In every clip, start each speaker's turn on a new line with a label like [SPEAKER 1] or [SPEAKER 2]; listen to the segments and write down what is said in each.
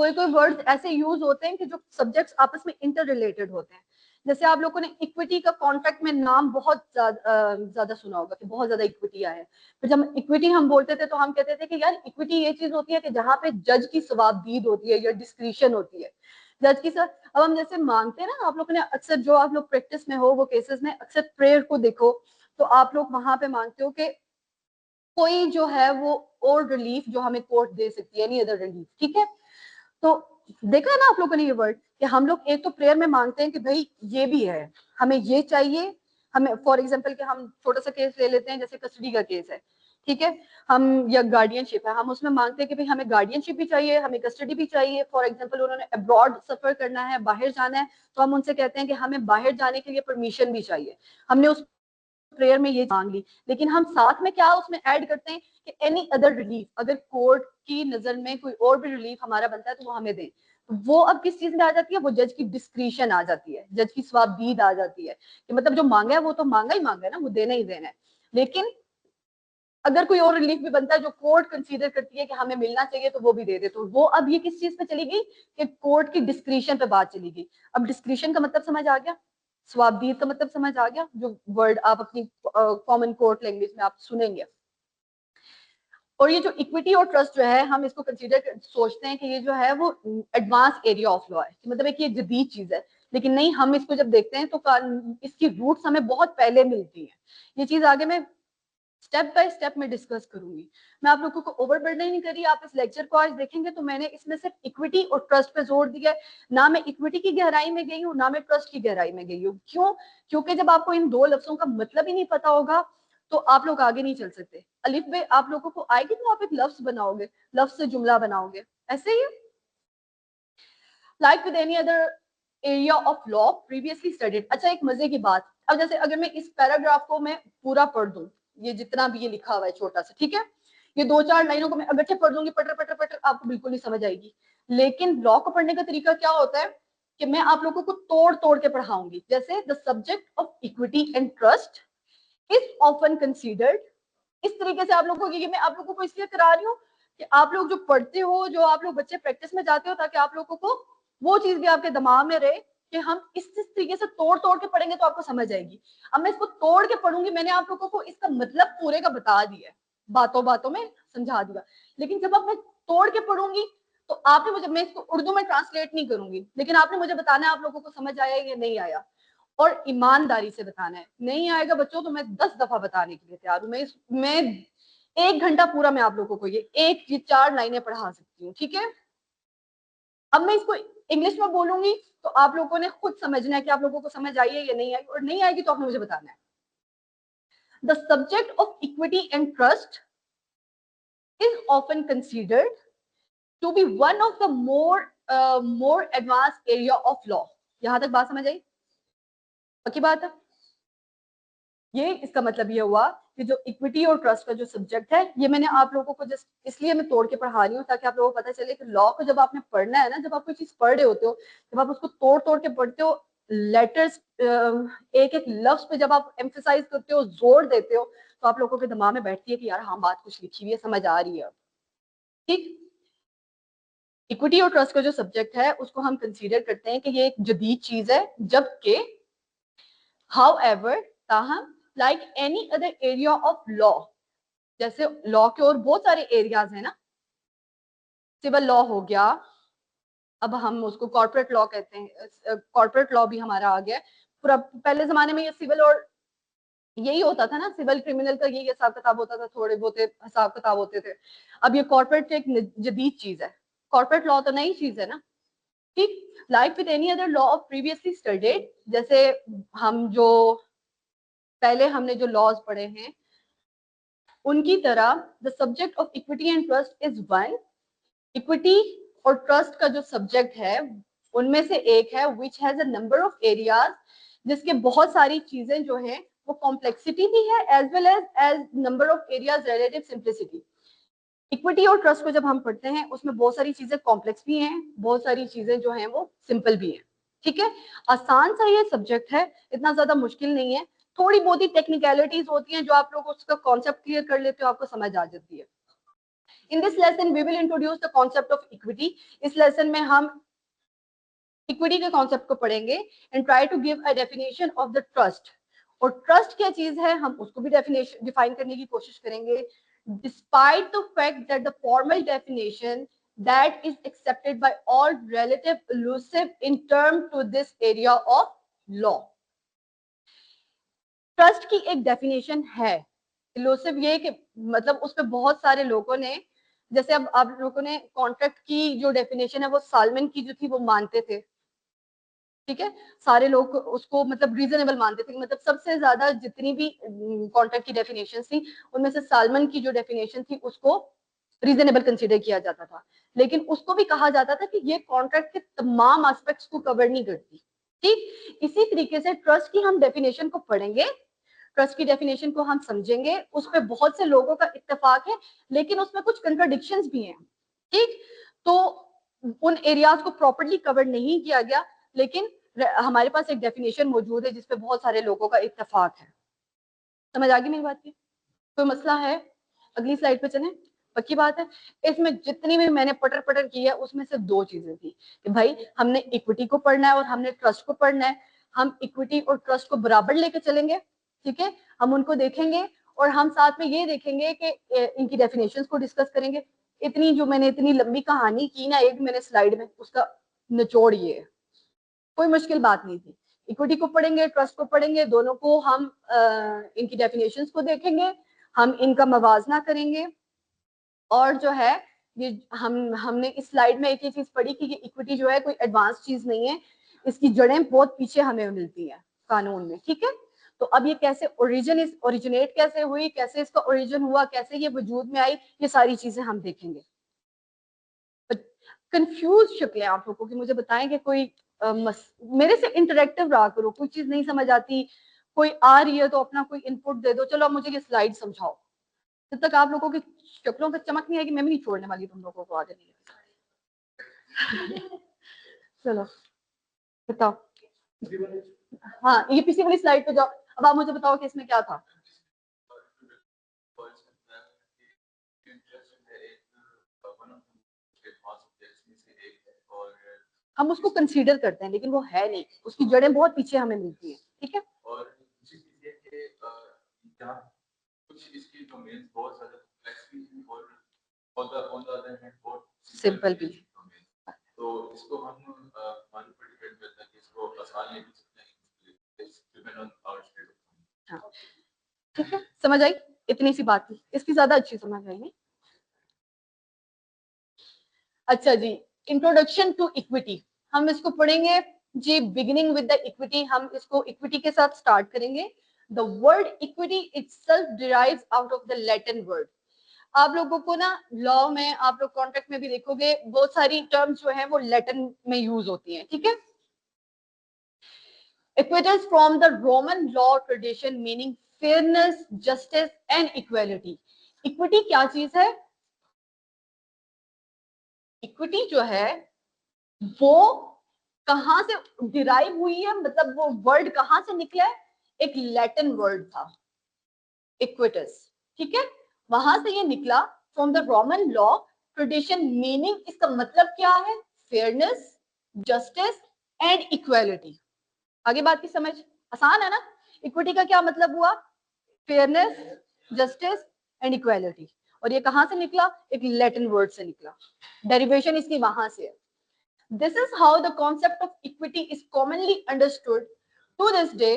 [SPEAKER 1] कोई कोई वर्ड्स ऐसे यूज होते हैं कि जो सब्जेक्ट्स आपस में इंटर रिलेटेड होते हैं। जैसे आप लोगों ने इक्विटी का कॉन्ट्रैक्ट में नाम बहुत ज्यादा सुना होगा कि बहुत ज्यादा इक्विटी आया है। फिर जब इक्विटी हम बोलते थे तो हम कहते थे कि यार इक्विटी ये चीज होती है कि जहाँ पे जज की सवाबदीद होती है या डिस्क्रिशन होती है जज की सर। अब हम जैसे मांगते हैं ना, आप लोगों ने अक्सर जो आप लोग प्रैक्टिस में हो वो केसेस में अक्सर प्रेयर को देखो तो आप लोग वहां पे मांगते हो कि कोई जो है वो और रिलीफ जो हमें कोर्ट दे सकती है, एनी अदर रिलीफ, ठीक है। तो देखा है ना आप लोगों ने ये वर्ड कि हम लोग एक तो प्रेयर में मांगते हैं कि भाई ये भी है, हमें ये चाहिए। हमें फॉर एग्जांपल कि हम छोटा सा केस ले लेते हैं, जैसे कस्टडी का केस है, ठीक है, हम या गार्डियनशिप है, हम उसमें मांगते हैं कि भाई हमें गार्डियनशिप भी चाहिए, हमें कस्टडी भी चाहिए। फॉर एग्जांपल उन्होंने अब्रॉड सफर करना है, बाहर जाना है, तो हम उनसे कहते हैं कि हमें बाहर जाने के लिए परमिशन भी चाहिए। हमने उस प्रेयर में ये मांग ली, लेकिन हम साथ में क्या उसमें ऐड करते हैं कि एनी अदर रिलीफ, अगर कोर्ट की नजर में कोई और भी रिलीफ हमारा बनता है तो वो हमें दें। तो वो अब किस चीज में आ जाती है, वो जज की डिस्क्रिशन आ जाती है, जज की स्वाबदीद आ जाती है कि मतलब जो मांगा है वो तो मांगा ही मांगा है ना, वो देना ही देना है। लेकिन अगर कोई और रिलीफ भी बनता है जो कोर्ट कंसीडर करती है कि हमें मिलना चाहिए तो वो भी दे दे, तो वो अब ये किस चीज पे चली गई कि कोर्ट की डिस्क्रिशन पे बात चली गई। अब डिस्क्रिशन का मतलब समझ आ गया, स्वाबदीद का मतलब समझ आ गया, जो वर्ड आप अपनी कॉमन कोर्ट लैंग्वेज में आप सुनेंगे। और ये जो इक्विटी और ट्रस्ट जो है, हम इसको कंसीडर सोचते हैं कि ये जो है वो एडवांस एरिया ऑफ लॉ है, मतलब एक ये जदीद चीज है। लेकिन नहीं, हम इसको जब देखते हैं तो इसकी रूट्स हमें बहुत पहले मिलती हैं। ये चीज आगे मैं स्टेप बाय स्टेप में डिस्कस करूंगी। मैं आप लोगों को ओवरबर्डन नहीं करी, आप इस लेक्चर को आज देखेंगे तो मैंने इसमें सिर्फ इक्विटी और ट्रस्ट पे जोर दिया है। ना मैं इक्विटी की गहराई में गई हूँ, ना मैं ट्रस्ट की गहराई में गई हूँ। क्यों? क्योंकि जब आपको इन दो लफ्जों का मतलब ही नहीं पता होगा तो आप लोग आगे नहीं चल सकते। अलिफ बे आप लोगों को आएगी तो आप एक लफ्ज बनाओगे, लफ्ज से जुमला बनाओगे, ऐसे ही like with any other area of law previously studied. अच्छा, एक मजे की बात, अब जैसे अगर मैं इस पैराग्राफ को मैं पूरा पढ़ दूं, ये जितना भी ये लिखा हुआ है छोटा सा, ठीक है, ये दो चार लाइनों को मैं अगरचे पढ़ दूंगी पटर पटर पटर, आपको बिल्कुल नहीं समझ आएगी। लेकिन लॉ को पढ़ने का तरीका क्या होता है कि मैं आप लोगों को तोड़ तोड़ के पढ़ाऊंगी। जैसे the subject of equity and trust is often considered, इस तरीके से आप लोगों को, ये मैं आप लोगों को इसलिए करा रही हूँ कि आप लोग जो पढ़ते हो, जो आप लोग बच्चे प्रैक्टिस में जाते हो, ताकि आप लोगों को वो चीज भी आपके दिमाग में रहे कि हम इस तरीके से तोड़ तोड़ के पढ़ेंगे तो आपको समझ आएगी। अब मैं इसको तोड़ के पढ़ूंगी, मैंने आप लोगों को इसका मतलब पूरे का बता दिया है, बातों बातों में समझा दिया। लेकिन जब अब मैं तोड़ के पढ़ूंगी तो आपने मुझे, मैं इसको उर्दू में ट्रांसलेट नहीं करूंगी, लेकिन आपने मुझे बताना है आप लोगों को समझ आया या नहीं आया, और ईमानदारी से बताना है। नहीं आएगा बच्चों तो मैं 10 दफा बताने के लिए तैयार हूं। मैं 1 घंटा पूरा मैं आप लोगों को ये 4 लाइनें पढ़ा सकती हूँ, ठीक है। अब मैं इसको इंग्लिश में बोलूंगी तो आप लोगों ने खुद समझना है कि आप लोगों को समझ आई है या नहीं आई, और नहीं आएगी तो आपने मुझे बताना है। The subject of equity and trust is often considered to be one of the more advance area of law. यहां तक बात समझ आई? पक्की बात है? ये इसका मतलब ये हुआ कि जो इक्विटी और ट्रस्ट का जो सब्जेक्ट है, ये मैंने आप लोगों को जस्ट इसलिए मैं तोड़ के पढ़ा रही हूँ ताकि आप लोगों को पता चले कि लॉ को जब आपने पढ़ना है ना, जब आप कोई चीज पढ़ रहे होते हो, जब आप उसको तोड़ तोड़ के पढ़ते हो, लेटर्स एक एक लफ्ज पे जब आप एम्फेसाइज करते हो, जोर देते हो, तो आप लोगों के दिमाग में बैठती है कि यार हाँ, बात कुछ लिखी हुई है, समझ आ रही है। ठीक, इक्विटी और ट्रस्ट का जो सब्जेक्ट है उसको हम कंसीडर करते हैं कि ये एक जदीद चीज है, जबकि हाउएवर, ताहम, like any other area of law, जैसे लॉ के और बहुत सारे एरियाज है ना, सिविल लॉ हो गया, अब हम उसको कॉर्पोरेट लॉ कहते हैं, कॉर्पोरेट लॉ भी हमारा आ गया। पूरा पहले जमाने में ये सिविल और यही होता था ना, सिविल क्रिमिनल का यही हिसाब किताब होता था, थोड़े बहुत हिसाब किताब होते थे। अब ये कॉर्पोरेट एक जदीद चीज है, कॉर्पोरेट लॉ तो नई चीज है ना। ठीक, like with any other law of previously studied, जैसे हम जो पहले हमने जो लॉज पढ़े हैं उनकी तरह, the subject of equity and trust is one. Equity और ट्रस्ट का जो सब्जेक्ट है उनमें से एक है which has a number of areas, जिसके बहुत सारी चीजें जो हैं वो कॉम्प्लेक्सिटी भी है as well as number of areas relative simplicity. Equity और ट्रस्ट को जब हम पढ़ते हैं उसमें बहुत सारी चीजें कॉम्प्लेक्स भी हैं, बहुत सारी चीजें जो हैं वो सिंपल भी हैं। ठीक है, आसान सा ये सब्जेक्ट है, इतना ज्यादा मुश्किल नहीं है। थोड़ी बहुत ही टेक्निकलिटीज होती हैं, जो आप लोग उसका कॉन्सेप्ट क्लियर कर लेते हो आपको समझ आ जाती है। In this lesson, we will introduce the concept of equity. इस lesson में हम इक्विटी के कॉन्सेप्ट को पढ़ेंगे and try to give a definition of the trust. और ट्रस्ट क्या चीज है हम उसको भी डेफिनेशन डिफाइन करने की कोशिश करेंगे. Despite the fact that the formal definition that is accepted by all relative elusive in term to this area of law. Trust की एक डेफिनेशन है. इलूसिव ये कि मतलब उस पर बहुत सारे लोगों ने, जैसे अब आप लोगों ने कॉन्ट्रैक्ट की जो डेफिनेशन है वो सालमन की जो थी वो मानते थे. ठीक है, सारे लोग उसको मतलब रीजनेबल मानते थे. मतलब सबसे ज्यादा जितनी भी कॉन्ट्रैक्ट की डेफिनेशन थी उनमें से सालमन की जो डेफिनेशन थी उसको रीजनेबल कंसीडर किया जाता था. लेकिन उसको भी कहा जाता था कि ये कॉन्ट्रैक्ट के तमाम एस्पेक्ट्स को कवर नहीं करती. ठीक इसी तरीके से ट्रस्ट की हम डेफिनेशन को पढ़ेंगे, ट्रस्ट की डेफिनेशन को हम समझेंगे. उस पर बहुत से लोगों का इत्तेफाक है लेकिन उसमें कुछ कंट्राडिक्शंस भी हैं. ठीक, तो उन एरियाज को प्रॉपर्ली कवर नहीं किया गया लेकिन हमारे पास एक डेफिनेशन मौजूद है जिसपे बहुत सारे लोगों का इत्तेफाक है. समझ आ गई मेरी बात की? कोई मसला है? अगली स्लाइड पे चलें. पक्की बात है. इसमें जितनी भी मैंने पटर पटर की है उसमें से दो चीजें थी कि भाई हमने इक्विटी को पढ़ना है और हमने ट्रस्ट को पढ़ना है. हम इक्विटी और ट्रस्ट को बराबर लेके चलेंगे. ठीक है, हम उनको देखेंगे और हम साथ में ये देखेंगे कि इनकी डेफिनेशंस को डिस्कस करेंगे. इतनी जो मैंने इतनी लंबी कहानी की ना एक मैंने स्लाइड में, उसका निचोड़ ये है. कोई मुश्किल बात नहीं थी. इक्विटी को पढ़ेंगे, ट्रस्ट को पढ़ेंगे, दोनों को हम इनकी डेफिनेशंस को देखेंगे, हम इनका मवाजना करेंगे. और जो है ये हमने इस स्लाइड में एक ही चीज पढ़ी कि ये इक्विटी जो है कोई एडवांस चीज नहीं है. इसकी जड़ें बहुत पीछे हमें मिलती हैं कानून में. ठीक है, तो अब ये कैसे ओरिजिनेट कैसे हुई, कैसे इसका ओरिजिन हुआ, कैसे ये वजूद में आई, ये सारी चीजें हम देखेंगे. कंफ्यूज शक्लें आप लोगों की, मुझे बताएं कि कोई मेरे से इंटरेक्टिव रहा करो. कोई चीज नहीं समझ आती, कोई आ रही है तो अपना कोई इनपुट दे दो. चलो मुझे ये स्लाइड समझाओ. जब तक आप लोगों की शक्लों पे चमक नहीं आएगी मैं भी नहीं छोड़ने वाली तुम लोगों को आगे नहीं. चलो बताओ. हाँ, ये पीछे वाली स्लाइड पे जाओ. अब आप मुझे बताओ कि इसमें क्या था. हम उसको कंसीडर करते हैं लेकिन वो है नहीं, उसकी जड़ें बहुत पीछे हमें मिलती हैं. ठीक है, और कुछ इसकी डोमेन्स बहुत ज्यादा कॉम्प्लेक्स भी हैं और सिंपल भी. तो इसको हम हमारे ऊपर डिपेंड करता है कि इसको आसान ले भी सकते हैं, डिपेंड ऑन आवर स्टेट. हाँ ठीक है, समझ आई. इतनी सी बात थी, इसकी ज्यादा अच्छी समझ आई नहीं. अच्छा जी, इंट्रोडक्शन टू इक्विटी हम इसको पढ़ेंगे जी. बिगिनिंग विद द इक्विटी, हम इसको इक्विटी के साथ स्टार्ट करेंगे. The word equity itself derives out of the Latin word. आप लोगों को ना लॉ में, आप लोग कॉन्ट्रैक्ट में भी देखोगे बहुत सारी टर्म्स जो है वो लैटिन में यूज होती हैं. ठीक है, equities from the Roman law tradition meaning fairness, justice and equality. Equity क्या चीज है? इक्विटी जो है वो कहां से डिराइव हुई है, मतलब वो वर्ड कहां से निकला है? एक लैटिन वर्ड था इक्विटस. ठीक है, वहां से ये निकला from the Roman law tradition meaning. इसका मतलब क्या है? Fairness, justice and equality. आगे बात की समझ आसान है ना. इक्विटी का क्या मतलब हुआ? Fairness, justice and equality. और ये कहां से निकला? एक लैटिन वर्ड से निकला. डेरिवेशन इसकी वहां से है. This is how the concept of equity is commonly understood to this day.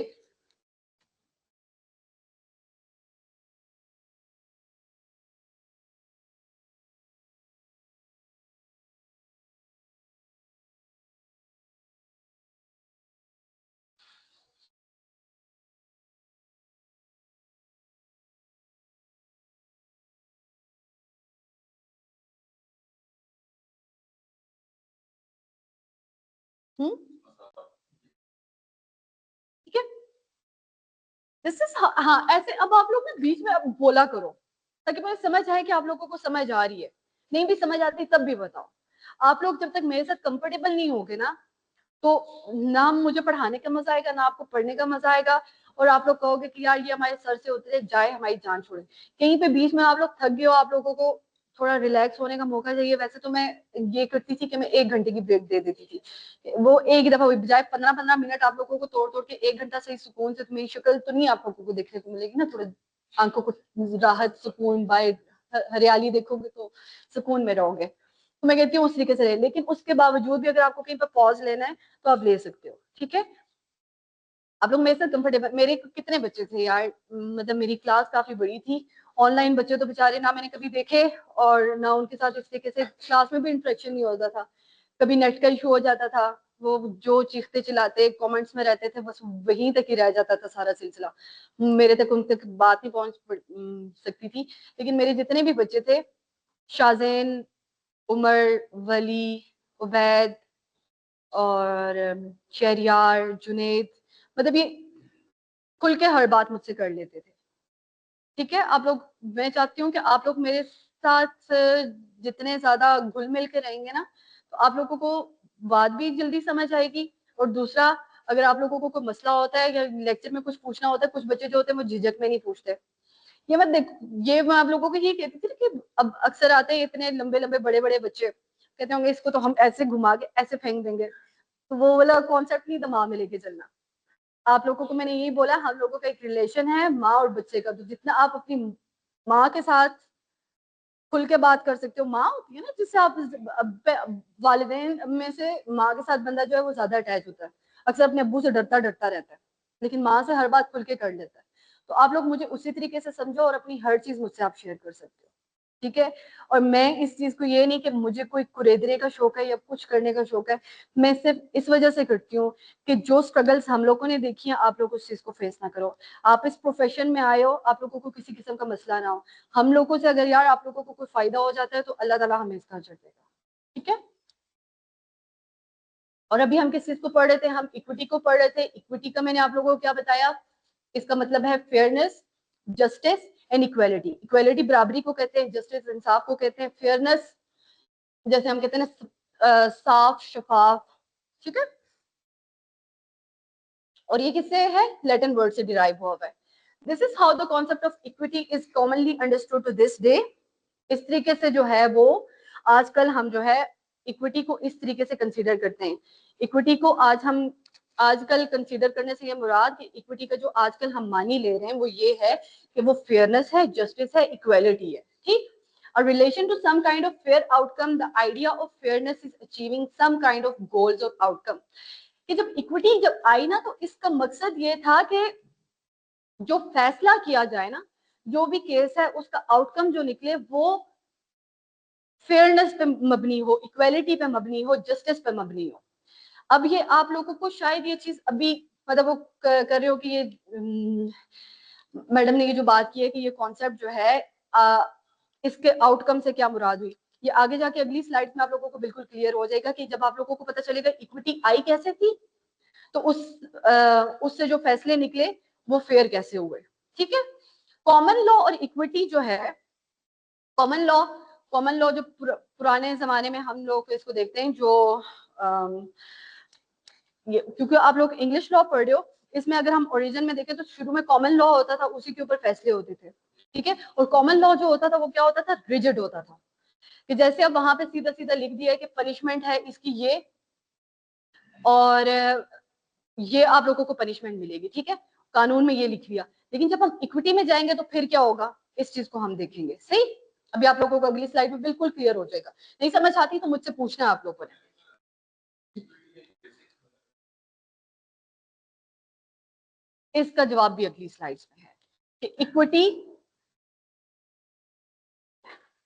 [SPEAKER 1] ठीक है, दिस इज. हाँ ऐसे अब आप लोग ना बीच में अब बोला करो ताकि मुझे समझ आए कि आप लोगों को समझ आ रही है. नहीं भी समझ आती तब भी बताओ. आप लोग जब तक मेरे साथ कंफर्टेबल नहीं होगे ना तो ना मुझे पढ़ाने का मजा आएगा ना आपको पढ़ने का मजा आएगा. और आप लोग कहोगे कि यार ये हमारे सर से उतरे जाए, हमारी जान छोड़े. कहीं पे बीच में आप लोग थक गए हो, आप लोगों को थोड़ा रिलैक्स होने का मौका चाहिए। वैसे तो मैं ये करती थी कि मैं 1 घंटे की ब्रेक दे देती थी, वो एक दफा हुई, बजाय 15-15 मिनट आप लोगों को तोड़ तोड़ के 1 घंटा सही सुकून से, तो मेरी शक्ल तो नहीं आप लोगों को देखने को मिलेगी ना, थोड़े आंखों को राहत सुकून, बाय हरियाली देखोगे तो सुकून में रहोगे। तो मैं कहती हूँ उस तरीके से रहे, लेकिन उसके बावजूद भी अगर आपको कहीं पर पॉज लेना है तो आप ले सकते हो, ठीक है। आप लोग मेरे साथ कंफर्टेबल, मेरे कितने बच्चे थे यार, मतलब मेरी क्लास काफी बड़ी थी। ऑनलाइन बच्चे तो बेचारे ना मैंने कभी देखे, और ना उनके साथ इस तरीके से क्लास में भी इंटरेक्शन नहीं होता था। कभी नेट का इशू हो जाता था, वो जो चीखते चिल्लाते कमेंट्स में रहते थे, बस वहीं तक ही रह जाता था सारा सिलसिला, मेरे तक उन तक बात नहीं पहुंच सकती थी। लेकिन मेरे जितने भी बच्चे थे, शाज़ेन, उमर, वली, उबैद और शहरियार, जुनेद, मतलब ये खुल के हर बात मुझसे कर लेते थे, ठीक है। आप लोग, मैं चाहती हूँ कि आप लोग मेरे साथ जितने ज्यादा घुल मिल के रहेंगे ना, तो आप लोगों को बात भी जल्दी समझ आएगी। और दूसरा, अगर आप लोगों को कोई मसला होता है या लेक्चर में कुछ पूछना होता है, कुछ बच्चे जो होते हैं वो झिझक में नहीं पूछते, ये मत देख, ये मैं आप लोगों को ये कहती थी कि अब अक्सर आते हैं इतने लंबे लंबे बड़े बड़े बच्चे, कहते होंगे इसको तो हम ऐसे घुमा के ऐसे फेंक देंगे, तो वो वाला कॉन्सेप्ट नहीं दिमाग में लेके चलना। आप लोगों को मैंने यही बोला, हम लोगों का एक रिलेशन है माँ और बच्चे का, तो जितना आप अपनी माँ के साथ खुल के बात कर सकते हो, माँ होती है ना जिससे आप, वालिदैन में से माँ के साथ बंदा जो है वो ज्यादा अटैच होता है, अक्सर अपने अब्बू से डरता डरता रहता है, लेकिन माँ से हर बात खुल के कर लेता है। तो आप लोग मुझे उसी तरीके से समझो और अपनी हर चीज मुझसे आप शेयर कर सकते हो, ठीक है। और मैं इस चीज को, ये नहीं कि मुझे कोई कुरेदने का शौक है या कुछ करने का शौक है, मैं सिर्फ इस वजह से करती हूँ कि जो स्ट्रगल्स हम लोगों ने देखी है, आप लोग उस चीज को फेस ना करो। आप इस प्रोफेशन में आए हो, आप लोगों को किसी किस्म का मसला ना हो। हम लोगों से अगर यार आप लोगों को कोई फायदा हो जाता है तो अल्लाह ताला हमें इसका अजर देगा, ठीक है। और अभी हम किस चीज को पढ़ रहे थे, हम इक्विटी को पढ़ रहे थे। इक्विटी का मैंने आप लोगों को क्या बताया, इसका मतलब है fairness, justice and equality. Equality बराबरी को कहते हैं, जस्टिस इंसाफ को कहते हैं, फेयरनेस जैसे हम कहते हैं ना साफ शफाफ, ठीक है। और ये किससे है, लैटिन वर्ड से डिराइव हुआ है। This is how the concept of equity is commonly understood to this day. इस तरीके से जो है वो आजकल हम जो है इक्विटी को इस तरीके से कंसीडर करते हैं। इक्विटी को आज हम आजकल कंसीडर करने से ये मुराद कि इक्विटी का जो आजकल हम मानी ले रहे हैं वो ये है कि वो फेयरनेस है, जस्टिस है, इक्वेलिटी है, ठीक। A relation to some kind of fair outcome, the idea of fairness is achieving some kind of goals of outcome। कि जब इक्विटी जब आई ना, तो इसका मकसद ये था कि जो फैसला किया जाए ना, जो भी केस है उसका आउटकम जो निकले वो फेयरनेस पे मबनी हो, इक्वेलिटी पे मबनी हो, जस्टिस पे मबनी हो। अब ये आप लोगों को शायद ये चीज अभी मतलब वो कर रहे हो कि ये मैडम ने ये जो बात की है कि ये कॉन्सेप्ट जो है इसके आउटकम से क्या मुराद हुई, ये आगे जाके अगली स्लाइड में आप लोगों को बिल्कुल क्लियर हो जाएगा कि जब आप लोगों को पता चलेगा इक्विटी आई कैसे थी, तो उससे जो फैसले निकले वो फेयर कैसे हुए, ठीक है। कॉमन लॉ और इक्विटी जो है, कॉमन लॉ, कॉमन लॉ जो पुराने जमाने में हम लोग इसको देखते हैं, जो ये क्योंकि आप लोग इंग्लिश लॉ पढ़ रहे हो, इसमें अगर हम ओरिजिन में देखें तो शुरू में कॉमन लॉ होता था, उसी के ऊपर फैसले होते थे, ठीक है। और कॉमन लॉ जो होता था वो क्या होता था, रिजिड होता था, कि जैसे अब वहां पे सीधा सीधा लिख दिया है कि पनिशमेंट है इसकी ये, और ये आप लोगों को पनिशमेंट मिलेगी, ठीक है, कानून में ये लिख लिया। लेकिन जब हम इक्विटी में जाएंगे तो फिर क्या होगा, इस चीज को हम देखेंगे, सही। अभी आप लोगों को अगली स्लाइड में बिल्कुल क्लियर हो जाएगा। नहीं समझ आती तो मुझसे पूछना है आप लोगों ने। इसका जवाब भी अगली स्लाइड्स में है कि इक्विटी,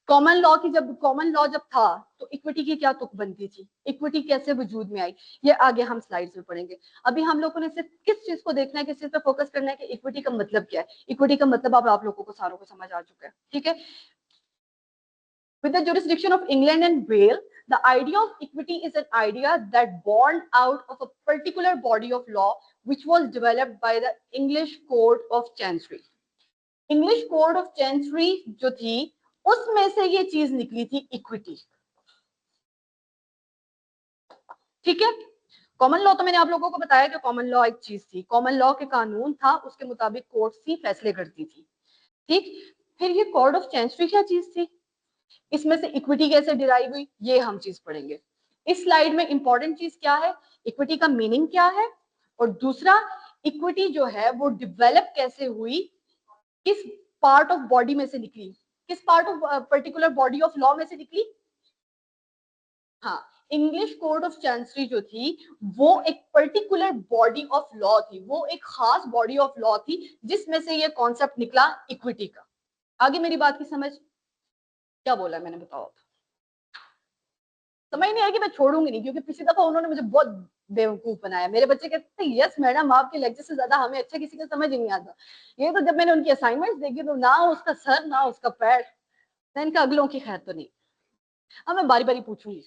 [SPEAKER 1] कॉमन लॉ की, जब कॉमन लॉ जब था तो इक्विटी की क्या तुक बनती थी, इक्विटी कैसे वजूद में आई, ये आगे हम स्लाइड्स में पढ़ेंगे। अभी हम लोगों ने सिर्फ किस चीज को देखना है, किस चीज पे फोकस करना है कि इक्विटी का मतलब क्या है। इक्विटी का मतलब अब आप लोगों को सारों को समझ आ चुका है, ठीक है। With the jurisdiction of England and Wales, the idea of equity is an idea that born out of a particular body of law which was developed by the English Court of Chancery. English Court of Chancery जो थी उसमें से ये चीज निकली थी equity, ठीक है। कॉमन लॉ तो मैंने आप लोगों को बताया कि कॉमन लॉ एक चीज थी, कॉमन लॉ के कानून था, उसके मुताबिक कोर्ट थी फैसले करती थी, ठीक। फिर ये कोर्ट ऑफ चेंसरी क्या चीज थी, इसमें से इक्विटी कैसे डिराइव हुई, ये हम चीज पढ़ेंगे इस स्लाइड में। इंपॉर्टेंट चीज क्या है, इक्विटी का मीनिंग क्या है, और दूसरा इक्विटी जो है वो डेवलप कैसे हुई, किस पार्ट ऑफ बॉडी में से निकली, किस part of particular body of law में से निकली। हाँ, इंग्लिश कोड ऑफ चैंसरी जो थी वो एक पर्टिकुलर बॉडी ऑफ लॉ थी, वो एक खास बॉडी ऑफ लॉ थी जिसमें से ये कॉन्सेप्ट निकला इक्विटी का। आगे मेरी बात की समझ, क्या बोला मैंने, बताओ। समझ नहीं आया कि मैं छोड़ूंगी नहीं, क्योंकि पिछली दफा उन्होंने मुझे बहुत बेवकूफ बनाया। मेरे बच्चे कहते थे यस मैडम आपके लेक्चर से ज्यादा हमें अच्छा किसी का समझ ही नहीं आता। ये तो जब मैंने उनकी असाइनमेंट देखी तो ना उसका सर ना उसका पैर, ना इनका अगलों की खैर तो नहीं। अब मैं बारी बारी पूछूंगी।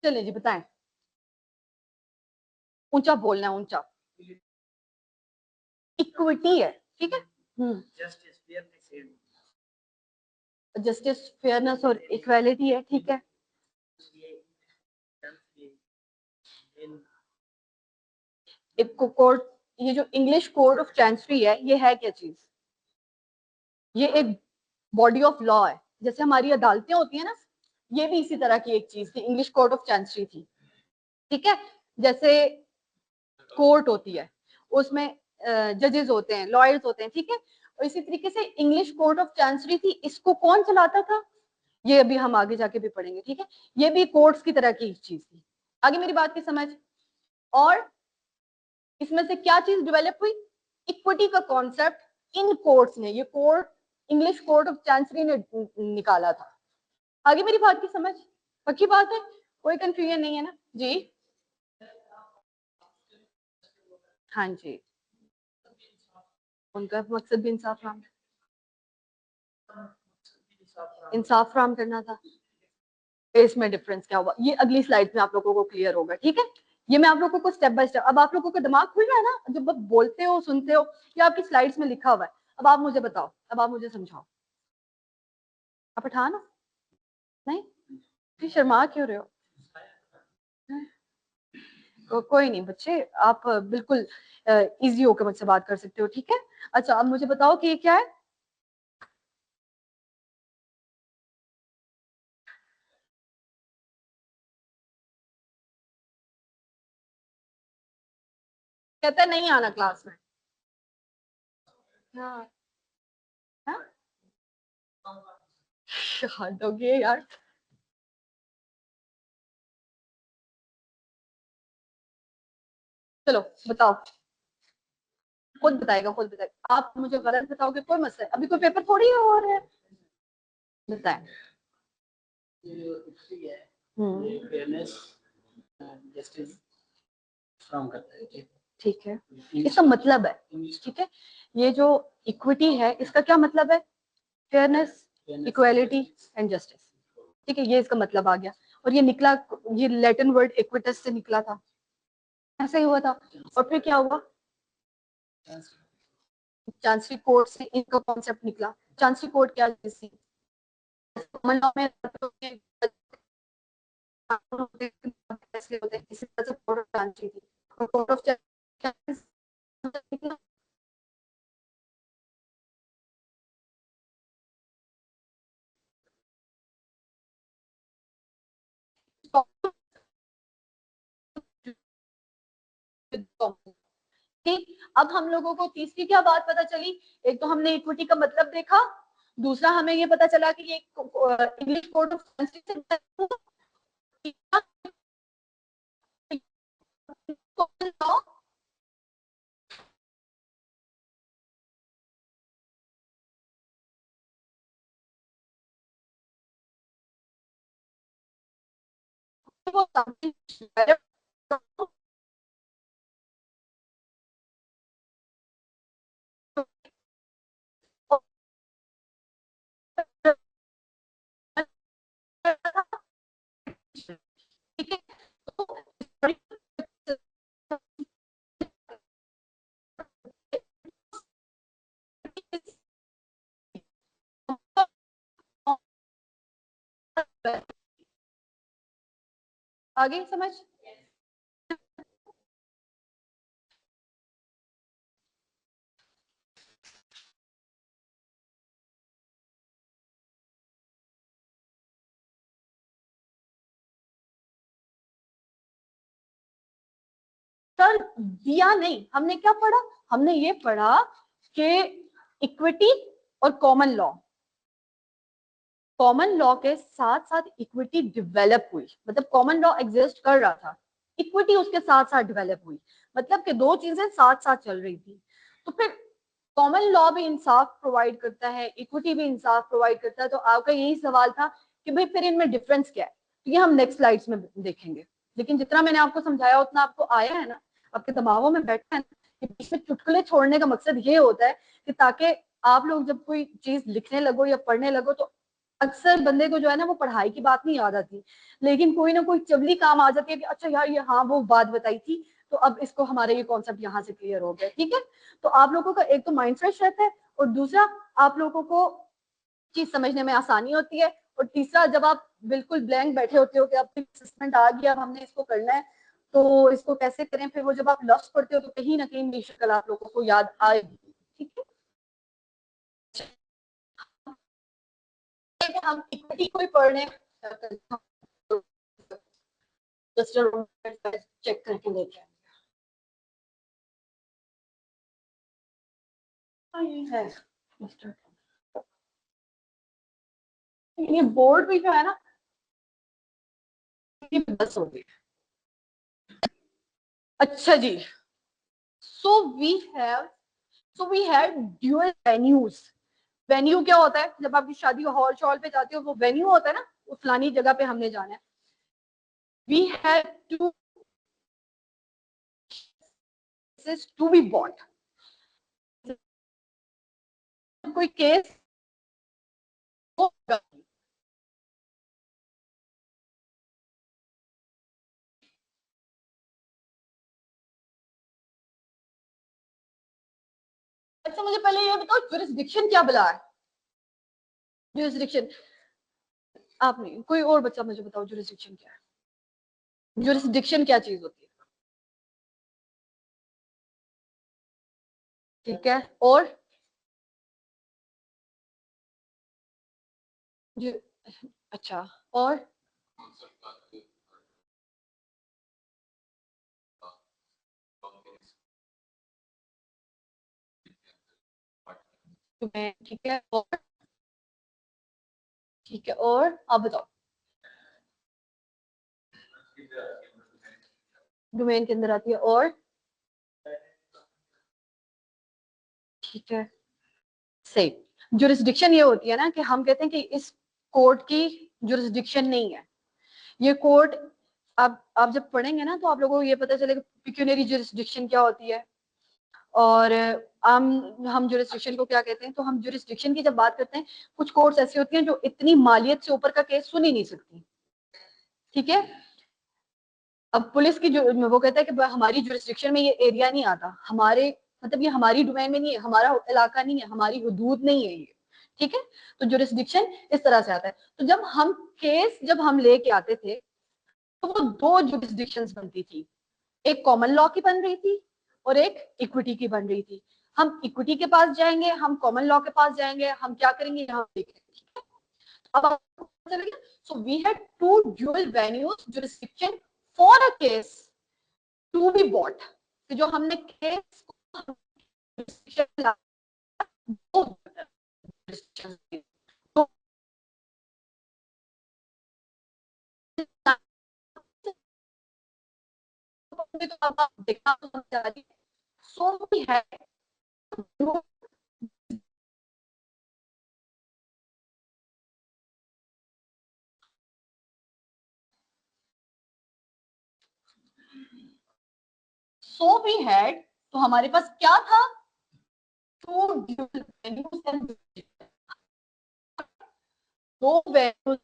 [SPEAKER 1] चलिए जी बताएं, ऊंचा बोलना है, ऊंचा। इक्विटी है, ठीक है। जस्टिस फेयरनेस और इक्वालिटी है, ठीक है। एक कोड, ये जो इंग्लिश कोड ऑफ चैंसरी है ये है क्या चीज, ये एक बॉडी ऑफ लॉ है। जैसे हमारी अदालतें होती है ना, ये भी इसी तरह की एक चीज थी, इंग्लिश कोड ऑफ चैंसरी थी, ठीक है। जैसे कोर्ट होती है, उसमें जजेस होते हैं, लॉयर्स होते हैं, ठीक है। और इसी तरीके से इंग्लिश कोड ऑफ चैंसरी थी, इसको कौन चलाता था ये अभी हम आगे जाके भी पढ़ेंगे, ठीक है। ये भी कोर्ट्स की तरह की चीज थी। आगे मेरी बात की समझ। और इसमें से क्या चीज डेवलप हुई, इक्विटी का कॉन्सेप्ट इन कोर्ट्स ने, ये court English court of chancery ने निकाला था। आगे मेरी बात की समझ, पक्की बात है, कोई कंफ्यूजन नहीं है ना जी। हाँ जी, उनका मकसद भी इंसाफ फराम करना था। इसमें डिफरेंस क्या हुआ ये अगली स्लाइड में आप लोगों को क्लियर होगा, ठीक है। ये मैं आप लोगों को स्टेप बाय स्टेप, अब आप लोगों का दिमाग खुल रहा है ना, जब आप बोलते हो सुनते हो, या आपकी स्लाइड्स में लिखा हुआ है। अब आप मुझे बताओ, अब आप मुझे समझाओ। आप पठान हो? नहीं, फिर शर्मा क्यों रहे हो? कोई नहीं बच्चे, आप बिल्कुल इजी होकर मुझसे बात कर सकते हो, ठीक है। अच्छा अब मुझे बताओ कि ये क्या है। कहता है नहीं आना क्लास में। हाँ, हाँ? हद हो गई यार। चलो बताओ, खुद बताएगा, खुद बताएगा। आप मुझे गलत बताओगे कोई मसला है, अभी कोई पेपर थोड़ी हो रहा है। बताएं। फेयरनेस जस्टिस फ्रॉम करता है, ठीक है। इसका मतलब है, ठीक है, ये जो इक्विटी है इसका क्या मतलब है, फेयरनेस, इक्वालिटी एंड जस्टिस, ठीक है। ये इसका मतलब आ गया। और ये निकला, ये लैटिन वर्ड इक्विटस से निकला था, ऐसा ही हुआ था। और फिर क्या हुआ, चांसरी कोर्ट से इनका कॉन्सेप्ट निकला। चांसरी कोर्ट क्या चीज थी, कॉमन लॉ में फैसले होते हैं, इसी तरह से कोर्ट ऑफ चांसरी थी। और कोर्ट ऑफ ठीक। अब हम लोगों को तीसरी क्या बात पता चली, एक तो हमने इक्विटी का मतलब देखा, दूसरा हमें ये पता चला कि ये इंग्लिश कोड ऑफ ठीक है। आगे समझ। कर दिया नहीं, हमने क्या पढ़ा, हमने ये पढ़ा कि इक्विटी और कॉमन लॉ के साथ साथ इक्विटी डेवलप हुई, मतलब कॉमन लॉ एग्जिस्ट कर रहा था, इक्विटी उसके साथ साथ डेवलप हुई, मतलब कि दो चीजें साथ साथ चल रही थी। तो फिर कॉमन लॉ भी इंसाफ प्रोवाइड करता है, इक्विटी भी इंसाफ प्रोवाइड करता है, तो आपका यही सवाल था कि भाई फिर इनमें डिफरेंस क्या है, तो ये हम नेक्स्ट स्लाइड्स में देखेंगे। लेकिन जितना मैंने आपको समझाया उतना आपको आया है ना, आपके दिमागों में बैठा है ना, कि इसमें चुटकुले छोड़ने का मकसद ये होता है कि ताकि आप लोग जब कोई चीज लिखने लगो या पढ़ने लगो तो अक्सर बंदे को जो है ना वो पढ़ाई की बात नहीं याद आती, लेकिन कोई ना कोई चवली काम आ जाती है कि अच्छा यार ये हाँ वो बात बताई थी, तो अब इसको हमारे ये कॉन्सेप्ट यहाँ से क्लियर हो गया, ठीक है। तो आप लोगों का एक तो माइंड फ्रेश रहता है, और दूसरा आप लोगों को चीज समझने में आसानी होती है, और तीसरा जब आप बिल्कुल ब्लैंक बैठे होते हो कि अब असेसमेंट आ गया, अब हमने इसको करना है, तो इसको कैसे करें, फिर वो जब आप लफ्ज पढ़ते हो तो कहीं ना कहीं बेशक आप लोगों को याद आएगी, ठीक है। हम इक्विटी को ही पढ़ रहे हैं, चेक करके लेके आए। हाँ, ये है ये बोर्ड भी जो है ना, ये बस हो गई। अच्छा जी, so we have so we had dual venues. Venue क्या होता है, जब आपकी शादी हॉल शॉल पे जाती हो वो वेन्यू होता है ना, वो फलानी जगह पे हमने जाना है। We have to to be bought, कोई केस होगा। अच्छा मुझे पहले ये बताओ जुरिस्डिक्शन क्या बुला है, जुरिस्डिक्शन आप नहीं, कोई और बच्चा मुझे बताओ जुरिस्डिक्शन क्या है, जुरिस्डिक्शन क्या चीज होती है, ठीक है। और जो अच्छा, और तुम्हें ठीक है, और ठीक है, और आप बताओ डोमेन के अंदर आती है, और ठीक है, सही। जुरिस्डिक्शन ये होती है ना कि हम कहते हैं कि इस कोर्ट की जुरिस्डिक्शन नहीं है, ये कोर्ट, आप जब पढ़ेंगे ना तो आप लोगों को ये पता चलेगा पिक्यूनरी जुरिस्डिक्शन क्या होती है, और हम जुरिस्डिक्शन को क्या कहते हैं। तो हम जुरिस्डिक्शन की जब बात करते हैं, कुछ कोर्ट्स ऐसी होती हैं जो इतनी मालियत से ऊपर का केस सुन ही नहीं सकती, ठीक है। अब पुलिस की जो वो कहता है कि हमारी जुरिस्डिक्शन में ये एरिया नहीं आता, हमारे मतलब ये हमारी डोमेन में नहीं है, हमारा इलाका नहीं है, हमारी हदूद नहीं है ये, ठीक है। तो जुरिस्डिक्शन इस तरह से आता है। तो जब हम लेके आते थे तो वो दो जुरिस्डिक्शंस बनती थी, एक कॉमन लॉ की बन रही थी और एक इक्विटी की बन रही थी। हम इक्विटी के पास जाएंगे, हम कॉमन लॉ के पास जाएंगे, हम क्या करेंगे यहाँ देखेंगे। अब आपको पता चलेगा, so we had to dual venues jurisdiction for a case to be bought, जो हमने केस तो देखना सो वी हैड तो हमारे पास क्या था, टू ड्यूअल वेन्यूज एंड दो वेन्यूज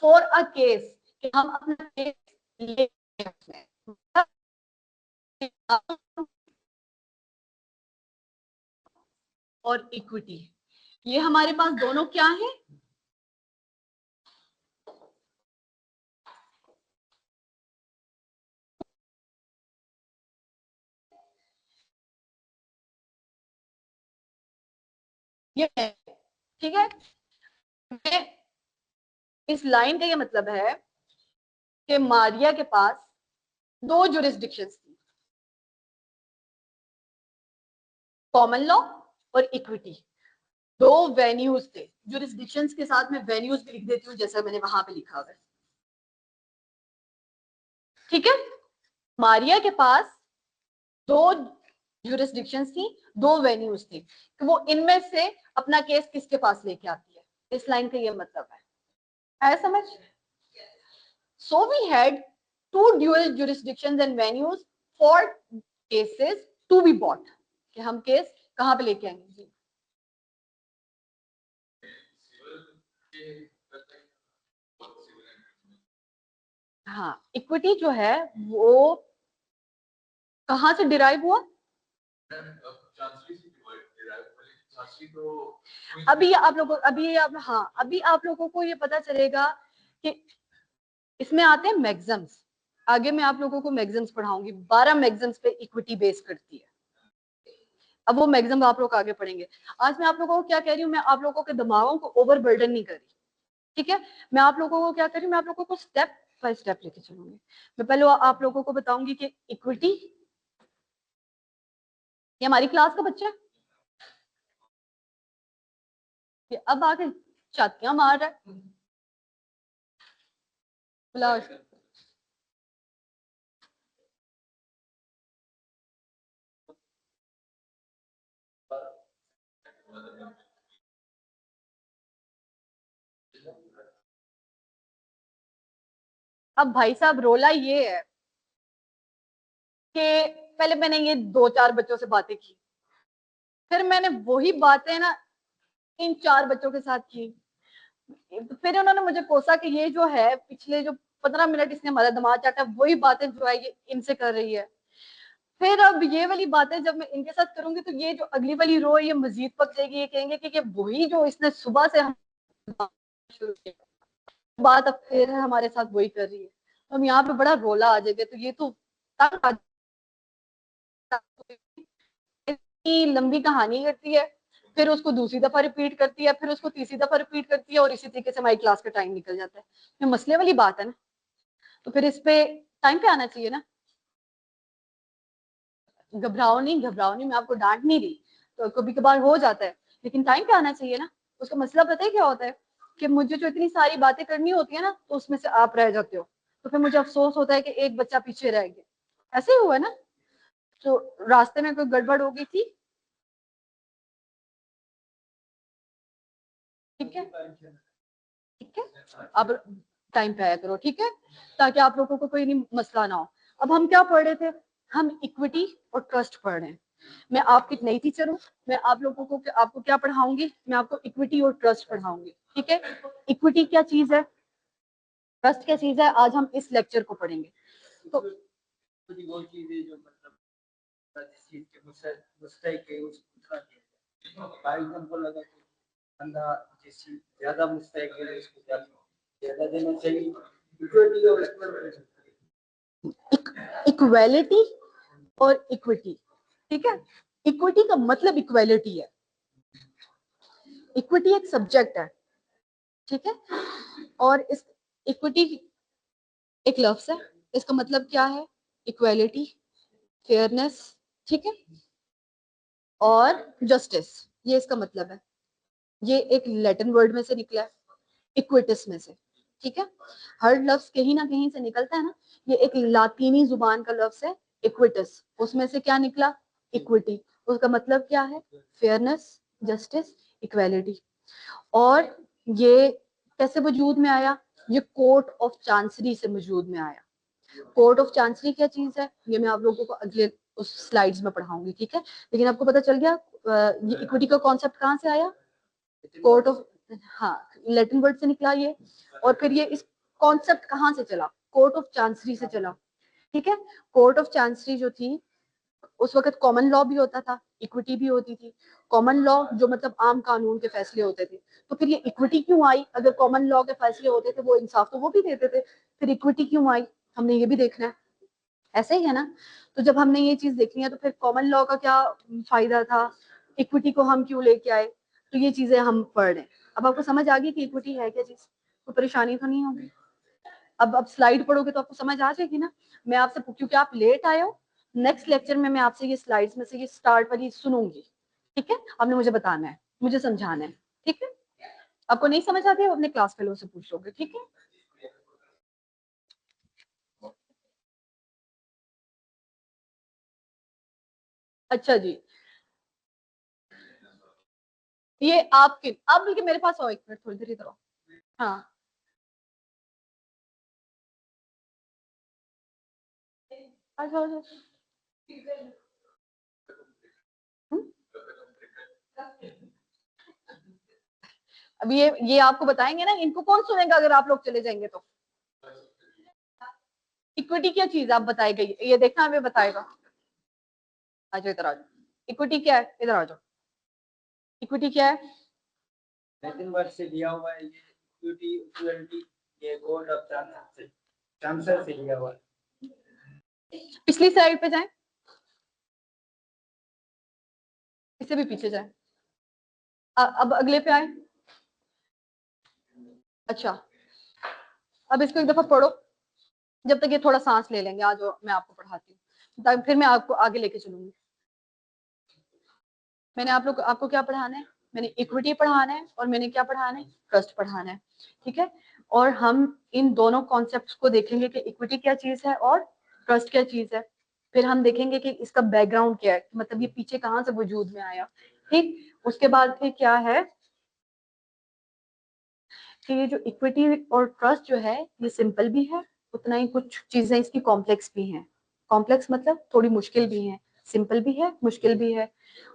[SPEAKER 1] फॉर अ केस कि हम अपना केस ले और इक्विटी, ये हमारे पास दोनों क्या है, ये है, ठीक है। इस लाइन का ये मतलब है कि मारिया के पास दो जुरिस्डिक्शंस थी, कॉमन लॉ और इक्विटी, दो वेन्यूज थे। जुरिस्डिक्शंस के साथ मैं वेन्यूज भी लिख देती हूँ जैसा मैंने वहां पे लिखा हुआ है, ठीक है। मारिया के पास दो जुरिस्डिक्शंस थी, दो वेन्यूज थी, तो वो इनमें से अपना केस किसके पास लेके आती है, इस लाइन का ये मतलब है समझ। So we had two dual jurisdictions and venues for cases to be bought, कि हम केस कहां पे लेके आएंगे जी। हाँ, इक्विटी जो है वो कहां से डिराइव हुआ, अभी आप लोगों को ये पता चलेगा कि इसमें आते हैं मैग्जम्स। आगे मैं आप लोगों को मैग्जम्स पढ़ाऊंगी, 12 मैग्जम्स पे इक्विटी बेस करती है। अब वो मैग्जम आप लोग आगे पढ़ेंगे। आज मैं आप लोगों को क्या कह रही हूँ, मैं आप लोगों के दिमागों को ओवर बर्डन नहीं कर रही, ठीक है। मैं आप लोगों को क्या कर रही हूँ, मैं आप लोगों को स्टेप बाय स्टेप लेके चलूंगी। मैं पहले आप लोगों को बताऊंगी कि इक्विटी, ये हमारी क्लास का बच्चा है, ये अब आगे छातियां मार रहा है, अब भाई साहब रोला ये है कि पहले मैंने ये 2-4 बच्चों से बातें की, फिर मैंने वही बातें ना इन 4 बच्चों के साथ की, फिर उन्होंने मुझे कोसा कि ये जो है पिछले जो 15 मिनट इसने हमारा दिमाग चाटा, वही बातें जो है ये इनसे कर रही है। फिर अब ये वाली बातें जब मैं इनके साथ करूंगी तो ये जो अगली वाली रो है ये मजीद पक जाएगी, ये कहेंगे कि ये वही जो इसने सुबह से हम शुरू किया, बात अब फिर हमारे साथ वही कर रही है। हम यहाँ पे बड़ा रोला आ जाएगा, तो ये तो तंग आ इतनी लंबी कहानी करती है, फिर उसको दूसरी दफा रिपीट करती है, फिर उसको तीसरी दफा रिपीट करती है, और इसी तरीके से हमारी क्लास का टाइम निकल जाता है। ये मसले वाली बात है ना, तो फिर इस पे टाइम पे आना चाहिए ना। घबराओ नहीं, मैं आपको डांट नहीं रही, तो कभी कभार हो जाता है, लेकिन टाइम पे आना चाहिए ना। उसका मसला पता है क्या होता है कि मुझे जो इतनी सारी बातें करनी होती है ना, तो उसमें से आप रह जाते हो, तो फिर मुझे अफसोस होता है कि एक बच्चा पीछे रह गया। ऐसे ही हुआ ना, तो रास्ते में कोई गड़बड़ हो गई थी, ठीक है, ठीक है, अब टाइम पे आया करो, ठीक है, ताकि आप लोगों को कोई नहीं मसला ना हो। अब हम क्या पढ़ रहे थे, हम इक्विटी और ट्रस्ट पढ़ रहे हैं। मैं आपकी नई टीचर हूँ, मैं आप लोगों को आपको क्या पढ़ाऊंगी, मैं आपको इक्विटी और ट्रस्ट पढ़ाऊंगी, ठीक है। इक्विटी क्या चीज है, ट्रस्ट क्या चीज है, आज हम इस लेक्चर को पढ़ेंगे। तो वो चीज है जो मतलब जिस चीज के मुस्तहिक है उसको उतना दिया जाए। फॉर एग्जांपल अगर बंदा जिस ज्यादा मुस्तहिक है उसको ज्यादा देना चाहिए। इक्विटी और इक्वालिटी और इक्विटी, ठीक है। इक्विटी का मतलब इक्वालिटी है, इक्विटी एक सब्जेक्ट है, ठीक है। और इस इक्विटी एक लफ्ज है, इसका मतलब क्या है, इक्वालिटी, फेयरनेस, ठीक है, और जस्टिस, ये इसका मतलब है। ये एक लैटिन वर्ड में से निकला है, इक्विटिस में से, ठीक है। हर लफ्ज कहीं ना कहीं से निकलता है ना, ये एक लातीनी जुबान का लफ्ज है इक्विटिस, उसमें से क्या निकला, इक्विटी, उसका मतलब क्या है, फेयरनेस, जस्टिस, इक्वालिटी। और ये कैसे वजूद में आया, ये कोर्ट ऑफ चांसरी से वजूद में आया। कोर्ट ऑफ चांसरी क्या चीज है, ये मैं आप लोगों को अगले उस स्लाइड्स में पढ़ाऊंगी, ठीक है। लेकिन आपको पता चल गया ये इक्विटी का कॉन्सेप्ट कहाँ से आया, कोर्ट ऑफ, हाँ, लैटिन वर्ड से निकला ये, और फिर ये इस कॉन्सेप्ट कहाँ से चला, कोर्ट ऑफ चांसरी से चला, ठीक है। कोर्ट ऑफ चांसरी जो थी, उस वक्त कॉमन लॉ भी होता था, इक्विटी भी होती थी। कॉमन लॉ जो मतलब आम कानून के फैसले होते थे, तो फिर ये इक्विटी क्यों आई, अगर कॉमन लॉ के फैसले होते थे वो इंसाफ तो वो भी देते थे, फिर इक्विटी क्यों आई, हमने ये भी देखना है, ऐसे ही है ना। तो जब हमने ये चीज देखनी है तो फिर कॉमन लॉ का क्या फायदा था, इक्विटी को हम क्यों लेके आए, तो ये चीजें हम पढ़ रहे हैं। अब आपको समझ आ गई कि इक्विटी है क्या चीज, कोई परेशानी तो नहीं होगी। अब स्लाइड पढ़ोगे तो आपको समझ आ जाएगी ना। मैं आपसे, क्योंकि आप लेट आए हो, नेक्स्ट लेक्चर में मैं आपसे ये स्लाइड्स में से ये स्टार्ट वाली सुनूंगी, ठीक है। आपने मुझे बताना है, मुझे समझाना है, ठीक है। आपको नहीं समझ आती है, अपने क्लास फेलो से पूछ लोगे, ठीक है। अच्छा जी, ये आपके, आप बल्कि मेरे पास आओ, एक मिनट थोड़ी देर इधर आओ। हाँ, आ जाओ, आ जाओ। हम्म? अब ये आपको बताएंगे ना, इनको कौन सुनेगा अगर आप लोग चले जाएंगे तो। इक्विटी क्या चीज आप बताए गई, ये देखना हमें बताएगा। आ जाओ इधर, आ जाओ। इक्विटी क्या है, इधर आ जाओ। इक्विटी क्या है?
[SPEAKER 2] लैटिन वर्ड से लिया हुआ है, ये इक्विटी इक्वलिटी, ये गोल्ड ऑफ चांसर से लिया हुआ है।
[SPEAKER 1] पिछली स्लाइड पे जाएं, इससे भी पीछे जाएं। अब अगले पे आए। अच्छा, अब इसको एक दफा पढ़ो, जब तक ये थोड़ा सांस ले लेंगे। आज मैं आपको पढ़ाती हूँ, फिर मैं आपको आगे लेके चलूंगी। मैंने आप लोग, आपको क्या पढ़ाना है? मैंने इक्विटी पढ़ाना है, और मैंने क्या पढ़ाना है? ट्रस्ट पढ़ाना है, ठीक है। और हम इन दोनों कॉन्सेप्ट्स को देखेंगे कि इक्विटी क्या चीज है और ट्रस्ट क्या चीज है। फिर हम देखेंगे कि इसका बैकग्राउंड क्या है, मतलब ये पीछे कहाँ से वजूद में आया, ठीक। उसके बाद फिर क्या है कि ये जो इक्विटी और ट्रस्ट जो है, ये सिंपल भी है, उतना ही कुछ चीजें इसकी कॉम्प्लेक्स भी हैं। कॉम्प्लेक्स मतलब थोड़ी मुश्किल भी है, सिंपल भी है, मुश्किल भी है।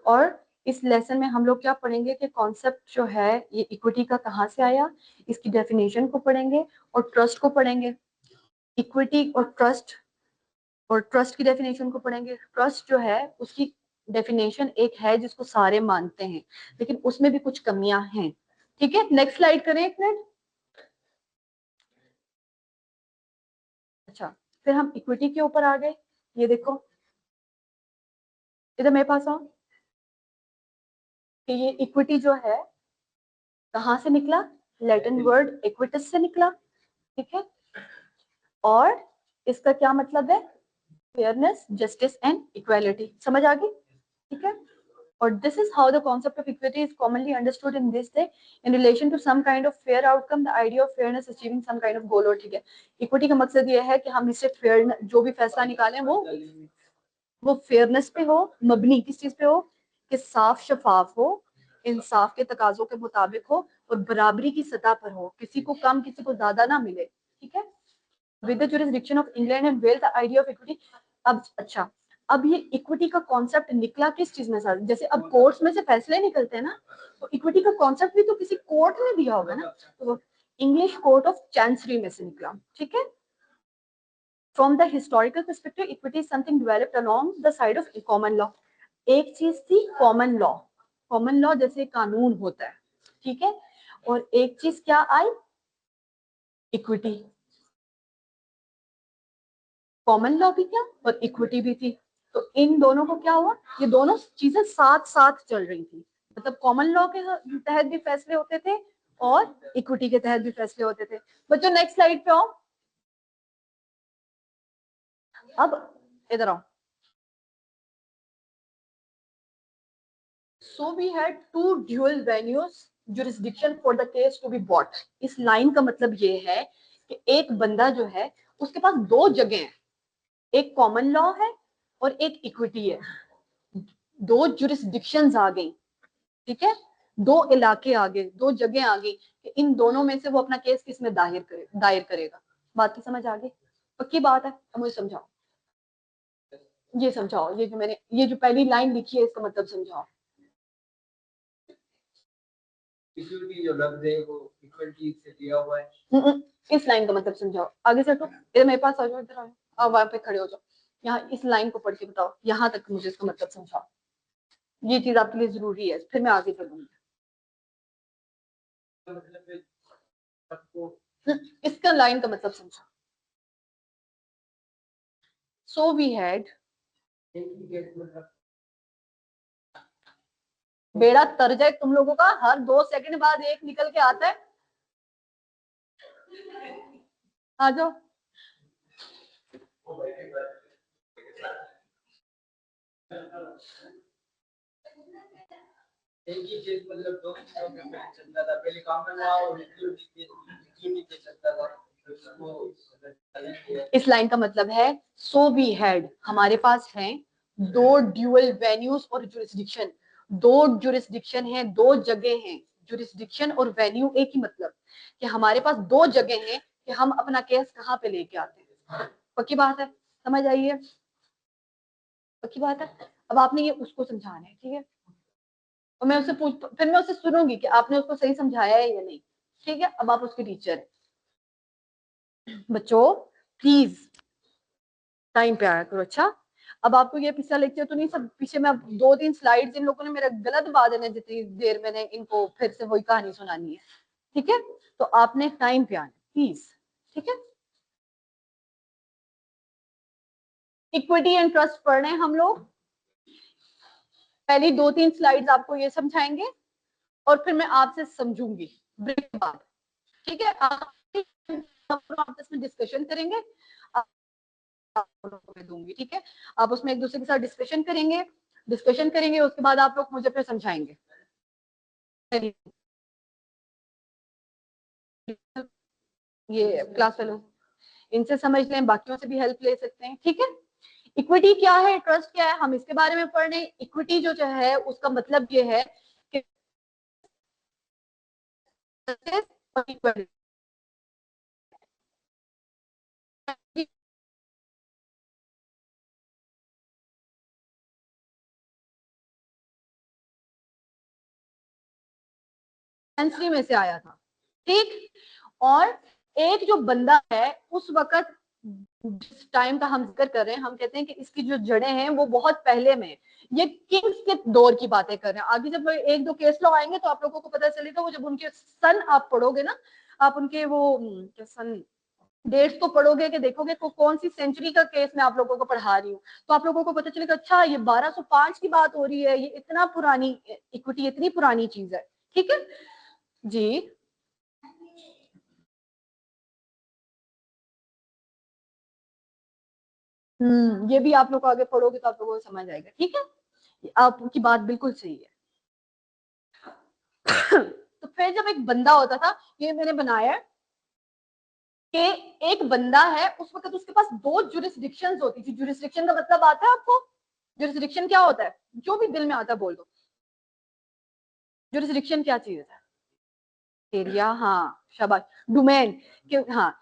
[SPEAKER 1] और इस लेसन में हम लोग क्या पढ़ेंगे कि कॉन्सेप्ट जो है ये इक्विटी का कहाँ से आया, इसकी डेफिनेशन को पढ़ेंगे और ट्रस्ट को पढ़ेंगे। इक्विटी और ट्रस्ट की डेफिनेशन को पढ़ेंगे। ट्रस्ट जो है उसकी डेफिनेशन एक है जिसको सारे मानते हैं, लेकिन उसमें भी कुछ कमियां हैं, ठीक है। नेक्स्ट स्लाइड करें एक मिनट। अच्छा, फिर हम इक्विटी के ऊपर आ गए। ये देखो, इधर मेरे पास आओ, कि ये इक्विटी जो है कहाँ से निकला? लैटिन वर्ड इक्विटस से निकला, ठीक है। और इसका क्या मतलब है? Fairness, justice and equality. समझ आ गई, ठीक है। और this is how the concept of equity is commonly understood in this day in relation to some kind of fair outcome, the idea of fairness achieving some kind of goal। और ठीक है, equity का मकसद ये है कि हम इससे फेयर, जो भी फैसला निकालें वो फेयरनेस पे हो, मबनी किस चीज पे हो, कि साफ शफाफ हो, इंसाफ के तकाजों के मुताबिक हो, और बराबरी की सतह पर हो, किसी को कम किसी को ज्यादा ना मिले, ठीक है। With the jurisdiction of England and Wales, the idea of equity. अब अच्छा, अब ये इक्विटी का कॉन्सेप्ट निकला किस चीज में सर? जैसे अब कोर्ट्स में से फैसले निकलते हैं ना, तो इक्विटी का कॉन्सेप्ट भी तो किसी कोर्ट ने दिया होगा ना, तो इंग्लिश कोर्ट ऑफ चांसरी में से निकला, ठीक है। From the historical perspective, equity is something developed along the side of common law। एक चीज थी कॉमन लॉ, कॉमन लॉ जैसे कानून होता है, ठीक है। और एक चीज क्या आई? इक्विटी। कॉमन लॉ भी था और इक्विटी भी थी, तो इन दोनों को क्या हुआ, ये दोनों चीजें साथ साथ चल रही थी। मतलब कॉमन लॉ के तहत भी फैसले होते थे और इक्विटी के तहत भी फैसले होते थे। बच्चों नेक्स्ट स्लाइड पे आओ। अब इधर आओ। So we had two dual venues jurisdiction for the case to be bought। इस लाइन का मतलब ये है कि एक बंदा जो है उसके पास दो जगह हैं, एक कॉमन लॉ है और एक इक्विटी है। दो जुरिस्डिक्शंस आ गई, ठीक है, दो इलाके आ गए, दो जगह आ गई, कि इन दोनों में से वो अपना केस किस में दायर करेगा। बात की समझ आ गई? पक्की बात है। अब मुझे समझाओ, ये समझाओ, ये जो मैंने, ये जो पहली लाइन लिखी है इसका मतलब समझाओ।
[SPEAKER 2] इक्विटी जो लफ्ज है वो इक्वलिटी से लिया हुआ है।
[SPEAKER 1] इस लाइन का मतलब समझाओ, आगे चलो, इधर मेरे पास आ जाओ, इधर आ जाओ, अब वहां पे खड़े हो जाओ। यहाँ इस लाइन को पढ़ के बताओ, यहाँ तक मुझे इसका मतलब समझाओ। ये चीज आपके लिए जरूरी है, फिर मैं आगे चलूंगी। इसका लाइन का मतलब समझाओ। सो वी हैड, बेड़ा तर जाए तुम लोगों का, हर 2 सेकंड बाद एक निकल के आता है। आ जाओ।
[SPEAKER 2] एक ही चीज मतलब दो चीजों में पहले चलता था, पहले कॉमन लॉ और इक्विटी पे चलता था।
[SPEAKER 1] इस लाइन का मतलब है सो वी हैड, हमारे पास है दो ड्यूअल वेन्यूज और जुरिस्डिक्शन। दो जुरिस्डिक्शन है, दो जगह हैं। जुरिस्डिक्शन और वेन्यू एक ही मतलब कि हमारे पास दो जगह हैं कि हम अपना केस कहाँ पे लेके आते हैं। पक्की बात है, समझ आई है? पक्की बात है। अब आपने ये उसको समझाना है, ठीक है? और मैं उससे पूछ, फिर मैं उससे सुनूंगी कि आपने उसको सही समझाया है या नहीं। ठीक है, अब आप उसके टीचर हैं। बच्चों प्लीज टाइम पे आया करो, अच्छा? अब आपको ये पिछला लेक्चर तो नहीं, सब पीछे में अब 2-3 स्लाइड्स इन लोगों ने मेरा गलत बता देना जितनी देर मैंने इनको फिर से वही कहानी सुनानी है। ठीक है, तो आपने टाइम पे आना प्लीज। ठीक है, इक्विटी एंड ट्रस्ट पढ़ रहे हैं हम लोग। पहली 2-3 स्लाइड्स आपको ये समझाएंगे और फिर मैं आपसे समझूंगी ब्रेक के बाद। ठीक है, आपस में डिस्कशन करेंगे, दूंगी। ठीक है, आप उसमें एक दूसरे के साथ डिस्कशन करेंगे, उसके बाद आप लोग मुझे फिर समझाएंगे। ये क्लास फेलो इनसे समझ लें, बाकियों से भी हेल्प ले सकते हैं। ठीक है, इक्विटी क्या है, ट्रस्ट क्या है, हम इसके बारे में पढ़ रहे हैं। इक्विटी जो है उसका मतलब ये है कि में से आया था। ठीक, और एक जो बंदा है उस वक्त जिस टाइम का हम जिक्र कर रहे हैं, हम कहते हैं कि इसकी जो जड़ें हैं वो बहुत पहले में, ये किंग्स के दौर की बातें कर रहे हैं। आगे जब एक दो केस लॉ आएंगे तो आप लोगों को पता चलेगा, वो जब उनके सन आप पढ़ोगे ना, आप उनके वो सन डेट्स को पढ़ोगे कि देखोगे कौन सी सेंचुरी का केस मैं आप लोगों को पढ़ा रही हूँ, तो आप लोगों को पता चलेगा अच्छा ये 1205 की बात हो रही है, ये इतना पुरानी इक्विटी, इतनी पुरानी चीज है। ठीक है जी, ये भी आप लोग आगे पढ़ोगे तो आप लोगों को समझ आएगा। ठीक है, आपकी बात बिल्कुल सही है। तो फिर जब एक बंदा होता था, ये मैंने बनाया कि एक बंदा है, उस वक्त उसके पास दो जुरिस्डिक्शंस होती थी। जुरिस्डिक्शन का मतलब आता है आपको? जुरिस्डिक्शन क्या होता है? जो भी दिल में आता है बोल दो। जुरिस्डिक्शन क्या चीज है? एरिया, हाँ शाबाश। डोमेन के, हाँ,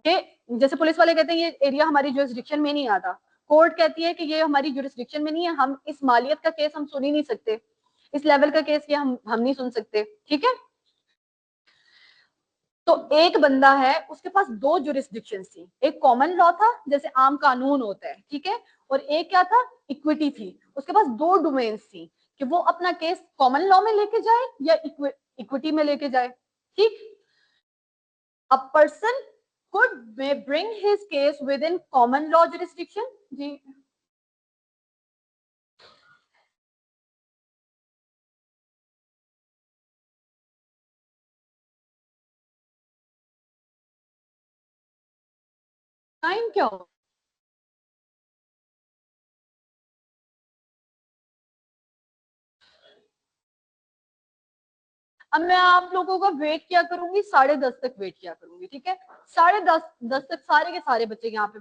[SPEAKER 1] के जैसे पुलिस वाले कहते हैं ये एरिया हमारी जुरिस्डिक्शन में नहीं आता, कोर्ट कहती है कि ये हमारी जुरिस्डिक्शन में नहीं है, हम इस मालियत का केस हम सुन ही नहीं सकते, इस लेवल का केस ये हम नहीं सुन सकते। ठीक है, तो एक बंदा है उसके पास दो जुरिस्डिक्शन थी, एक कॉमन लॉ था जैसे आम कानून होता है, ठीक है, और एक क्या था, इक्विटी थी। उसके पास दो डोमेन्स थी कि वो अपना केस कॉमन लॉ में लेके जाए या इक्विटी में लेके जाए। ठीक, a person could may bring his case within common law jurisdiction जी। टाइम क्या हो, अब मैं आप लोगों का वेट किया करूंगी, 10:30 तक वेट किया करूंगी। ठीक है, 10:30 तक सारे के सारे बच्चे यहाँ पे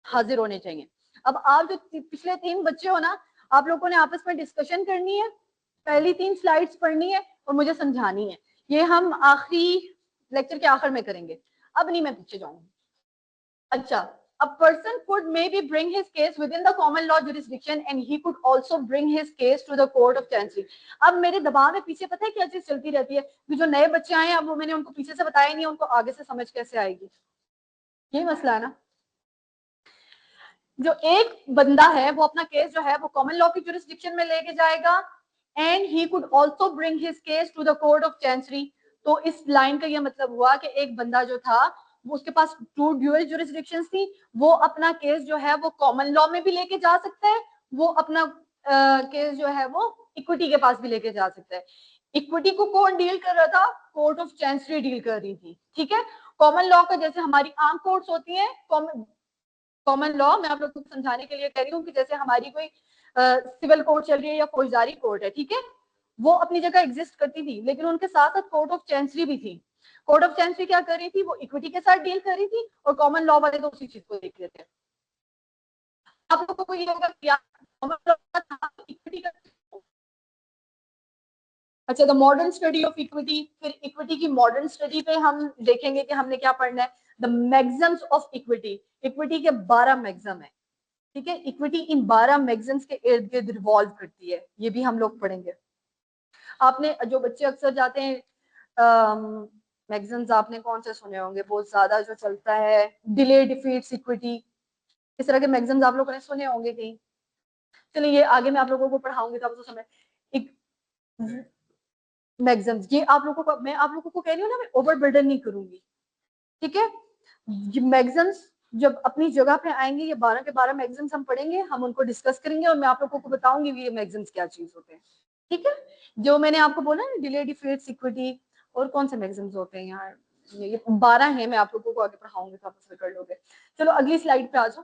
[SPEAKER 1] हाजिर होने चाहिए। अब आप जो पिछले 3 बच्चे हो ना, आप लोगों ने आपस में डिस्कशन करनी है, पहली 3 स्लाइड्स पढ़नी है और मुझे समझानी है। ये हम आखिरी लेक्चर के आखिर में करेंगे, अब नहीं मैं पीछे जाऊंगी। अच्छा, a person could maybe bring his case within the common law jurisdiction and he could also bring his case to the court of chancery। अब मेरे दबाव में पीछे पता है क्या चीज चलती रहती है कि जो नए बच्चे आए हैं, अब वो मैंने उनको पीछे से बताया नहीं, उनको आगे से समझ कैसे आएगी, यही मसला है ना। जो एक बंदा है वो अपना केस जो है वो कॉमन लॉ की जुरिस्डिक्शन में लेके जाएगा and he could also bring his case to the court of chancery. तो इस लाइन का ये मतलब हुआ कि एक बंदा जो था वो उसके पास टू ड्यूअल जुरिस्डिक्शंस थी, वो अपना केस जो है वो कॉमन लॉ में भी लेके जा सकता है, वो अपना केस जो है वो इक्विटी के पास भी लेके जा सकता है। इक्विटी को कौन डील कर रहा था? कोर्ट ऑफ चैंसरी डील कर रही थी, ठीक है। कॉमन लॉ का जैसे हमारी आम कोर्ट्स होती हैं, कॉमन लॉ मैं आप लोग को समझाने के लिए कह रही हूँ कि जैसे हमारी कोई सिविल कोर्ट चल रही है या फौजदारी कोर्ट है, ठीक है, वो अपनी जगह एग्जिस्ट करती थी, लेकिन उनके साथ साथ कोर्ट ऑफ चैंसरी भी थी। कोर्ट ऑफ चैंसरी क्या कर रही थी? वो इक्विटी के साथ डील कर रही थी, और कॉमन लॉ वाले तो उसी चीज को देख रहे थे। आप लोगों को ये होगा क्या कॉमन लॉ था इक्विटी का? अच्छा, the modern study of equity, फिर इक्विटी की मॉडर्न स्टडी पे हम देखेंगे कि हमने क्या पढ़ना है। द मैग्जम्स ऑफ इक्विटी, इक्विटी के 12 मैग्जम है, ठीक है। इक्विटी इन 12 मैग्जम्स के इर्द गिर्द रिवॉल्व करती है, ये भी हम लोग पढ़ेंगे। आपने जो बच्चे अक्सर जाते हैं मैग्जम्स, आपने कौन से सुने होंगे? बहुत ज्यादा जो चलता है डिले डिफीट्स इक्विटी, इस तरह के मैग्जम्स आप लोगों ने सुने होंगे कहीं। चलिए ये आगे मैं आप लोगों को पढ़ाऊंगी तो आप तो समझ एक मैग्जम्स, ये आप लोगों को मैं आप लोगों को कह रही हूँ ना, मैं ओवर बर्डन नहीं करूंगी, ठीक है। ये मैग्जम्स जब अपनी जगह पे आएंगे, ये 12 के 12 मैग्जम्स हम पढ़ेंगे, हम उनको डिस्कस करेंगे और मैं आप लोगों को बताऊंगी ये मैग्जम्स क्या चीज होते हैं, ठीक है। जो मैंने आपको बोला ना, डिले डिफेट्स इक्विटी, और कौन से मैग्जम्स होते हैं यार, ये 12 है, मैं आप लोगों को आगे पढ़ाऊंगी तो आप उसमें कर लोगे। चलो अगली स्लाइड पे आ जाओ।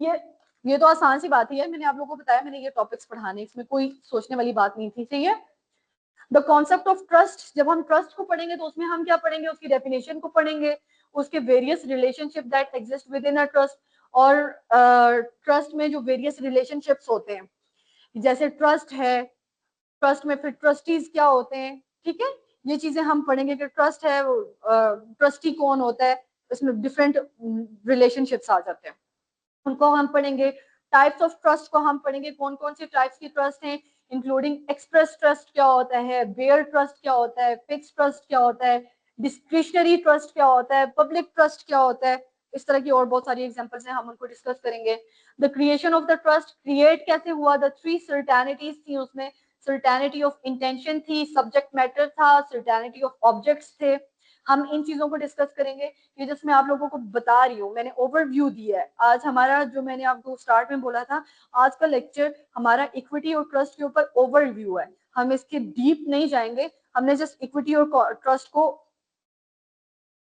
[SPEAKER 1] ये ये तो आसान सी बात ही है, मैंने आप लोगों को बताया मैंने ये टॉपिक्स पढ़ाने, इसमें कोई सोचने वाली बात नहीं थी, सही है। द कॉन्सेप्ट ऑफ ट्रस्ट, जब हम ट्रस्ट को पढ़ेंगे तो उसमें हम क्या पढ़ेंगे? उसकी डेफिनेशन को पढ़ेंगे, उसके various relationship that exist with in a trust, और ट्रस्ट में जो वेरियस रिलेशनशिप्स होते हैं, जैसे ट्रस्ट है, ट्रस्ट में फिर ट्रस्टीज क्या होते हैं, ठीक है। ये चीजें हम पढ़ेंगे कि ट्रस्ट है, ट्रस्टी कौन होता है, इसमें डिफरेंट रिलेशनशिप्स आ जाते हैं, उनको हम पढ़ेंगे। टाइप्स ऑफ ट्रस्ट को हम पढ़ेंगे, कौन कौन से टाइप्स की ट्रस्ट हैं, इंक्लूडिंग एक्सप्रेस ट्रस्ट क्या होता है, बेयर ट्रस्ट क्या होता है, फिक्स ट्रस्ट क्या होता है, डिस्क्रिशनरी ट्रस्ट क्या होता है, पब्लिक ट्रस्ट क्या होता है, इस तरह की और बहुत सारी एग्जांपल्स हैं, हम उनको डिस्कस करेंगे। The creation of the trust, create कैसे हुआ? द 3 सर्टेनिटीज थी उसमें, सर्टेनिटी ऑफ इंटेंशन थी, सब्जेक्ट मैटर था, सर्टेनिटी ऑफ ऑब्जेक्ट्स थे, हम इन चीजों को डिस्कस करेंगे। ये जस्ट मैं आप लोगों को बता रही हूँ, मैंने ओवरव्यू दिया है। आज हमारा जो मैंने आपको स्टार्ट में बोला था, आज का लेक्चर हमारा इक्विटी और ट्रस्ट के ऊपर ओवरव्यू है, हम इसके डीप नहीं जाएंगे, हमने जस्ट इक्विटी और ट्रस्ट को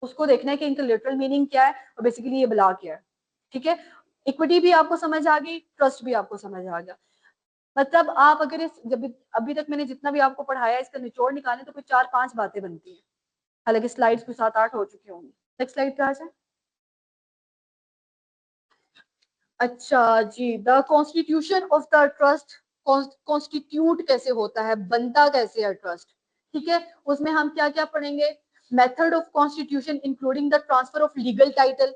[SPEAKER 1] उसको देखना है कि इनका लिटरल मीनिंग क्या है और बेसिकली ये बला क्या है, ठीक है। इक्विटी भी आपको समझ आ गई, ट्रस्ट भी आपको समझ आ गया, मतलब आप अगर इस जब अभी तक मैंने जितना भी आपको पढ़ाया इसका निचोड़ निकालें तो कुछ 4-5 बातें बनती है, हालांकि स्लाइड्स कुछ 7-8 हो चुकी होंगी। नेक्स्ट स्लाइड पे आ जाए। अच्छा जी, the constitution of the trust, constitute कैसे होता है, बनता कैसे है ट्रस्ट, ठीक है। उसमें हम क्या क्या पढ़ेंगे? Method of constitution including the transfer of legal title,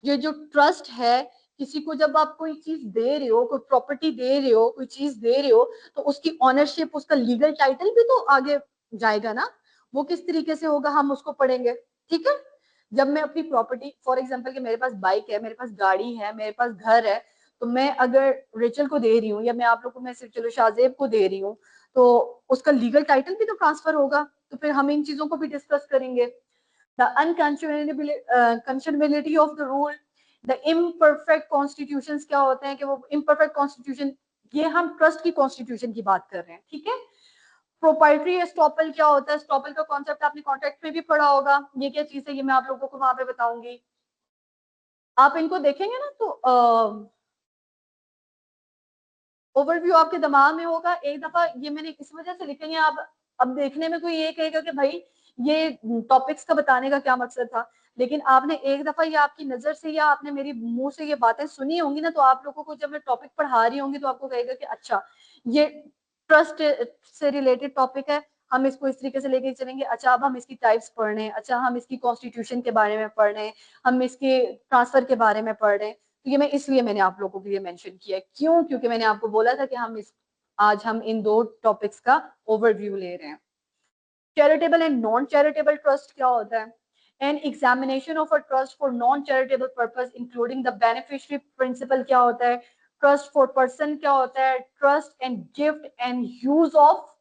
[SPEAKER 1] ये जो ट्रस्ट है, किसी को जब आप कोई चीज दे रहे हो, कोई प्रॉपर्टी दे रहे हो, कोई चीज दे रहे हो, तो उसकी ऑनरशिप, उसका लीगल टाइटल भी तो आगे जाएगा ना, वो किस तरीके से होगा हम उसको पढ़ेंगे, ठीक है। जब मैं अपनी प्रॉपर्टी, फॉर एग्जाम्पल कि मेरे पास बाइक है, मेरे पास गाड़ी है, मेरे पास घर है, तो मैं अगर रेचल को दे रही हूँ या मैं आप लोगों में सिर्फ चलो शाहजेब को दे रही हूँ, तो उसका लीगल टाइटल भी तो ट्रांसफर होगा, तो फिर हम इन चीजों को भी डिस्कस करेंगे। The unconscionability of the rule, the imperfect constitution क्या होते हैं, कि वो इम्परफेक्ट कॉन्स्टिट्यूशन, ये हम ट्रस्ट की कॉन्स्टिट्यूशन की बात कर रहे हैं, ठीक है। प्रोपाइटरी एस्टॉपल क्या होता है, एस्टॉपल का कॉन्सेप्ट आपने कॉन्ट्रैक्ट में भी पढ़ा होगा, ये क्या चीज है ये मैं आप लोगों को वहां पे बताऊंगी। आप इनको देखेंगे ना तो ओवरव्यू आपके दिमाग में होगा, एक दफा ये मैंने इस वजह से लिखे हैं, आप अब देखने में कोई ये कहेगा कि भाई ये टॉपिक्स का बताने का क्या मकसद था, लेकिन आपने एक दफा ये आपकी नजर से या आपने मेरी मुंह से ये बातें सुनी होंगी ना, तो आप लोगों को जब मैं टॉपिक पढ़ा रही होंगी तो आपको कहेगा कि अच्छा ये ट्रस्ट से रिलेटेड टॉपिक है, हम इसको इस तरीके से लेके चलेंगे। अच्छा अब हम इसकी टाइप्स पढ़ रहे हैं, अच्छा हम इसकी कॉन्स्टिट्यूशन के बारे में पढ़ रहे हैं, हम इसके ट्रांसफर के बारे में पढ़ रहे हैं, तो ये मैं इसलिए मैंने आप लोगों के लिए मेंशन किया, क्यों? क्योंकि मैंने आपको बोला था कि आज हम इन 2 टॉपिक्स का ओवरव्यू ले रहे हैं। Charitable and non charitable trust क्या होता है, an examination of a trust for non charitable purpose including the beneficiary principal क्या होता है, ट्रस्ट फॉर पर्सन क्या होता है, trust and gift and use of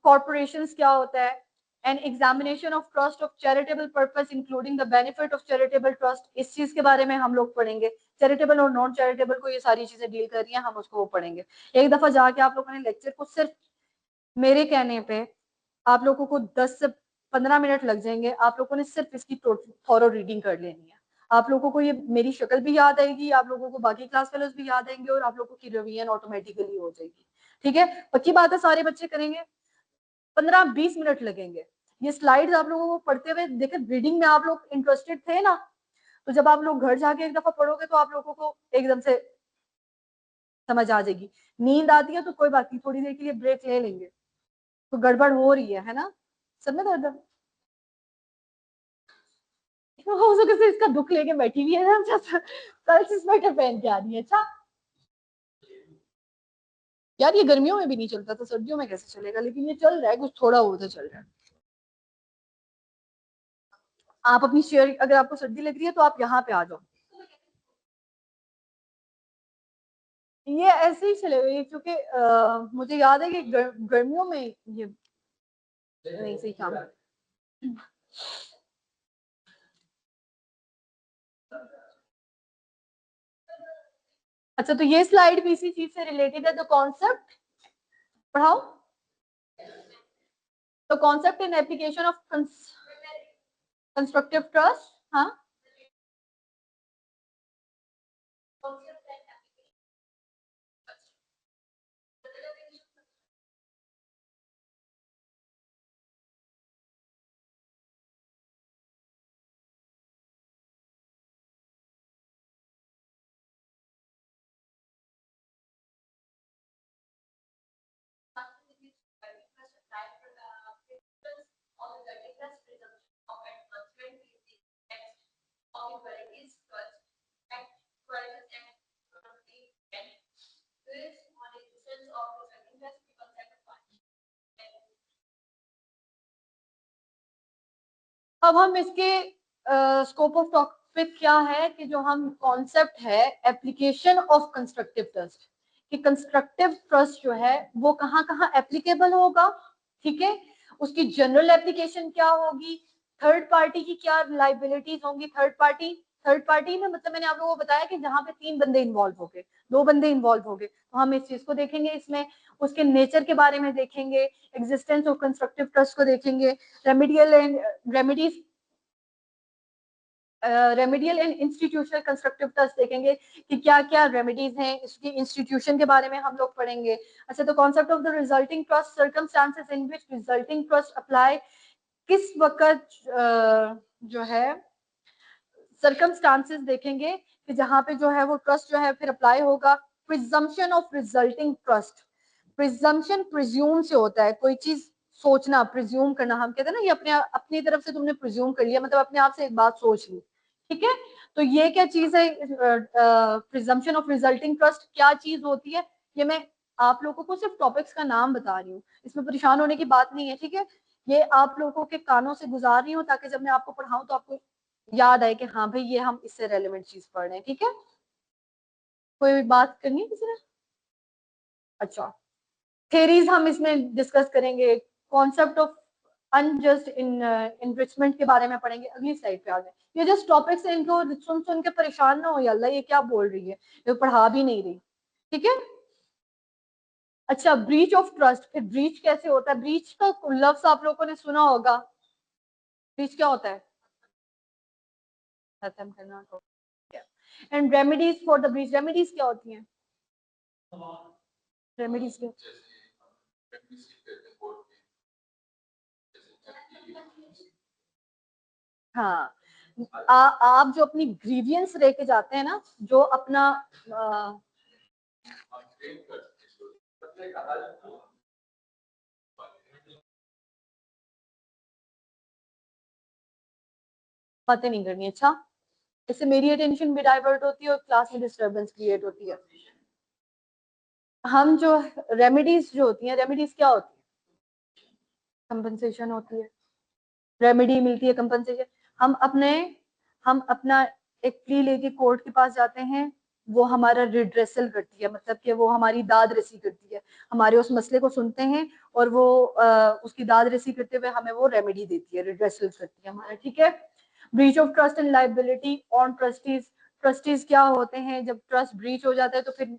[SPEAKER 1] corporations क्या होता है, an examination of trust of charitable purpose including the benefit of charitable trust, इस चीज के बारे में हम लोग पढ़ेंगे। चैरिटेबल और नॉन चैरिटेबल को ये सारी चीजें डील कर रही हैं, हम उसको वो पढ़ेंगे। एक दफा जाके आप लोगों ने लेक्चर को सिर्फ मेरे कहने पे आप लोगों को 10 से 15 मिनट लग जाएंगे, आप लोगों ने सिर्फ इसकी थॉरो रीडिंग कर लेनी है। आप लोगों को ये मेरी शक्ल भी याद आएगी, आप लोगों को बाकी क्लास फेलोज भी याद आएंगे, और आप लोगों की रिवीजन ऑटोमेटिकली हो जाएगी। ठीक है, पक्की बात है, सारे बच्चे करेंगे। 15-20 मिनट लगेंगे। ये स्लाइड्स आप लोगों को पढ़ते हुए देखे, रीडिंग में आप लोग इंटरेस्टेड थे ना, तो जब आप लोग घर जाके एक दफा पढ़ोगे तो आप लोगों को एकदम से समझ आ जाएगी। नींद आती है तो कोई बात नहीं, थोड़ी देर के लिए ब्रेक ले लेंगे। तो गड़बड़ हो रही है ना, सब में दर्द हो सके से इसका दुख लेके बैठी हुई है ना, कल से स्वेटर पहन के आ रही है। अच्छा यार, ये गर्मियों में भी नहीं चलता तो सर्दियों में कैसे चलेगा, लेकिन ये चल रहा है, कुछ थोड़ा बहुत तो चल रहा है। आप अपनी शेयर, अगर आपको सर्दी लग रही है तो आप यहाँ पे आ जाओ। ये ऐसे ही चलेगा क्योंकि मुझे याद है कि गर्मियों में ये नहीं सही काम है। अच्छा, तो ये स्लाइड भी इसी चीज से रिलेटेड है। द कॉन्सेप्ट पढ़ाओ। तो concept in application of constructive trust. हाँ, अब हम इसके स्कोप ऑफ टॉपिक क्या है कि जो हम कॉन्सेप्ट है एप्लीकेशन ऑफ कंस्ट्रक्टिव ट्रस्ट, कि कंस्ट्रक्टिव ट्रस्ट जो है वो कहाँ कहाँ एप्लीकेबल होगा। ठीक है, उसकी जनरल एप्लीकेशन क्या होगी, थर्ड पार्टी की क्या लाइबिलिटीज होंगी। थर्ड पार्टी में मतलब मैंने आप लोगों को बताया कि जहां पे 3 बंदे इन्वॉल्व हो गए, 2 बंदे इन्वॉल्व हो गए, तो हम इस चीज को देखेंगे। इसमें उसके नेचर के बारे में देखेंगे, एग्जिस्टेंस ऑफ कंस्ट्रक्टिव ट्रस्ट को देखेंगे, remedial and remedial and institutional constructive trust देखेंगे कि क्या क्या रेमेडीज हैं, इसकी इंस्टीट्यूशन के बारे में हम लोग पढ़ेंगे। अच्छा, तो concept of the resulting trust, circumstances in which resulting trust apply, किस वक्त जो है सर्कमस्टांसेस देखेंगे कि जहां पे जो है वो ट्रस्ट जो है फिर अप्लाई होगा। Presumption of resulting trust, presumption presume से होता है, कोई चीज सोचना, प्रिज्यूम करना, हम कहते हैं ना ये अपने अपनी तरफ से तुमने प्रिज्यूम कर लिया, मतलब अपने आप से एक बात सोच ली। ठीक है, तो ये क्या चीज है, प्रिजम्पशन ऑफ रिजल्टिंग ट्रस्ट क्या चीज होती है, ये मैं आप लोगों को सिर्फ टॉपिक्स का नाम बता रही हूँ, इसमें परेशान होने की बात नहीं है। ठीक है, ये आप लोगों के कानों से गुजार रही हूँ ताकि जब मैं आपको पढ़ाऊं तो आपको याद आए कि हाँ भाई ये हम इससे रेलेवेंट चीज पढ़ रहे हैं। ठीक है, कोई बात करनी है किसी ने? अच्छा, थेरीज हम इसमें डिस्कस करेंगे, कॉन्सेप्ट ऑफ अनजस्ट इनरिचमेंट के बारे में पढ़ेंगे। अगली स्लाइड पे आ जाए। ये जस्ट टॉपिक्स हैं, इनको सुन सुन के परेशान ना हो, या अल्लाह ये क्या बोल रही है, ये पढ़ा भी नहीं रही। ठीक है, अच्छा, ब्रीच ऑफ ट्रस्ट, फिर ब्रीच कैसे होता है, ब्रीच का लफ्ज आप लोगों ने सुना होगा। ब्रीच क्या होता है, खत्म करना तो। And remedies for the breach, remedies क्या होती हैं, रेमेडीज क्या, हाँ, आप जो अपनी ग्रीवियंस लेके जाते हैं ना, जो अपना बातें नहीं करनी। अच्छा, इससे मेरी अटेंशन भी डाइवर्ट होती है और क्लास में डिस्टरबेंस क्रिएट होती है। हम जो रेमेडीज जो होती हैं, रेमेडीज क्या होती है, कंपनसेशन होती है, रेमेडी मिलती है, कंपनसेशन। हम अपने हम अपना एक प्ली लेके कोर्ट के पास जाते हैं, वो हमारा रिड्रेसल करती है, मतलब कि वो हमारी दाद रसी करती है, हमारे उस मसले को सुनते हैं और वो उसकी दाद रसी करते हुए हमें वो रेमेडी देती है, रिड्रेसल करती है हमारा। ठीक है, breach of trust and liability on trustees, trustees क्या होते हैं, जब ट्रस्ट ब्रीच हो जाता है तो फिर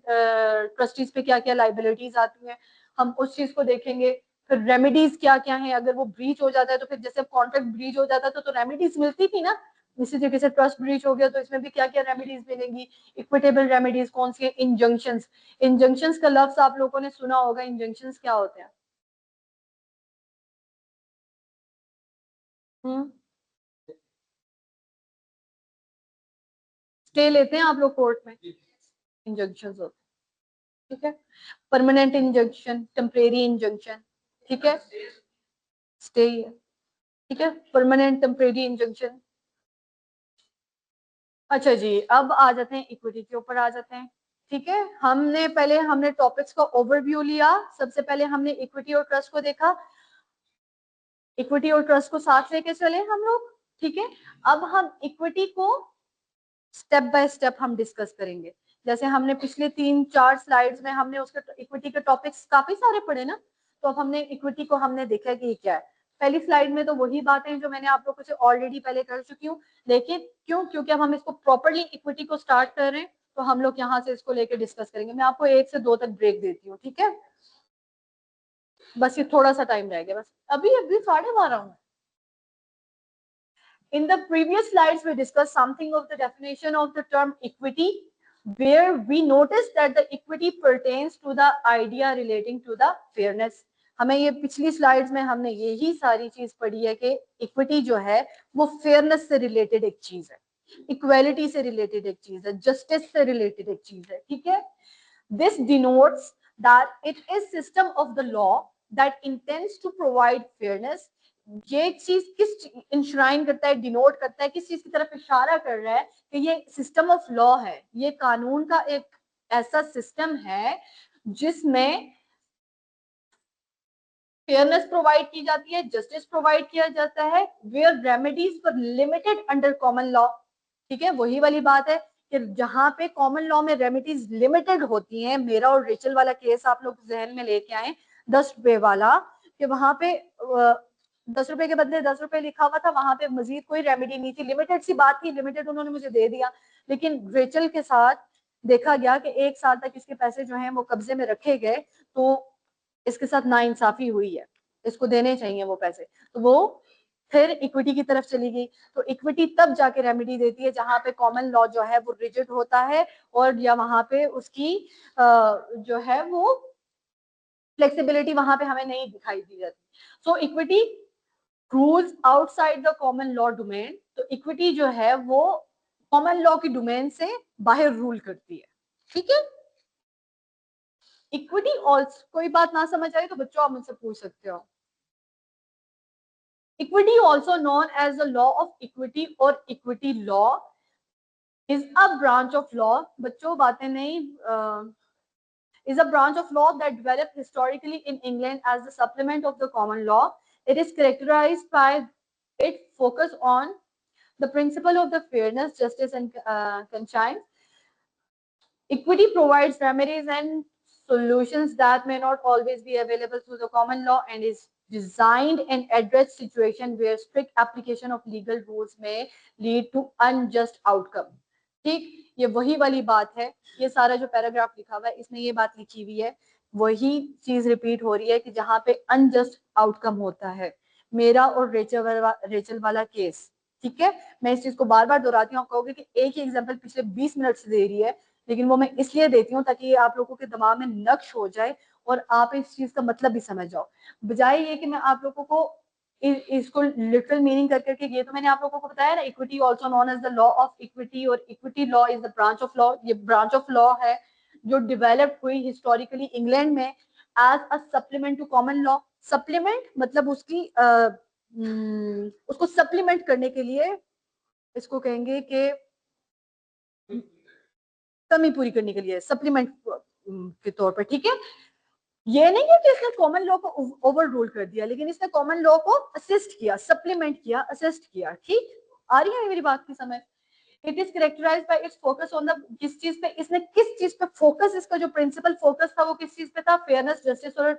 [SPEAKER 1] ट्रस्टीज पे क्या क्या लाइबिलिटीज आती हैं, हम उस चीज को देखेंगे। फिर रेमेडीज क्या क्या है, अगर वो ब्रीच हो जाता है तो फिर जैसे कॉन्ट्रैक्ट ब्रीच हो जाता है तो रेमेडीज मिलती थी ना, इसी तरीके से ट्रस्ट ब्रीच हो गया तो इसमें भी क्या क्या रेमेडीज मिलेंगी, इक्विटेबल रेमेडीज कौन सी है, इंजंक्शंस। इंजंक्शंस का लफ्ज आप लोगों ने सुना होगा, इंजंक्शंस क्या होते हैं? स्टे लेते हैं आप लोग कोर्ट में, इंजंक्शंस होते हैं, ठीक है। परमानेंट इंजंक्शन, टेम्परेरी इंजंक्शन, ठीक है, स्टे, ठीक है, परमानेंट टेम्परेरी इंजंक्शन। अच्छा जी, अब आ जाते हैं इक्विटी के ऊपर आ जाते हैं, ठीक है। हमने टॉपिक्स का ओवरव्यू लिया, सबसे पहले हमने इक्विटी और ट्रस्ट को देखा, इक्विटी और ट्रस्ट को साथ लेके चले हम लोग, ठीक है। अब हम इक्विटी को स्टेप बाय स्टेप हम डिस्कस करेंगे, जैसे हमने पिछले 3-4 स्लाइड्स में हमने उसके इक्विटी के टॉपिक्स काफी सारे पढ़े ना, तो अब हमने इक्विटी को हमने देखा कि ये क्या है। पहली स्लाइड में तो वही बातें जो मैंने आप लोगों से ऑलरेडी पहले कर चुकी हूँ, लेकिन क्यों, क्योंकि अब हम इसको प्रॉपरली इक्विटी को स्टार्ट कर रहे हैं, तो हम लोग यहाँ से इसको लेकर डिस्कस करेंगे। मैं आपको 1 से 2 तक ब्रेक देती हूँ, ठीक है, बस ये थोड़ा सा टाइम रह गया, बस अभी अभी 12:30 हूँ। In the previous slides, we discussed something of the definition of the term equity, where we noticed that the equity pertains to the idea relating to the fairness. हमें ये पिछली स्लाइड्स में हमने यही सारी चीज पढ़ी है कि इक्विटी जो है वो फेयरनेस से रिलेटेड एक चीज है, इक्वालिटी से रिलेटेड एक चीज है, जस्टिस से रिलेटेड एक चीज है, ठीक है। This denotes that it is system of the law that intends to provide fairness. ये चीज किस इंश्राइन करता है, डिनोट करता है, किस चीज की तरफ इशारा कर रहा है कि ये सिस्टम ऑफ लॉ है, ये कानून का एक ऐसा सिस्टम है जिसमें फेयरनेस प्रोवाइड की जाती है, जस्टिस प्रोवाइड किया जाता है, where remedies for limited under common law, ठीक है। वही वाली बात है कि जहां पे कॉमन लॉ में रेमेडीज लिमिटेड होती हैं, मेरा और रेचल वाला केस आप लोग जहन में लेके आए, 10 रुपए वाला, कि वहां पे 10 रुपए के बदले 10 रुपए लिखा हुआ था, वहां पे मजीद कोई रेमेडी नहीं थी, लिमिटेड सी बात थी, लिमिटेड उन्होंने मुझे दे दिया, लेकिन रेचल के साथ देखा गया कि 1 साल तक इसके पैसे जो हैं वो कब्जे में रखे गए, तो इसके साथ नाइंसाफी हुई है, इसको देने चाहिए वो पैसे, तो वो फिर इक्विटी की तरफ चली गई। तो इक्विटी तब जाके रेमेडी देती है जहां पे कॉमन लॉ जो है वो रिजिड होता है, और या वहां पे उसकी जो है वो फ्लेक्सिबिलिटी वहां पे हमें नहीं दिखाई दी जाती। So equity rules outside the common law domain, तो इक्विटी जो है वो कॉमन लॉ की डोमेन से बाहर रूल करती है, ठीक है। इक्विटी ऑल्सो, कोई बात ना समझ आए तो बच्चों आप मुझसे पूछ सकते हो। Equity, also known as the law of equity or equity law, is a branch of law. बच्चों बातें नहीं, is a branch of law that developed historically in England as the supplement of the common law. It is characterized by its focus on the principle of the fairness, justice, and conscience. Equity provides remedies and solutions that may not always be available through the common law and is designed and address situation where strict application of legal rules may lead to unjust outcome. ठीक, ये वही वाली बात है, ये सारा जो paragraph लिखा हुआ है इसमें ये बात लिखी हुई है, वही चीज रिपीट हो रही है कि जहां पे अनजस्ट आउटकम होता है। मेरा और रेचल वाला केस, ठीक है, मैं इस चीज को बार बार दोहराती हूँ, आप कहोगे कि एक ही एग्जांपल पिछले 20 मिनट से दे रही है, लेकिन वो मैं इसलिए देती हूँ ताकि ये आप लोगों के दिमाग में नक्श हो जाए और आप इस चीज का मतलब भी समझ जाओ, बजाय ये कि मैं आप लोगों को इसको लिटरल मीनिंग कर करके, ये तो मैंने आप लोगों को बताया ना, equity also known as the law of equity, और equity law is the branch of law, ये ब्रांच ऑफ लॉ है जो डेवलप हुई हिस्टोरिकली इंग्लैंड में as a supplement to common law. Supplement मतलब उसको सप्लीमेंट करने के लिए, इसको कहेंगे कि कमी पूरी करने के लिए, सप्लीमेंट के तौर पर, ठीक है। ये नहीं है कि इसने कॉमन लॉ को ओवर रूल कर दिया, लेकिन इसने कॉमन लॉ को असिस्ट किया, सप्लीमेंट किया, असिस्ट किया, ठीक। आ रही है मेरी बात की समझ? It is characterised bye it's focus on the, किस चीज पे इसने, किस चीज पे फोकस, इसका जो प्रिंसिपल फोकस था वो किस चीज पे था, फेयरनेस, जस्टिस और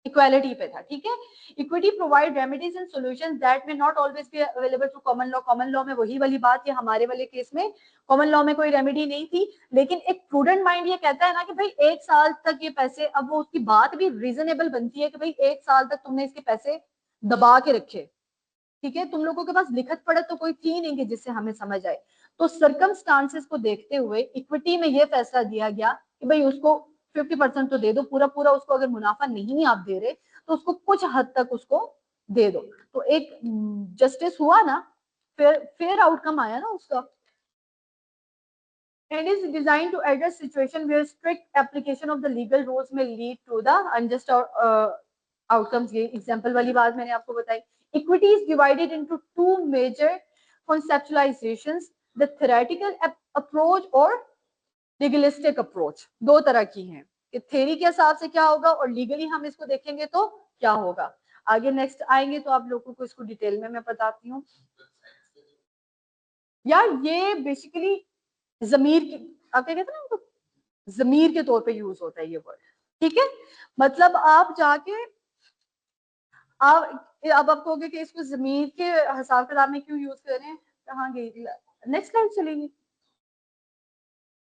[SPEAKER 1] इक्वालिटी पे था, ठीक है। Equity provide remedies and solutions that may not always be available through common law. Common law में वही वाली बात है, हमारे वाले केस में कॉमन लॉ में कोई रेमेडी नहीं थी, लेकिन एक प्रूडेंट माइंड ये कहता है ना कि भाई 1 साल तक ये पैसे, अब वो उसकी बात भी रीजनेबल बनती है कि भाई 1 साल तक तुमने इसके पैसे दबा के रखे, ठीक है। तुम लोगों के पास लिखत पढ़त तो कोई थी नहीं कि जिससे हमें समझ आए। तो सर्कमस्टांसेस को देखते हुए इक्विटी में यह फैसला दिया गया कि भाई उसको 50% तो दे दो, पूरा पूरा उसको अगर मुनाफा नहीं आप दे रहे तो उसको कुछ हद तक उसको दे दो। तो एक जस्टिस हुआ ना, फेयर आउटकम आया ना उसका। And is designed to address situation where strict application of the legal rules may lead to the unjust outcomes. ये example वाली बात मैंने आपको बताई। Equity is divided into two major conceptualizations, the theoretical approach और legalistic approach। दो तरह की हैं कि थ्योरी के हिसाब से क्या होगा और लीगली हम इसको देखेंगे तो क्या होगा। आगे नेक्स्ट आएंगे तो आप लोगों को इसको डिटेल में मैं बताती हूँ। यार ये बेसिकली जमीर की, आप क्या कहते हैं ना, जमीर के तौर पे यूज होता है ये वर्ड, ठीक है। मतलब आप जाके आप अब आप कहोगे कि इसको जमीर के हिसाब किताब में क्यों यूज कर रहे हैं, कहाँ गई, नेक्स्ट स्लाइड चलेगी।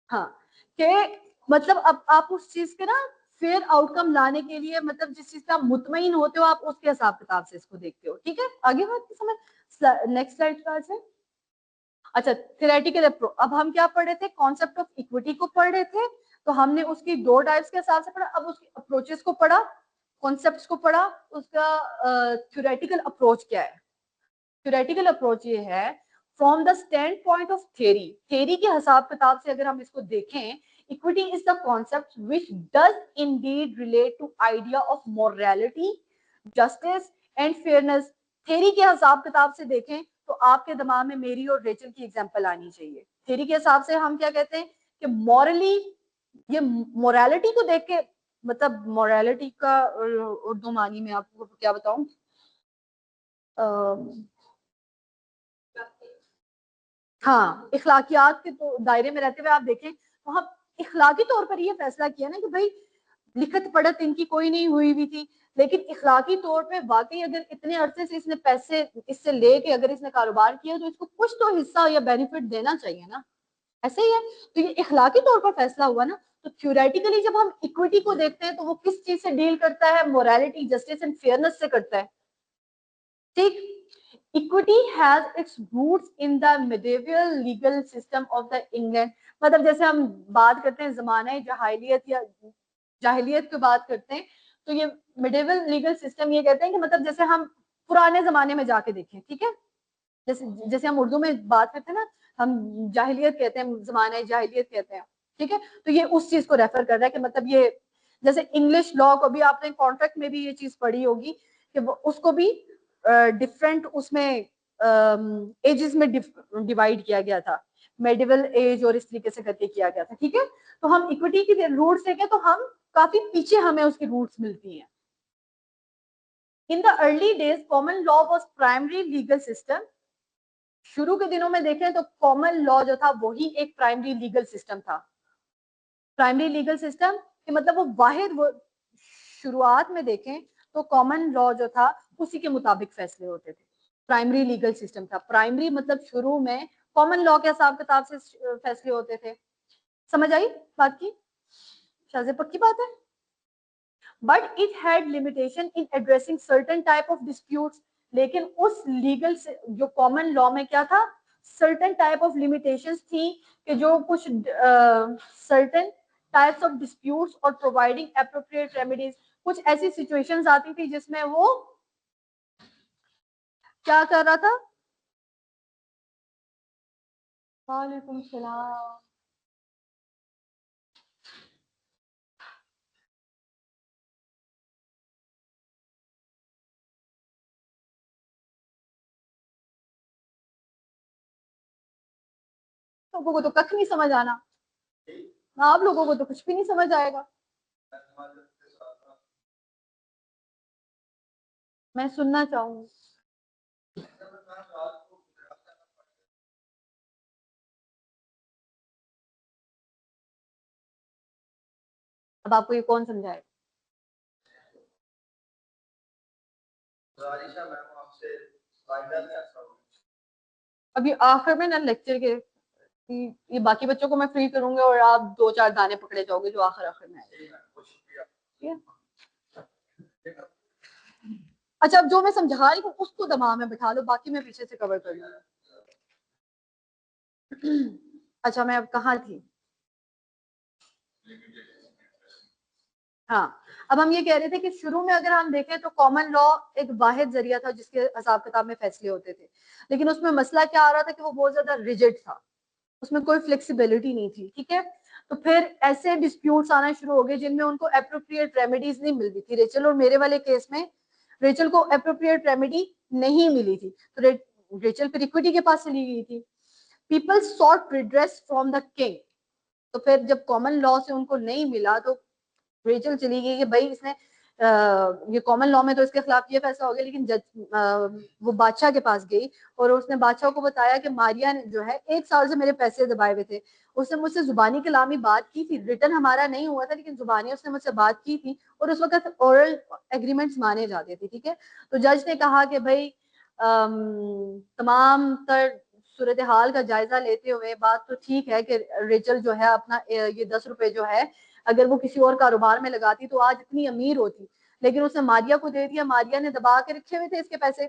[SPEAKER 1] हाँ, कि मतलब अब आप उस चीज के ना फेयर आउटकम लाने के लिए, मतलब जिस चीज पे आप मुतमईन होते हो आप उसके हिसाब किताब से इसको देखते हो, ठीक है। आगे बात की समझ, नेक्स्ट स्लाइड का है। अच्छा, थ्योरेटिकल अप्रोच, अब हम क्या पढ़ रहे थे, कॉन्सेप्ट ऑफ इक्विटी को पढ़ रहे थे, तो हमने उसकी दो टाइप्स के हिसाब से पढ़ा। अब उसकी अप्रोचेस को पढ़ा, कॉन्सेप्ट्स को पढ़ा, उसका थ्योरेटिकल अप्रोच क्या है। थ्योरेटिकल अप्रोच ये है, from the stand point of theory, theory के हिसाब किताब से अगर हम इसको देखें, equity is the concept which does indeed relate to idea of morality, justice and fairness. Theory के हिसाब किताब से देखें तो आपके दिमाग में मेरी और रेचल की एग्जांपल आनी चाहिए। थ्योरी के हिसाब से हम क्या कहते हैं कि मॉरली, ये मोरालिटी को देख के, मतलब मोरालिटी का उर्दू मानी में आपको क्या बताऊं, हाँ, इखलाकियात के तो दायरे में रहते हुए आप देखें तो हम इखलाकी तौर पर ये फैसला किया ना कि भाई लिखत पढ़त इनकी कोई नहीं हुई हुई थी, लेकिन इखलाकी तौर पे वाकई अगर इतने अरसे से इसने पैसे इससे लेके अगर इसने कारोबार किया तो इसको कुछ तो हिस्सा या बेनिफिट देना चाहिए ना, ऐसे ही है। तो ये इखलाकी तौर पर फैसला हुआ ना। तो थ्योरेटिकली जब हम इक्विटी को देखते हैं तो वो किस चीज से डील करता है, मोरालिटी, जस्टिस एंड फेयरनेस से करता है, ठीक। Equity has its roots in the medieval legal system of the England. मतलब जैसे हम बात करते हैं जमाने जहालियत या जाहिलियत की बात करते हैं, तो ये मिडिवल लीगल सिस्टम ये कहते हैं कि मतलब जैसे हम पुराने जमाने में जाके देखें, ठीक है। जैसे जैसे हम उर्दू में बात करते हैं ना, हम जाहिलियत कहते हैं, जमाने जाहिलियत कहते हैं, ठीक है। तो ये उस चीज को रेफर कर रहा है कि मतलब ये जैसे इंग्लिश लॉ को भी आपने कॉन्ट्रैक्ट में भी ये चीज पढ़ी होगी कि उसको भी डिफरेंट उसमें एजेस में डिवाइड किया गया था, मेडिवल एज और इस तरीके से करके किया गया था, ठीक है। तो हम इक्विटी की रूट्स देखें तो हम काफी पीछे हमें उसकी रूट्स मिलती हैं। In the early days common law was primary legal system. शुरू के दिनों में देखें तो कॉमन लॉ जो था वही एक प्राइमरी लीगल सिस्टम था। प्राइमरी लीगल सिस्टम कि मतलब वो वाहिद, वो शुरुआत में देखें तो कॉमन लॉ जो था उसी के मुताबिक फैसले होते थे। प्राइमरी लीगल सिस्टम था, प्राइमरी मतलब शुरू में कॉमन लॉ के हिसाब किताब से फैसले होते थे। समझ आई बात की, शायद पक्की बात है। But it had limitation in addressing certain type of disputes. लेकिन उस लीगल से जो कॉमन लॉ में क्या था, सर्टेन टाइप ऑफ लिमिटेशंस थी कि जो कुछ सर्टेन टाइप्स ऑफ डिस्प्यूट्स और प्रोवाइडिंग एप्रोप्रिएट रेमेडीज, कुछ ऐसी सिचुएशंस आती थी जिसमें वो क्या कर रहा था। वालेकुम सलाम। लोगों को तो कख नहीं समझ आना, आप लोगों को तो कुछ भी नहीं समझ आएगा। मैं सुनना चाहूंगी। अब आपको ये कौन समझाएगा।
[SPEAKER 2] आलिशा मैम आपसे फायदा क्या था?
[SPEAKER 1] अभी आखिर में ना लेक्चर के ये बाकी बच्चों को मैं फ्री करूंगी और आप 2-4 दाने पकड़े जाओगे जो आखिर आखिर में आएंगे। ठीक है? अच्छा, अब जो मैं समझा रही हूँ उसको दिमाग में बिठा लो, बाकी मैं पीछे से कवर कर लूंगी। अच्छा, मैं अब कहाँ थी? हाँ, अब हम ये कह रहे थे कि शुरू में अगर हम देखें तो कॉमन लॉ एक वाहिद जरिया था जिसके हिसाब किताब में फैसले होते थे, लेकिन उसमें मसला क्या आ रहा था कि वो बहुत ज्यादा रिजिड था, उसमें कोई फ्लेक्सिबिलिटी नहीं थी। ठीक है, तो फिर ऐसे डिस्प्यूट्स आना शुरू हो गए जिनमें उनको अप्रोप्रिएट रेमेडीज नहीं मिलती थी। रेचल और मेरे वाले केस में रेचल को अप्रोप्रिएट रेमेडी नहीं मिली थी, तो रेचल फिर इक्विटी के पास चली गई थी। People sought redress from the king, तो फिर जब कॉमन लॉ से उनको नहीं मिला तो रेचल चली गई कि भाई इसने ये कॉमन लॉ में तो इसके खिलाफ ये फैसला हो गया, लेकिन जज वो बादशाह के पास गई और उसने बादशाह को बताया कि मारिया ने जो है 1 साल से मेरे पैसे दबाए हुए थे, उसने मुझसे जुबानी कलामी बात की थी, रिटर्न हमारा नहीं हुआ था लेकिन जुबानी उसने मुझसे बात की थी और उस वक्त ओरल एग्रीमेंट्स माने जाते थे। ठीक है, तो जज ने कहा कि भाई तमाम तर सूरत हाल का जायजा लेते हुए बात तो ठीक है कि रेचल जो है अपना ये 10 रुपए जो है अगर वो किसी और कारोबार में लगाती तो आज इतनी अमीर होती, लेकिन उसने मारिया को दे दिया, मारिया ने दबा के रखे हुए थे इसके पैसे,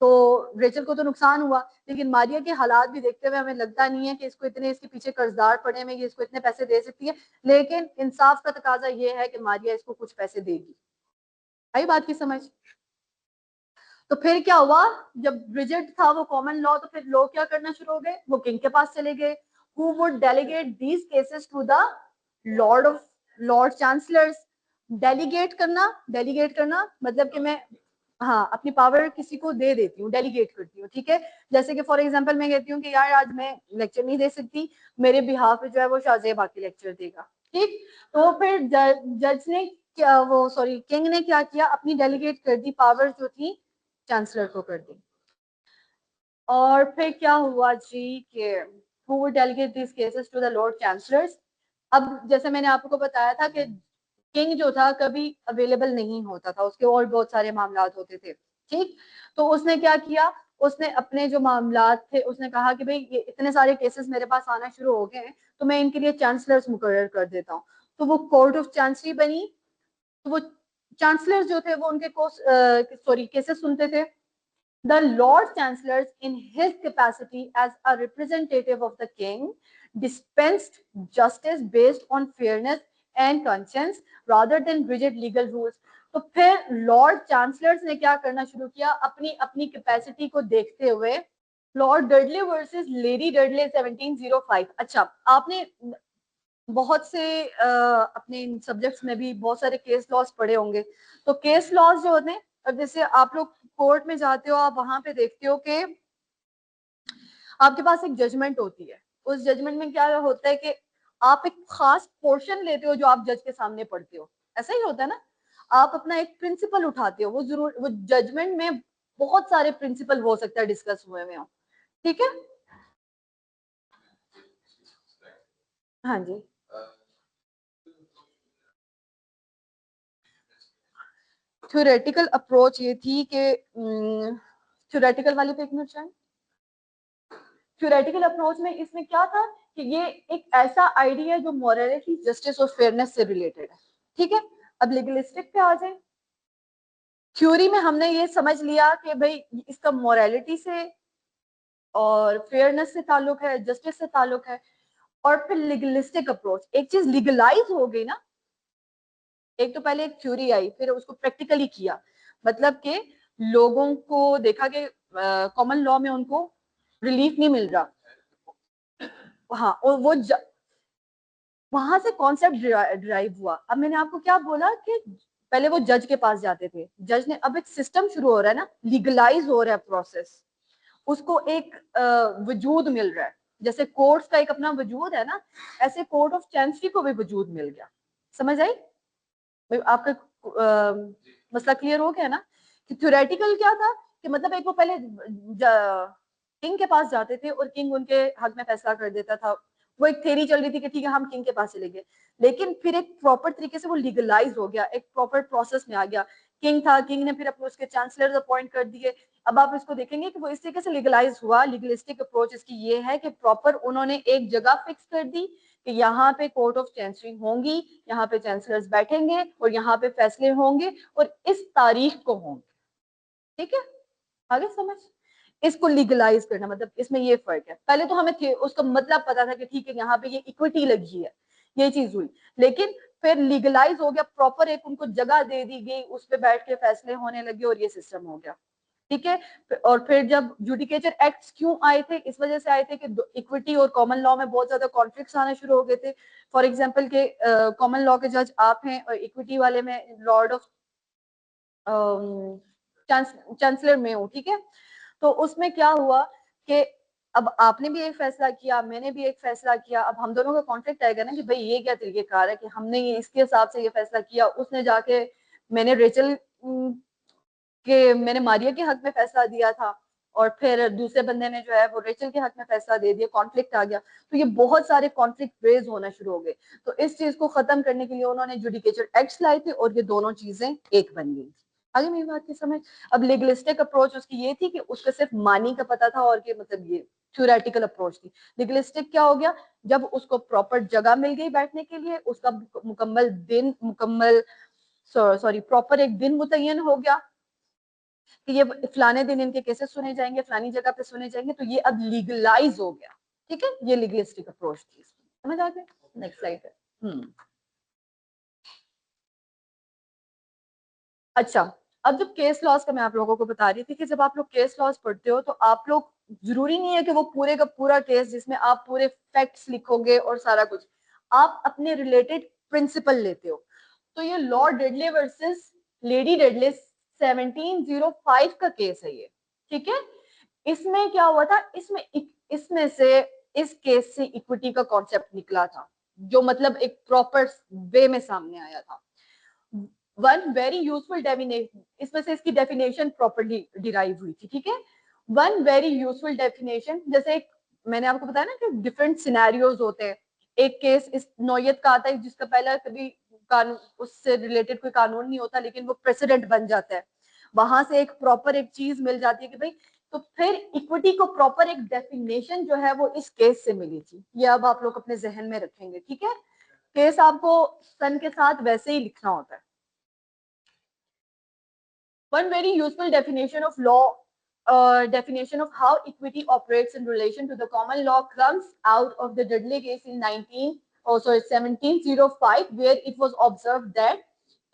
[SPEAKER 1] तो रेचल को तो नुकसान हुआ, लेकिन मारिया के हालात भी देखते हुए हमें लगता नहीं है कि इसको इतने इसके पीछे कर्जदार पड़े में ये इसको इतने पैसे दे सकती है, लेकिन इंसाफ का तकाजा ये है कि मारिया इसको कुछ पैसे देगी। आई बात की समझ? तो फिर क्या हुआ, जब रिजिड था वो कॉमन लॉ, तो फिर लोग क्या करना शुरू हो गए, वो किंग के पास चले गए, who would delegate these cases to the lord chancellors. Delegate करना मतलब कि मैं हाँ अपनी पावर किसी को दे देती हूँ, डेलीगेट करती हूँ। ठीक है, जैसे कि फॉर एग्जांपल मैं कहती हूँ कि यार आज मैं लेक्चर नहीं दे सकती, मेरे बिहाफ पे जो है वो शाहजेब बाकी लेक्चर देगा। ठीक, तो फिर जज ने क्या वो सॉरी किंग ने क्या किया, अपनी डेलीगेट कर दी पावर जो थी चांसलर को कर दी। और फिर क्या हुआ जी कि who would delegate these cases to the lord chancellors। अब जैसे मैंने आपको बताया था कि किंग जो था कभी अवेलेबल नहीं होता था, उसके और बहुत सारे मामला होते थे। ठीक, तो उसने क्या किया, उसने अपने जो मामला थे उसने कहा कि भाई ये इतने सारे केसेस मेरे पास आना शुरू हो गए हैं तो मैं इनके लिए चांसलर्स मुकर्रर कर देता हूँ। तो वो कोर्ट ऑफ चांसरी बनी, तो वो चांसलर जो थे वो उनके केसेस सुनते थे। The Lord Chancellor, in his capacity as a representative of the king, dispensed justice based on fairness and conscience rather than rigid legal rules। तो फिर लॉर्ड चांसलर्स ने क्या करना शुरू किया, अपनी अपनी कैपेसिटी को देखते हुए, Lord Dudley versus lady Dudley 1705। अच्छा, आपने बहुत से अपने इन सब्जेक्ट्स में भी बहुत सारे केस लॉज पढ़े होंगे, तो केस लॉज जो होते हैं, अब जैसे आप लोग कोर्ट में जाते हो, आप वहां पे देखते हो कि आपके पास एक जजमेंट होती है, उस जजमेंट में क्या होता है कि आप एक खास पोर्शन लेते हो जो आप जज के सामने पढ़ते हो, ऐसा ही होता है ना, आप अपना एक प्रिंसिपल उठाते हो, वो जरूर वो जजमेंट में बहुत सारे प्रिंसिपल हो सकता है डिस्कस हुए हुए हो। ठीक है, हाँ जी, थ्योरेटिकल अप्रोच ये थी कि थ्योरेटिकल वाली पे एक मिनट चाहिए। थ्योरेटिकल अप्रोच में इसमें क्या था कि ये एक ऐसा आइडिया जो मॉरलिटी, जस्टिस और फेयरनेस से रिलेटेड है। ठीक है, अब लीगलिस्टिक पे आ जाए। थ्योरी में हमने ये समझ लिया कि भाई इसका मॉरलिटी से और फेयरनेस से ताल्लुक है, जस्टिस से ताल्लुक है। और फिर लीगलिस्टिक अप्रोच, एक चीज लीगलाइज हो गई ना, एक तो पहले एक थ्योरी आई फिर उसको प्रैक्टिकली किया, मतलब कि लोगों को देखा कि कॉमन लॉ में उनको रिलीफ नहीं मिल रहा। हाँ, और वो वहां से कॉन्सेप्ट ड्राइव हुआ। अब मैंने आपको क्या बोला कि पहले वो जज के पास जाते थे, जज ने, अब एक सिस्टम शुरू हो रहा है ना, लीगलाइज हो रहा है प्रोसेस, उसको एक वजूद मिल रहा है। जैसे कोर्ट्स का एक अपना वजूद है ना, ऐसे कोर्ट ऑफ चैंसरी को भी वजूद मिल गया। समझ आई? आपका मसला क्लियर हो गया ना कि थ्योरेटिकल क्या था कि मतलब एक वो पहले किंग के पास जाते थे और किंग उनके हक में फैसला कर देता था, वो एक थ्योरी चल रही थी कि ठीक है हम किंग के पास चले गए, लेकिन फिर एक प्रॉपर तरीके से वो लीगलाइज हो गया, एक प्रॉपर प्रोसेस में आ गया किंग था, किंग ने फिर अपने उसके चांसलर अपॉइंट कर दिए। अब आप इसको देखेंगे कि वो इस तरीके से लीगलाइज हुआ। लीगलिस्टिक अप्रोच इसकी ये है कि प्रॉपर उन्होंने एक जगह फिक्स कर दी कि यहाँ पे कोर्ट ऑफ चैंसलरी होंगी, यहाँ पे चांसलर्स बैठेंगे और यहाँ पे फैसले होंगे और इस तारीख को होंगे। ठीक है, आगे समझ। इसको लीगलाइज करना मतलब इसमें ये फर्क है। पहले तो हमें थे उसका मतलब पता था कि ठीक है यहाँ पे ये इक्विटी लगी है, ये चीज हुई, लेकिन फिर लीगलाइज हो गया, प्रॉपर एक उनको जगह दे दी गई, उस पर बैठ के फैसले होने लगे और ये सिस्टम हो गया। ठीक है, और फिर जब जुडिकेचर एक्ट्स क्यों आए थे, इस वजह से आए थे कि इक्विटी और कॉमन लॉ में बहुत ज्यादा कॉन्फ्लिक्ट्स आने शुरू हो गए थे। फॉर एग्जांपल के कॉमन लॉ के जज आप हैं और इक्विटी वाले में लॉर्ड ऑफ चांसलर में हूँ। ठीक है, तो उसमें क्या हुआ कि अब आपने भी एक फैसला किया, मैंने भी एक फैसला किया, अब हम दोनों का कॉन्फ्लिक्ट आएगा ना कि भाई ये क्या तरीकेकार है कि हमने ये इसके हिसाब से ये फैसला किया, उसने जाके मैंने रेचल के मैंने मारिया के हक में फैसला दिया था और फिर दूसरे बंदे ने जो है वो रेचल के हक में फैसला दे दिया, कॉन्फ्लिक्ट आ गया। तो ये बहुत सारे कॉन्फ्लिक्ट रेज होना शुरू हो गए। तो इस चीज को खत्म करने के लिए उन्होंने जुडिकेचर एक्ट्स लाए थे और ये दोनों चीजें एक बन गई। आगे मेरी बात की समझ। अब लीगलिस्टिक अप्रोच उसकी ये थी कि उसको सिर्फ मानी का पता था और कि मतलब ये थ्योरेटिकल अप्रोच थी। लीगलिस्टिक क्या हो गया, जब उसको प्रॉपर जगह मिल गई बैठने के लिए, उसका मुकम्मल सॉरी प्रॉपर एक दिन मुतय्यन हो गया कि ये फलाने दिन इनके केसेस सुने जाएंगे, फलानी जगह पे सुने जाएंगे, तो ये अब लीगलाइज हो गया। ठीक है, ये लीगलिस्टिक अप्रोच थी। समझ आ गया। नेक्स्ट स्लाइड है। अच्छा, अब जब केस लॉज का मैं आप लोगों को बता रही थी कि जब आप लोग केस लॉज पढ़ते हो तो आप लोग जरूरी नहीं है कि वो पूरे का पूरा केस जिसमें आप पूरे फैक्ट्स लिखोगे और सारा कुछ, आप अपने रिलेटेड प्रिंसिपल लेते हो। तो ये लॉर्ड डेडले वर्सेस लेडी डेडले 1705 का केस है ये। ठीक है, इसमें क्या हुआ था, इसमें से इस केस से इक्विटी का कॉन्सेप्ट निकला था, जो मतलब एक प्रॉपर वे में सामने आया था। वन वेरी यूजफुल डेफिनेशन, इसमें से इसकी डेफिनेशन प्रॉपर्ली डिराइव हुई थी। ठीक है, वन वेरी यूजफुल डेफिनेशन, जैसे एक मैंने आपको बताया ना कि डिफरेंट सिनेरियोज होते हैं। एक केस इस नौयत का आता है जिसका पहला कभी कानून उससे रिलेटेड कोई कानून नहीं होता, लेकिन वो प्रेसिडेंट बन जाता है, वहां से एक प्रॉपर एक चीज मिल जाती है कि भाई, तो फिर इक्विटी को प्रॉपर एक डेफिनेशन जो है वो इस केस से मिली थी। ये अब आप लोग अपने जहन में रखेंगे। ठीक है, केस आपको सन के साथ वैसे ही लिखना होता है। One very useful definition of law, definition of how equity operates in relation to the common law comes out of the Dudley case in 1705, where it was observed that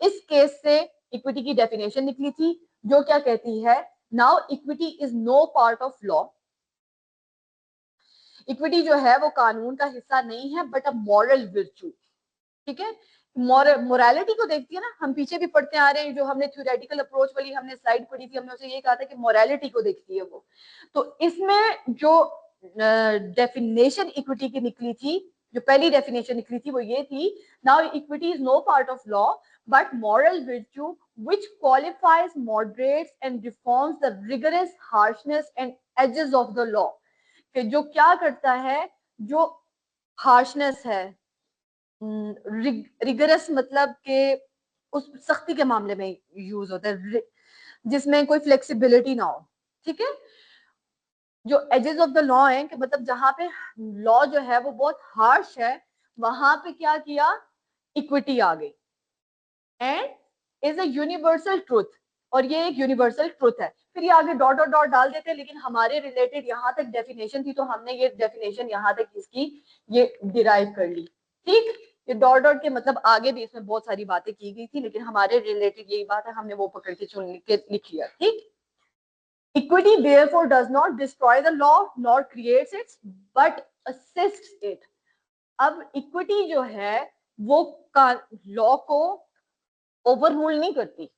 [SPEAKER 1] इस केस से equity की definition निकली थी, जो क्या कहती है, now equity is no part of law. Equity जो है वो कानून का हिस्सा नहीं है, बट अ मॉरल विर्चू। ठीक है, मोरालिटी को देखती है ना, हम पीछे भी पढ़ते आ रहे हैं, जो हमने थ्योरेटिकल अप्रोच वाली हमने स्लाइड पढ़ी थी, हमने उसे ये कहा था कि मोरालिटी को देखती है वो। तो इसमें जो डेफिनेशन इक्विटी की निकली थी, जो पहली डेफिनेशन निकली थी वो ये थी, now equity is no part of law but moral virtue which qualifies, moderates and reforms the rigorous harshness and edges of the law। कि जो क्या करता है, जो हार्शनेस है, रिगरस मतलब के उस सख्ती के मामले में यूज होता है, जिसमें कोई फ्लेक्सिबिलिटी ना हो। ठीक है, जो एजेस ऑफ द लॉ है कि मतलब जहां पे लॉ जो है वो बहुत हार्श है, वहां पे क्या किया, इक्विटी आ गई। And is a universal truth, और ये एक यूनिवर्सल ट्रूथ है। फिर ये आगे डॉट डॉट डॉट डाल देते हैं, लेकिन हमारे रिलेटेड यहाँ तक डेफिनेशन थी तो हमने ये डेफिनेशन यहाँ तक इसकी ये डिराइव कर ली। ठीक, ये डॉट डॉट के मतलब आगे भी इसमें बहुत सारी बातें की गई थी, लेकिन हमारे रिलेटेड यही बात है, हमने वो पकड़ के चुन के लिख लिया। ठीक, equity therefore does not destroy the law nor creates it but assists it। अब इक्विटी जो है वो लॉ को ओवर रूल नहीं करती।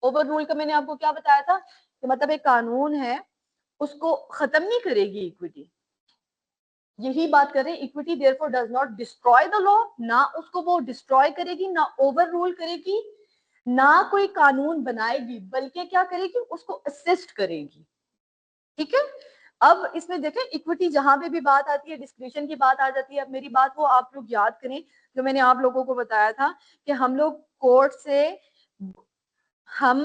[SPEAKER 1] ओवर रूल का मैंने आपको क्या बताया था कि मतलब एक कानून है उसको खत्म नहीं करेगी इक्विटी, यही बात कर रहे हैं। Equity therefore does not destroy the law, ना उसको वो डिस्ट्रॉय करेगी, ना ओवर रूल करेगी, ना कोई कानून बनाएगी, बल्कि क्या करेगी, उसको असिस्ट करेगी। ठीक है, अब इसमें देखें इक्विटी जहां पे भी बात आती है, डिस्क्रिप्शन की बात आ जाती है। अब मेरी बात वो आप लोग याद करें जो मैंने आप लोगों को बताया था कि हम लोग कोर्ट से हम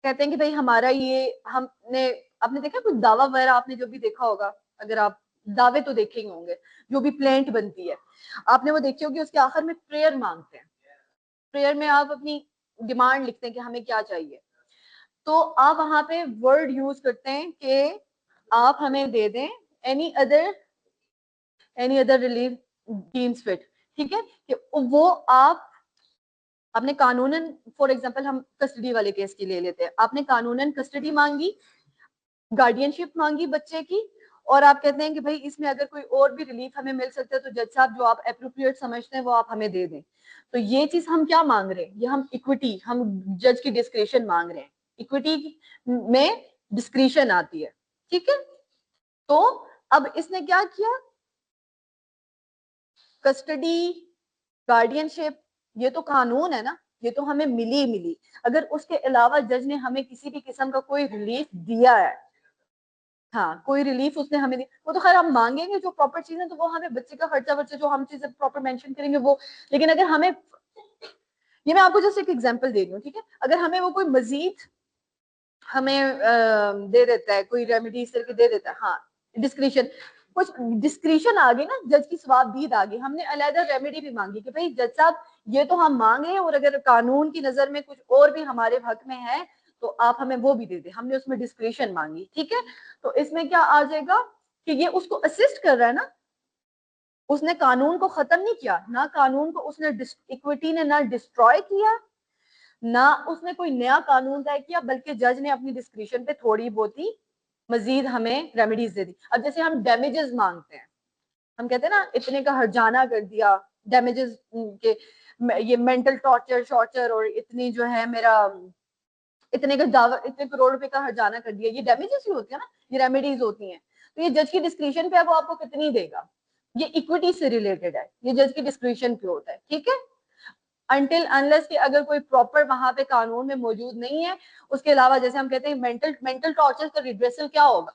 [SPEAKER 1] कहते हैं कि भाई हमारा ये हमने आपने देखा कुछ दावा वगैरह आपने जो भी देखा होगा, अगर आप दावे तो देखे ही होंगे, जो भी प्लेंट बनती है आपने वो देखी होगी, उसके आखिर में प्रेयर मांगते हैं। प्रेयर में आप अपनी डिमांड लिखते हैं कि हमें क्या चाहिए, तो आप वहां पे वर्ड यूज करते हैं कि आप हमें दे दें any other relief deems fit, ठीक है, कि वो आप आपने कानूनन, फॉर एग्जांपल हम कस्टडी वाले केस की ले लेते हैं, आपने कानूनन कस्टडी मांगी, गार्डियनशिप मांगी बच्चे की, और आप कहते हैं कि भाई इसमें अगर कोई और भी रिलीफ हमें मिल सकता है तो जज साहब जो आप एप्रोप्रिएट समझते हैं वो आप हमें दे दें। तो ये चीज हम क्या मांग रहे हैं, ये हम इक्विटी, हम जज की डिस्क्रिशन मांग रहे हैं। इक्विटी में डिस्क्रिशन आती है, ठीक है। तो अब इसने क्या किया, कस्टडी, गार्डियनशिप, ये तो कानून है ना, ये तो हमें मिली, अगर उसके अलावा जज ने हमें किसी भी किस्म का कोई रिलीफ दिया है, हाँ कोई रिलीफ उसने हमें दी, वो तो खैर हम मांगेंगे जो प्रॉपर चीज है, तो वो हमें बच्चे का खर्चा वर्चा जो हम चीजें प्रॉपर मेंशन करेंगे वो, लेकिन अगर हमें, ये मैं आपको जस्ट एक एग्जांपल दे रही हूँ, ठीक है, अगर हमें वो कोई मजीद हमें दे देता है, कोई रेमेडी इस तरह की दे देता है, हाँ डिस्क्रिशन, कुछ डिस्क्रिशन आ गई ना, जज की सवाबदीद आ गई, हमने अलहदा रेमेडी भी मांगी कि भाई जज साहब ये तो हम मांग रहे हैं, और अगर कानून की नजर में कुछ और भी हमारे हक में है तो आप हमें वो भी दे दे, हमने उसमें डिस्क्रिशन मांगी, ठीक है। तो इसमें क्या आ जाएगा कि ये उसको असिस्ट कर रहा है ना, उसने कानून को खत्म नहीं किया ना, कानून को उसने इक्विटी ने ना डिस्ट्रॉय किया, ना उसने कोई नया कानून तय किया, बल्कि जज ने अपनी डिस्क्रिशन पे थोड़ी बहुत ही मजीद हमें रेमेडीज दे दी। अब जैसे हम डैमेजेस मांगते हैं, हम कहते हैं ना इतने का हर्जाना कर दिया, डैमेजेस के, ये मेंटल टॉर्चर शॉर्चर और इतनी जो है मेरा इतने का दावा, इतने करोड़ रुपए का हर्जाना कर दिया, ये डैमेजेस ही होती है ना, ये रेमेडीज होती हैं। तो ये जज की डिस्क्रिप्शन पे है, वो आपको कितनी देगा, ये इक्विटी से रिलेटेड है, ये जज की डिस्क्रिप्शन पे होता है, ठीक है। अनटिल अनलेस कि अगर कोई प्रॉपर वहां पे कानून में मौजूद नहीं है, उसके अलावा जैसे हम कहते हैं मेंटल टॉर्चर का रिड्रेसल क्या होगा,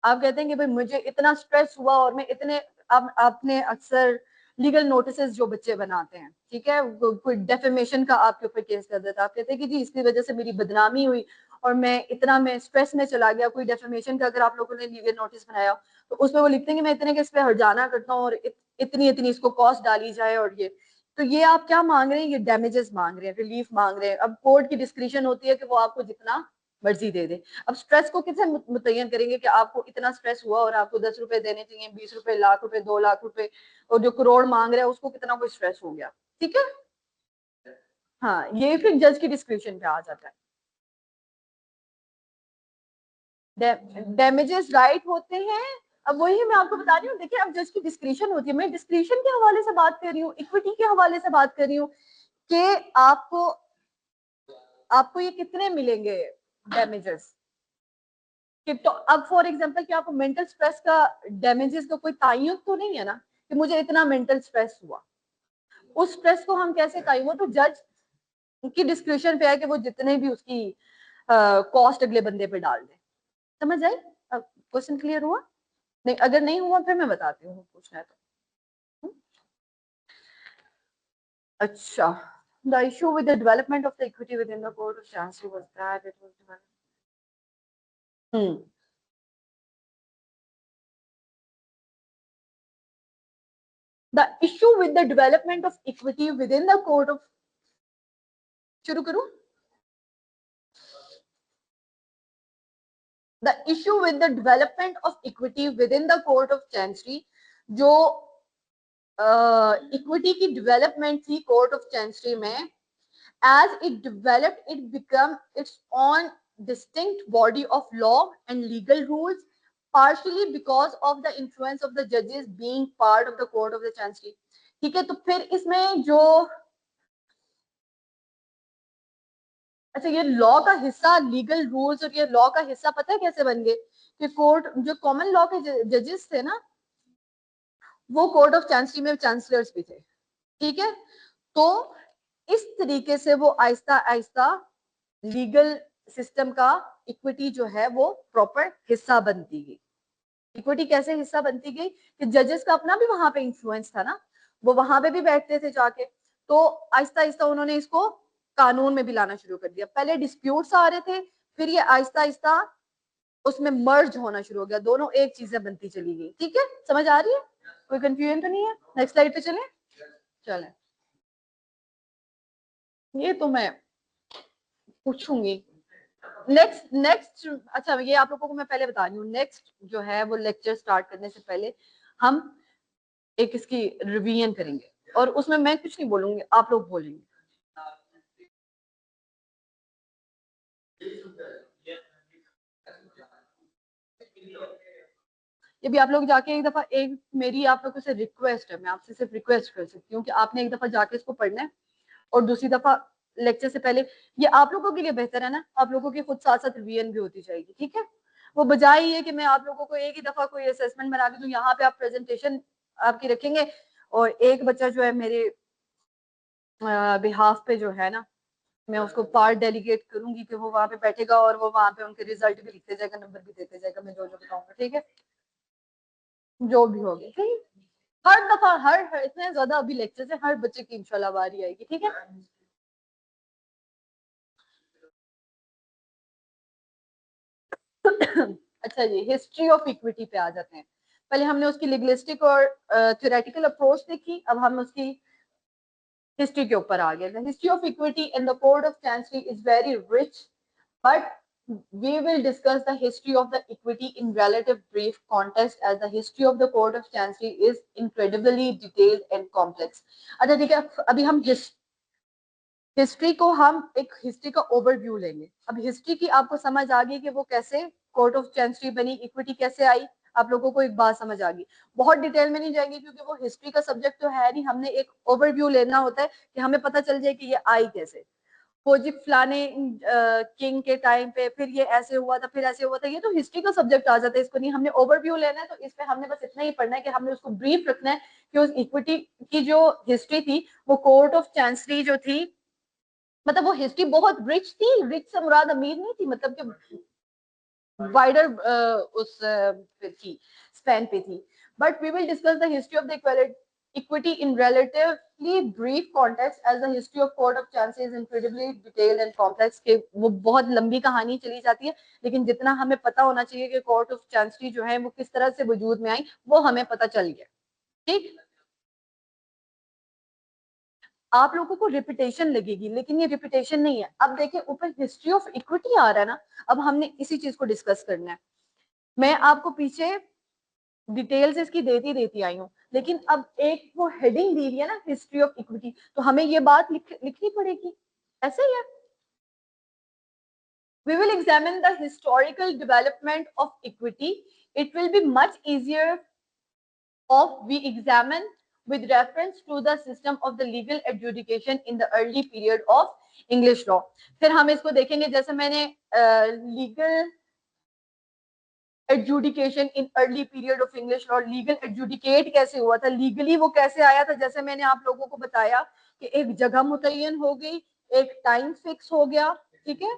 [SPEAKER 1] आप कहते हैं कि भाई मुझे इतना स्ट्रेस हुआ और मैं इतने, आपने अक्सर लीगल नोटिसेस जो बच्चे बनाते हैं, ठीक है, कोई डेफेमेशन का आपके ऊपर केस कर देता है, आप कहते हैं कि जी इसकी वजह से मेरी बदनामी हुई और मैं स्ट्रेस में चला गया, कोई डेफेमेशन का अगर आप लोगों ने लीगल नोटिस बनाया तो उसमें वो लिखते हैं कि मैं इतने के इस पे हर्जाना करता हूँ और इतनी इतनी इसको कॉस्ट डाली जाए, और ये तो ये आप क्या मांग रहे हैं, ये डैमेजेस मांग रहे हैं, रिलीफ मांग रहे हैं। अब कोर्ट की डिस्क्रिप्शन होती है कि वो आपको जितना मर्जी दे दे। अब स्ट्रेस को किसे मुतय्यन करेंगे कि आपको इतना स्ट्रेस हुआ और आपको 10 रुपए देने चाहिए, 20 रुपए, लाख रुपए, 2 लाख रुपए, और जो करोड़ मांग रहा है उसको कितना कोई स्ट्रेस हो गया, ठीक है। हाँ ये फिर जज की डिस्क्रिप्शन पे आ जाता है। डैमेजेस राइट होते हैं, अब वही मैं आपको बता रही हूँ, देखिए अब जज की डिस्क्रिप्शन होती है, मैं डिस्क्रिप्शन के हवाले से बात कर रही हूँ, इक्विटी के हवाले से बात कर रही हूँ कि आपको आपको ये कितने मिलेंगे डैमेजेस, कि तो अब फॉर एग्जांपल कि आपको मेंटल स्ट्रेस का डैमेजेस का कोई तायुन तो नहीं है ना, कि मुझे इतना मेंटल स्ट्रेस हुआ, उस स्ट्रेस को हम कैसे तायुन, वो तो जज की डिस्क्रिप्शन पे है कि वो जितने भी उसकी कॉस्ट अगले बंदे पे डाल दे। समझ आई, क्वेश्चन क्लियर हुआ? नहीं, अगर नहीं हुआ फिर मैं बताती हूँ, पूछना है तो। अच्छा, the issue with the development of the equity within the court of chancery was that it was developed. The issue with the development of equity within the court of, शुरू करूं? The issue with the development of equity within the court of chancery, जो equity की development थी court of चैंसरी में, as it developed it became its own distinct body of law and legal rules, partially because of the influence of the judges being part of the court of the chancery, ठीक है। तो फिर इसमें जो, अच्छा ये law का हिस्सा, लीगल रूल्स और ये लॉ का हिस्सा पता है कैसे बन गए, कि कोर्ट जो कॉमन लॉ के जजेस थे ना, वो कोर्ट ऑफ चांसरी में चांसलर्स भी थे, ठीक है। तो इस तरीके से वो आहिस्ता आहिस्ता लीगल सिस्टम का इक्विटी जो है वो प्रॉपर हिस्सा बनती गई। इक्विटी कैसे हिस्सा बनती गई कि जजेस का अपना भी वहां पे इंफ्लुएंस था ना, वो वहां पे भी बैठते थे जाके, तो आहिस्ता आहिस्ता उन्होंने इसको कानून में भी लाना शुरू कर दिया। पहले डिस्प्यूट्स आ रहे थे, फिर ये आहिस्ता आहिस्ता उसमें मर्ज होना शुरू हो गया, दोनों एक चीजें बनती चली गई। ठीक है, समझ आ रही है? कोई कंफ्यूजन तो नहीं है? नेक्स्ट स्लाइड पे चलें। चलें, ये तो मैं पूछूंगी नेक्स्ट नेक्स्ट। अच्छा, ये आप लोगों को मैं पहले बता रही हूँ, नेक्स्ट जो है वो लेक्चर स्टार्ट करने से पहले हम एक इसकी रिवीजन करेंगे, और उसमें मैं कुछ नहीं बोलूंगी, आप लोग बोलेंगे। ये भी आप लोग जाके एक दफा, एक मेरी आप लोगों से रिक्वेस्ट है, मैं आपसे सिर्फ रिक्वेस्ट कर सकती हूँ कि आपने एक दफा जाके इसको पढ़ना है, और दूसरी दफा लेक्चर से पहले, ये आप लोगों के लिए बेहतर है ना, आप लोगों की खुद साथ साथ रिवीजन भी होती जाएगी। ठीक है, वो बजाय ये कि मैं आप लोगों को एक ही दफा कोई असेसमेंट बना के दूं, यहाँ पे आप प्रेजेंटेशन आपकी रखेंगे और एक बच्चा जो है मेरे बिहाफ पे जो है ना, मैं उसको पार्ट डेलीगेट करूंगी कि वो वहां पे बैठेगा और वो वहां पे उनके रिजल्ट भी लिखते जाएगा, नंबर भी देते जाएगा, मैं जो जो बताऊंगा। ठीक है, जो भी होगी। ठीक है, हर दफा हर इतने ज्यादा अभी लेक्चर से हर बच्चे की इंशाल्लाह बारी आएगी। ठीक है, अच्छा जी, हिस्ट्री ऑफ इक्विटी पे आ जाते हैं। पहले हमने उसकी लिंग्विस्टिक और थ्योरेटिकल अप्रोच देखी, अब हम उसकी हिस्ट्री के ऊपर आ गए। The history of equity in the code of chancery is very rich, but we will discuss the history of the equity in relative brief context, as the history of the court of chancery is incredibly detailed and complex. अच्छा ठीक है, अभी हम history को हम एक history का overview लेंगे। अब हिस्ट्री की आपको समझ आ गई कि वो कैसे कोर्ट ऑफ चांसरी बनी, इक्विटी कैसे आई, आप लोगों को एक बात समझ आ गई। बहुत डिटेल में नहीं जाएंगे क्योंकि वो हिस्ट्री का सब्जेक्ट तो है नहीं, हमने एक ओवरव्यू लेना होता है कि हमें पता चल जाए कि ये आई कैसे, वो जी फलाने किंग के टाइम पे, फिर ये ऐसे हुआ था, फिर ऐसे हुआ था, ये तो हिस्ट्री का सब्जेक्ट आ जाता है। इसको नहीं, हमने ओवरव्यू लेना है, तो इस पे हमने बस इतना ही पढ़ना है कि हमने उसको ब्रीफ रखना है कि उस इक्विटी की जो हिस्ट्री थी, वो कोर्ट ऑफ चांसरी जो थी, मतलब वो हिस्ट्री बहुत रिच थी। रिच से मुराद अमीर नहीं थी, मतलब कि वाइडर उस पे थी, स्पैन पे थी। But we will discuss the history of the equity in relatively brief context, as the history of court of chancery is incredibly detailed and complex, कि वो बहुत लंबी कहानी चली जाती है, लेकिन जितना हमें पता होना चाहिए कि कोर्ट ऑफ चांसरी जो है वो किस तरह से वजूद में आई, वो हमें पता चल गया। ठीक, आप लोगों को रिपीटेशन लगेगी, लेकिन ये रिपीटेशन नहीं है। अब देखिए, ऊपर हिस्ट्री ऑफ इक्विटी आ रहा है ना, अब हमने इसी चीज को डिस्कस करना है। मैं आपको पीछे डिटेल्स इसकी देती आई हूँ, लेकिन अब एक वो हेडिंग दी हुई है ना, हिस्ट्री ऑफ इक्विटी, तो हमें ये बात लिखनी पड़ेगी, ऐसे ही है। We will examine the historical development of equity. It will be much easier if we examine with reference to the system of the legal adjudication in the early period of English law. फिर हम इसको देखेंगे, जैसे मैंने legal adjudication in early period of English law, legal adjudicate कैसे हुआ था, legally वो कैसे आया था, जैसे मैंने आप लोगों को बताया कि एक जगह मुतय्यन हो गई, एक टाइम फिक्स हो गया। ठीक है,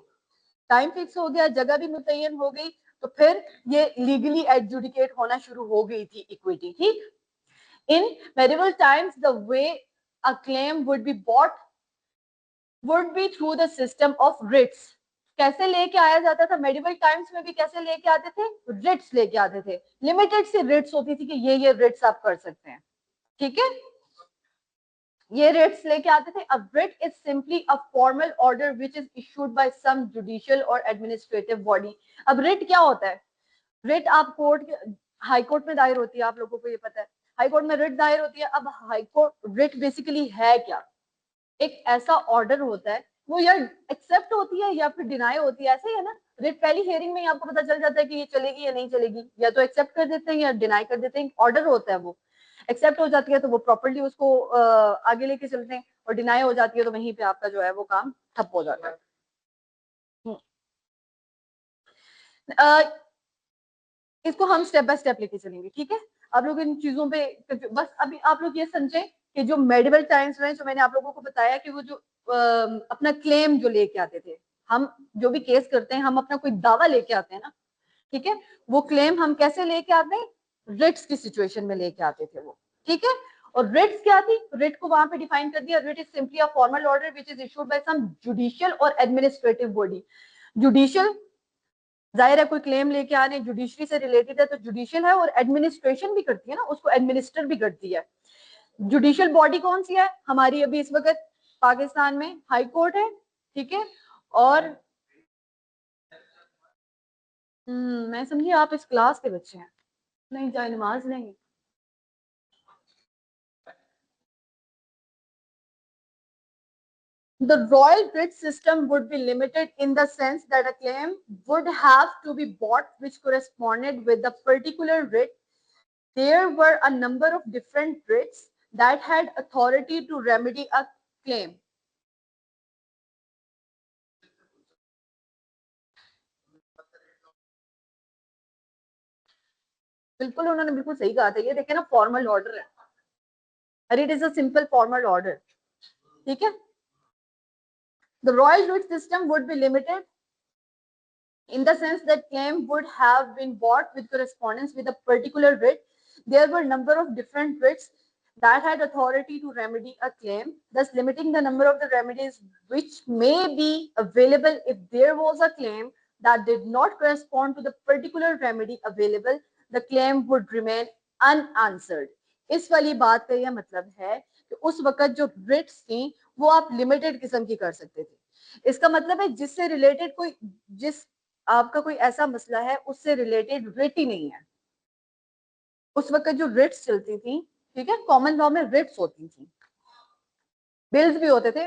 [SPEAKER 1] टाइम फिक्स हो गया, जगह भी मुतय्यन हो गई, तो फिर ये लीगली एडजुडिकेट होना शुरू हो गई थी इक्विटी। ठीक, in medieval times the way a claim would be bought would be through the system of writs. कैसे लेके आया जाता था मेडिवल टाइम्स में भी, कैसे लेके आते थे, रिट्स लेके आते थे। लिमिटेड सी रिट्स होती थी कि ये रिट्स आप कर सकते हैं। ठीक है, ये रिट्स लेके आते थे। अब writ is simply a formal order which is issued by some judicial और एडमिनिस्ट्रेटिव बॉडी। अब रिट क्या होता है? रिट आप कोर्ट, हाई कोर्ट में दायर होती है, आप लोगों को ये पता है, हाई कोर्ट में रिट दायर होती है। अब हाई कोर्ट रिट बेसिकली है क्या? एक ऐसा ऑर्डर होता है, वो या एक्सेप्ट होती है या फिर डिनाई होती है, ऐसे ही है ना। रिट पहली हियरिंग में ही आपको पता चल जाता है कि ये चलेगी या नहीं चलेगी, या तो एक्सेप्ट कर देते हैं या डिनाई कर देते हैं। ऑर्डर होता है, वो एक्सेप्ट हो जाती है तो वो प्रॉपर्ली उसको आगे लेके चलते हैं, और डिनाई हो जाती है तो वहीं पे आपका जो है वो काम ठप हो जाता है। इसको हम स्टेप बाय स्टेप लेके चलेंगे। ठीक है, आप लोग इन चीजों पे बस अभी आप लोग ये समझे कि जो मेडिवल टाइम्स में, जो मैंने आप लोगों को बताया कि वो जो अपना क्लेम जो लेके आते थे, हम जो भी केस करते हैं, हम अपना कोई दावा लेके आते हैं ना, ठीक है, वो क्लेम हम कैसे लेके आते हैं? रिट्स की सिचुएशन में लेके आते थे वो। ठीक है, और रिट्स क्या थी, रिट को वहां पे डिफाइन कर दिया, writ is simply a formal order which is issued by some judicial और एडमिनिस्ट्रेटिव बॉडी। जुडिशियल, जाहिर है कोई क्लेम लेके आ रहे हैं, जुडिशरी से रिलेटेड है तो जुडिशियल है, और एडमिनिस्ट्रेशन भी करती है ना, उसको एडमिनिस्टर भी करती है। जुडिशियल बॉडी कौन सी है हमारी अभी इस वक्त पाकिस्तान में? हाई कोर्ट है, ठीक है। और मैं समझी आप इस क्लास के बच्चे हैं, नहीं जाए नमाज नहीं। The royal writ system would be limited in the sense that a claim would have to be brought which corresponded with the particular writ. There were a number of different writs that had authority to remedy a claim. बिल्कुल उन्होंने बिल्कुल सही कहा था, ये देखे ना formal order है, और it is a simple formal order, ठीक है। The royal writ system would be limited in the sense that claim would have been brought with correspondence with a particular writ. There were a number of different writs that had authority to remedy a claim, thus limiting the number of the remedies which may be available if there was a claim that did not correspond to the particular remedy available, the claim would remain unanswered. इस वाली बात का यह मतलब है कि उस वक्त जो रिट्स थी वो आप लिमिटेड किस्म की कर सकते थे। इसका मतलब है जिससे रिलेटेड कोई, जिस आपका कोई ऐसा मसला है उससे रिलेटेड रिट ही नहीं है। उस वक्त जो रिट्स चलती थी, ठीक है, कॉमन लॉ में रिट्स होती थी, बिल्स भी होते थे।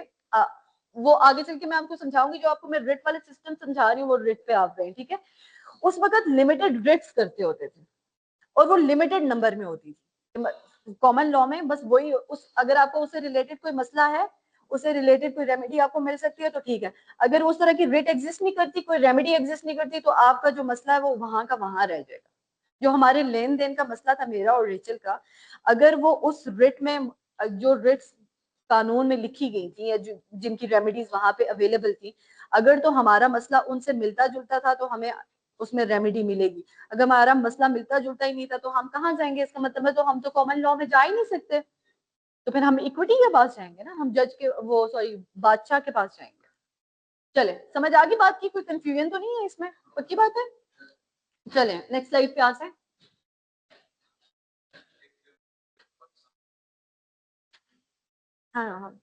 [SPEAKER 1] वो आगे चल के मैं आपको समझाऊंगी, जो आपको मैं रिट वाले सिस्टम समझा रही हूँ वो रिट पे आप गए, ठीक है। उस वक्त लिमिटेड रिट्स करते होते थे और वो लिमिटेड नंबर में होती थी कॉमन लॉ में। बस वही, उस अगर आपको उससे रिलेटेड कोई मसला है, उससे रिलेटेड कोई रेमेडी आपको मिल सकती है तो ठीक है। अगर उस तरह की रिट एग्जिस्ट नहीं करती, कोई रेमेडी एग्जिस्ट नहीं करती, तो आपका जो मसला है वो वहां का वहां रह जाएगा। जो हमारे लेन देन का मसला था मेरा और रेचल का, अगर वो उस रिट में, जो रिट्स कानून में लिखी गई थी या जिनकी रेमेडीज वहां पे अवेलेबल थी, अगर तो हमारा मसला उनसे मिलता जुलता था तो हमें उसमें रेमेडी मिलेगी। अगर हमारा मसला मिलता जुलता ही नहीं था तो हम कहाँ जाएंगे? इसका मतलब है तो हम तो कॉमन लॉ में जा ही नहीं सकते, तो फिर हम इक्विटी के पास जाएंगे ना, हम जज के वो सॉरी बादशाह के पास जाएंगे। चले समझ आ गई बात की? कोई कंफ्यूजन तो नहीं है इसमें? पक्की बात है? चले नेक्स्ट स्लाइड पे आते हैं। हाँ हाँ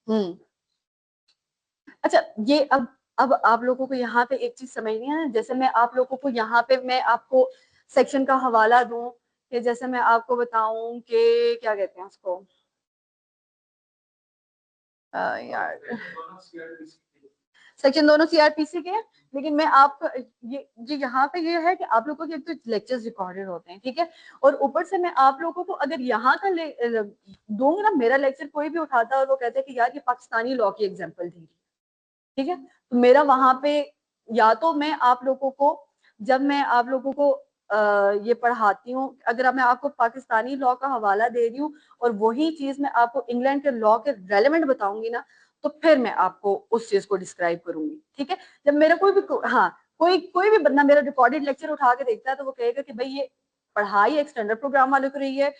[SPEAKER 1] हम्म। अच्छा, ये अब आप लोगों को यहाँ पे एक चीज समझनी है ना, जैसे मैं आप लोगों को यहाँ पे मैं आपको सेक्शन का हवाला दूं, कि जैसे मैं आपको बताऊं कि क्या कहते हैं उसको, यार सेक्शन दोनों सीआरपीसी के हैं, लेकिन मैं आपको ये यहाँ पे ये है कि आप लोगों के एक तो लेक्चर्स रिकॉर्डेड होते हैं, ठीक है, और ऊपर से मैं आप लोगों को अगर यहाँ का दूंगी ना, मेरा लेक्चर कोई भी उठाता है और वो कहता है कि यार ये पाकिस्तानी लॉ की एग्जाम्पल दी, ठीक है, तो मेरा वहां पे, या तो मैं आप लोगों को, जब मैं आप लोगों को ये पढ़ाती हूँ, अगर मैं आपको पाकिस्तानी लॉ का हवाला दे रही हूँ और वही चीज मैं आपको इंग्लैंड के लॉ के रेलेवेंट बताऊंगी ना, तो फिर मैं आपको उस चीज को डिस्क्राइब करूंगी, ठीक है। जब मेरा कोई भी, हाँ, कोई भी बंदा मेरा रिकॉर्डेड लेक्चर उठा के देखता है तो वो कहेगा कि भाई ये पढ़ाई एक स्टैंडर्ड प्रोग्राम वाले को रही है,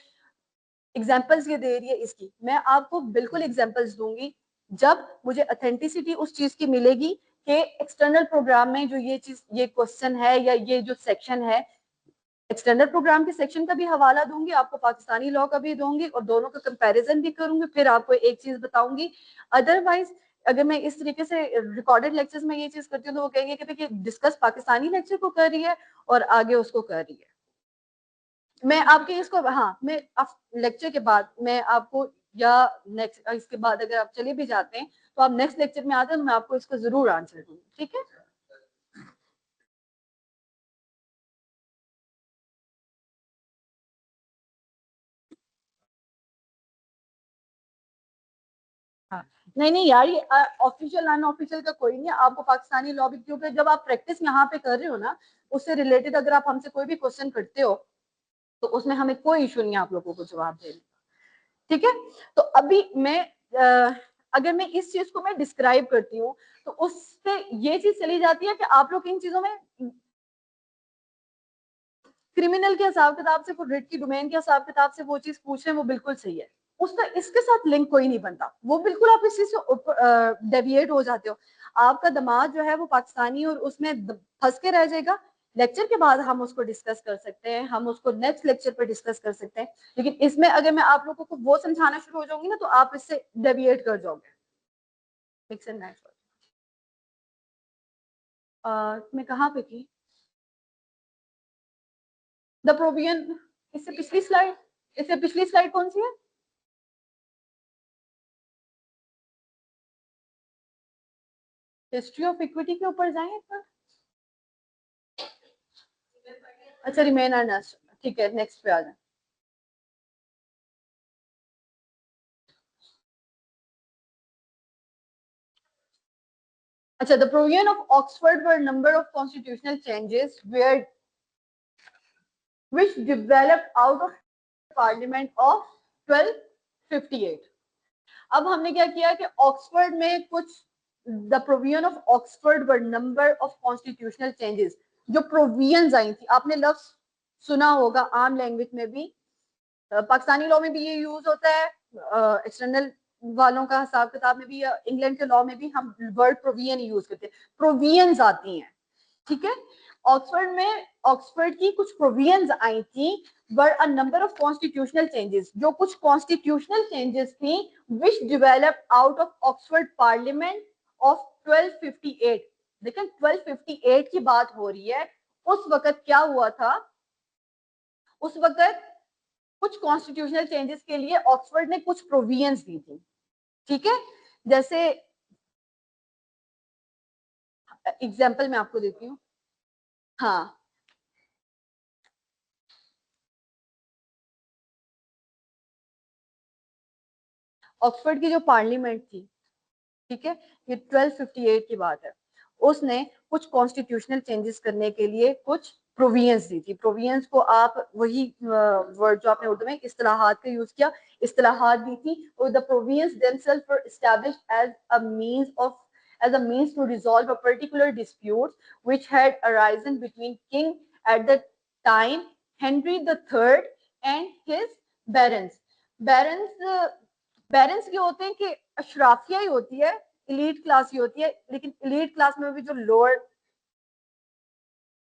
[SPEAKER 1] एग्जाम्पल्स ये दे रही है इसकी, मैं आपको बिल्कुल एग्जाम्पल्स दूंगी जब मुझे ऑथेंटिसिटी उस चीज की मिलेगी कि एक्सटर्नल प्रोग्राम में जो ये चीज, ये क्वेश्चन है या ये जो सेक्शन है, एक्सटर्नल प्रोग्राम के सेक्शन का भी हवाला दूंगी, आपको पाकिस्तानी लॉ का भी दूंगी और दोनों का कंपैरिजन भी करूंगी, फिर आपको एक चीज बताऊंगी। अदरवाइज अगर मैं इस तरीके से रिकॉर्डेड लेक्चर्स में ये चीज करती हूँ तो वो कहेंगे कि देखिए डिस्कस पाकिस्तानी लेक्चर को कर रही है और आगे उसको कर रही है। मैं आपके इसको, हाँ, मैं लेक्चर के बाद मैं आपको, या नेक्स्ट इसके बाद अगर आप चले भी जाते हैं तो आप नेक्स्ट लेक्चर में आते हैं तो मैं आपको इसका जरूर आंसर दूंगी, ठीक है। हाँ, नहीं नहीं यार, ये ऑफिशियल अनऑफिशियल का कोई नहीं है। आपको पाकिस्तानी लॉ भी, क्योंकि जब आप प्रैक्टिस यहाँ पे कर रहे हो ना, उससे रिलेटेड अगर आप हमसे कोई भी क्वेश्चन करते हो तो उसमें हमें कोई इशू नहीं है आप लोगों को जवाब देने का, ठीक है। तो अभी मैं अगर मैं इस चीज को मैं डिस्क्राइब करती हूँ तो उससे ये चीज चली जाती है कि आप लोग इन चीजों में क्रिमिनल के हिसाब किताब से, रिट की डोमेन के हिसाब किताब से वो चीज पूछ रहे हैं, वो बिल्कुल सही है। उसका इसके साथ लिंक कोई नहीं बनता, वो बिल्कुल आप इस चीज से डेविएट हो जाते हो। आपका दिमाग जो है वो पाकिस्तानी और उसमें फंस के रह जाएगा। लेक्चर के बाद हम उसको डिस्कस कर सकते हैं, हम उसको नेक्स्ट लेक्चर पर डिस्कस कर सकते हैं, लेकिन इसमें अगर मैं आप लोगों को वो समझाना शुरू हो जाऊंगी ना तो आप इससे डेविएट कर जाओगे। Mix and match. मैं कहाँ पे थी? द प्रोविजन, इससे पिछली स्लाइड कौन सी है? हिस्ट्री ऑफ इक्विटी के ऊपर जाएं एक बार। अच्छा, रिमेन अर्नस्ट, ठीक है, नेक्स्ट पे आ जाए। अच्छा, the provision of Oxford were number of constitutional changes where which developed out of parliament of 1258। अब हमने क्या किया कि ऑक्सफोर्ड में कुछ, the provision of Oxford were number of constitutional changes, जो प्रोविजंस आई थी, आपने लफ्ज सुना होगा आम लैंग्वेज में भी, पाकिस्तानी लॉ में भी ये यूज होता है, एक्सटर्नल वालों का हिसाब किताब में भी, इंग्लैंड के लॉ में भी हम वर्ड प्रोविजन यूज करते हैं। प्रोविजंस आती हैं, ठीक है। ऑक्सफोर्ड की कुछ प्रोविजंस आई थी, were a number of constitutional changes, जो कुछ कॉन्स्टिट्यूशनल चेंजेस थी which develop out of Oxford parliament of 1258। देखें 1258 की बात हो रही है, उस वक्त क्या हुआ था? उस वक्त कुछ कॉन्स्टिट्यूशनल चेंजेस के लिए ऑक्सफोर्ड ने कुछ प्रोविजंस दी थी, ठीक है। जैसे एग्जांपल मैं आपको देती हूँ। हाँ, ऑक्सफोर्ड की जो पार्लियामेंट थी, ठीक है, ये 1258 की बात है, उसने कुछ कॉन्स्टिट्यूशनल चेंजेस करने के लिए कुछ प्रोविजंस दी थी। प्रोविजंस को आप वही वर्ड जो आपने उर्दू में इस्तिलाहात का यूज किया, इस्तिलाहात दी थी, और the provisions themselves were established as a means of as a means to resolve a particular dispute which had arisen between king at the time Henry III and his barons। barons balance ये होते हैं कि अशराफिया ही होती है, elite class ही होती है, लेकिन elite class में भी जो लोअर,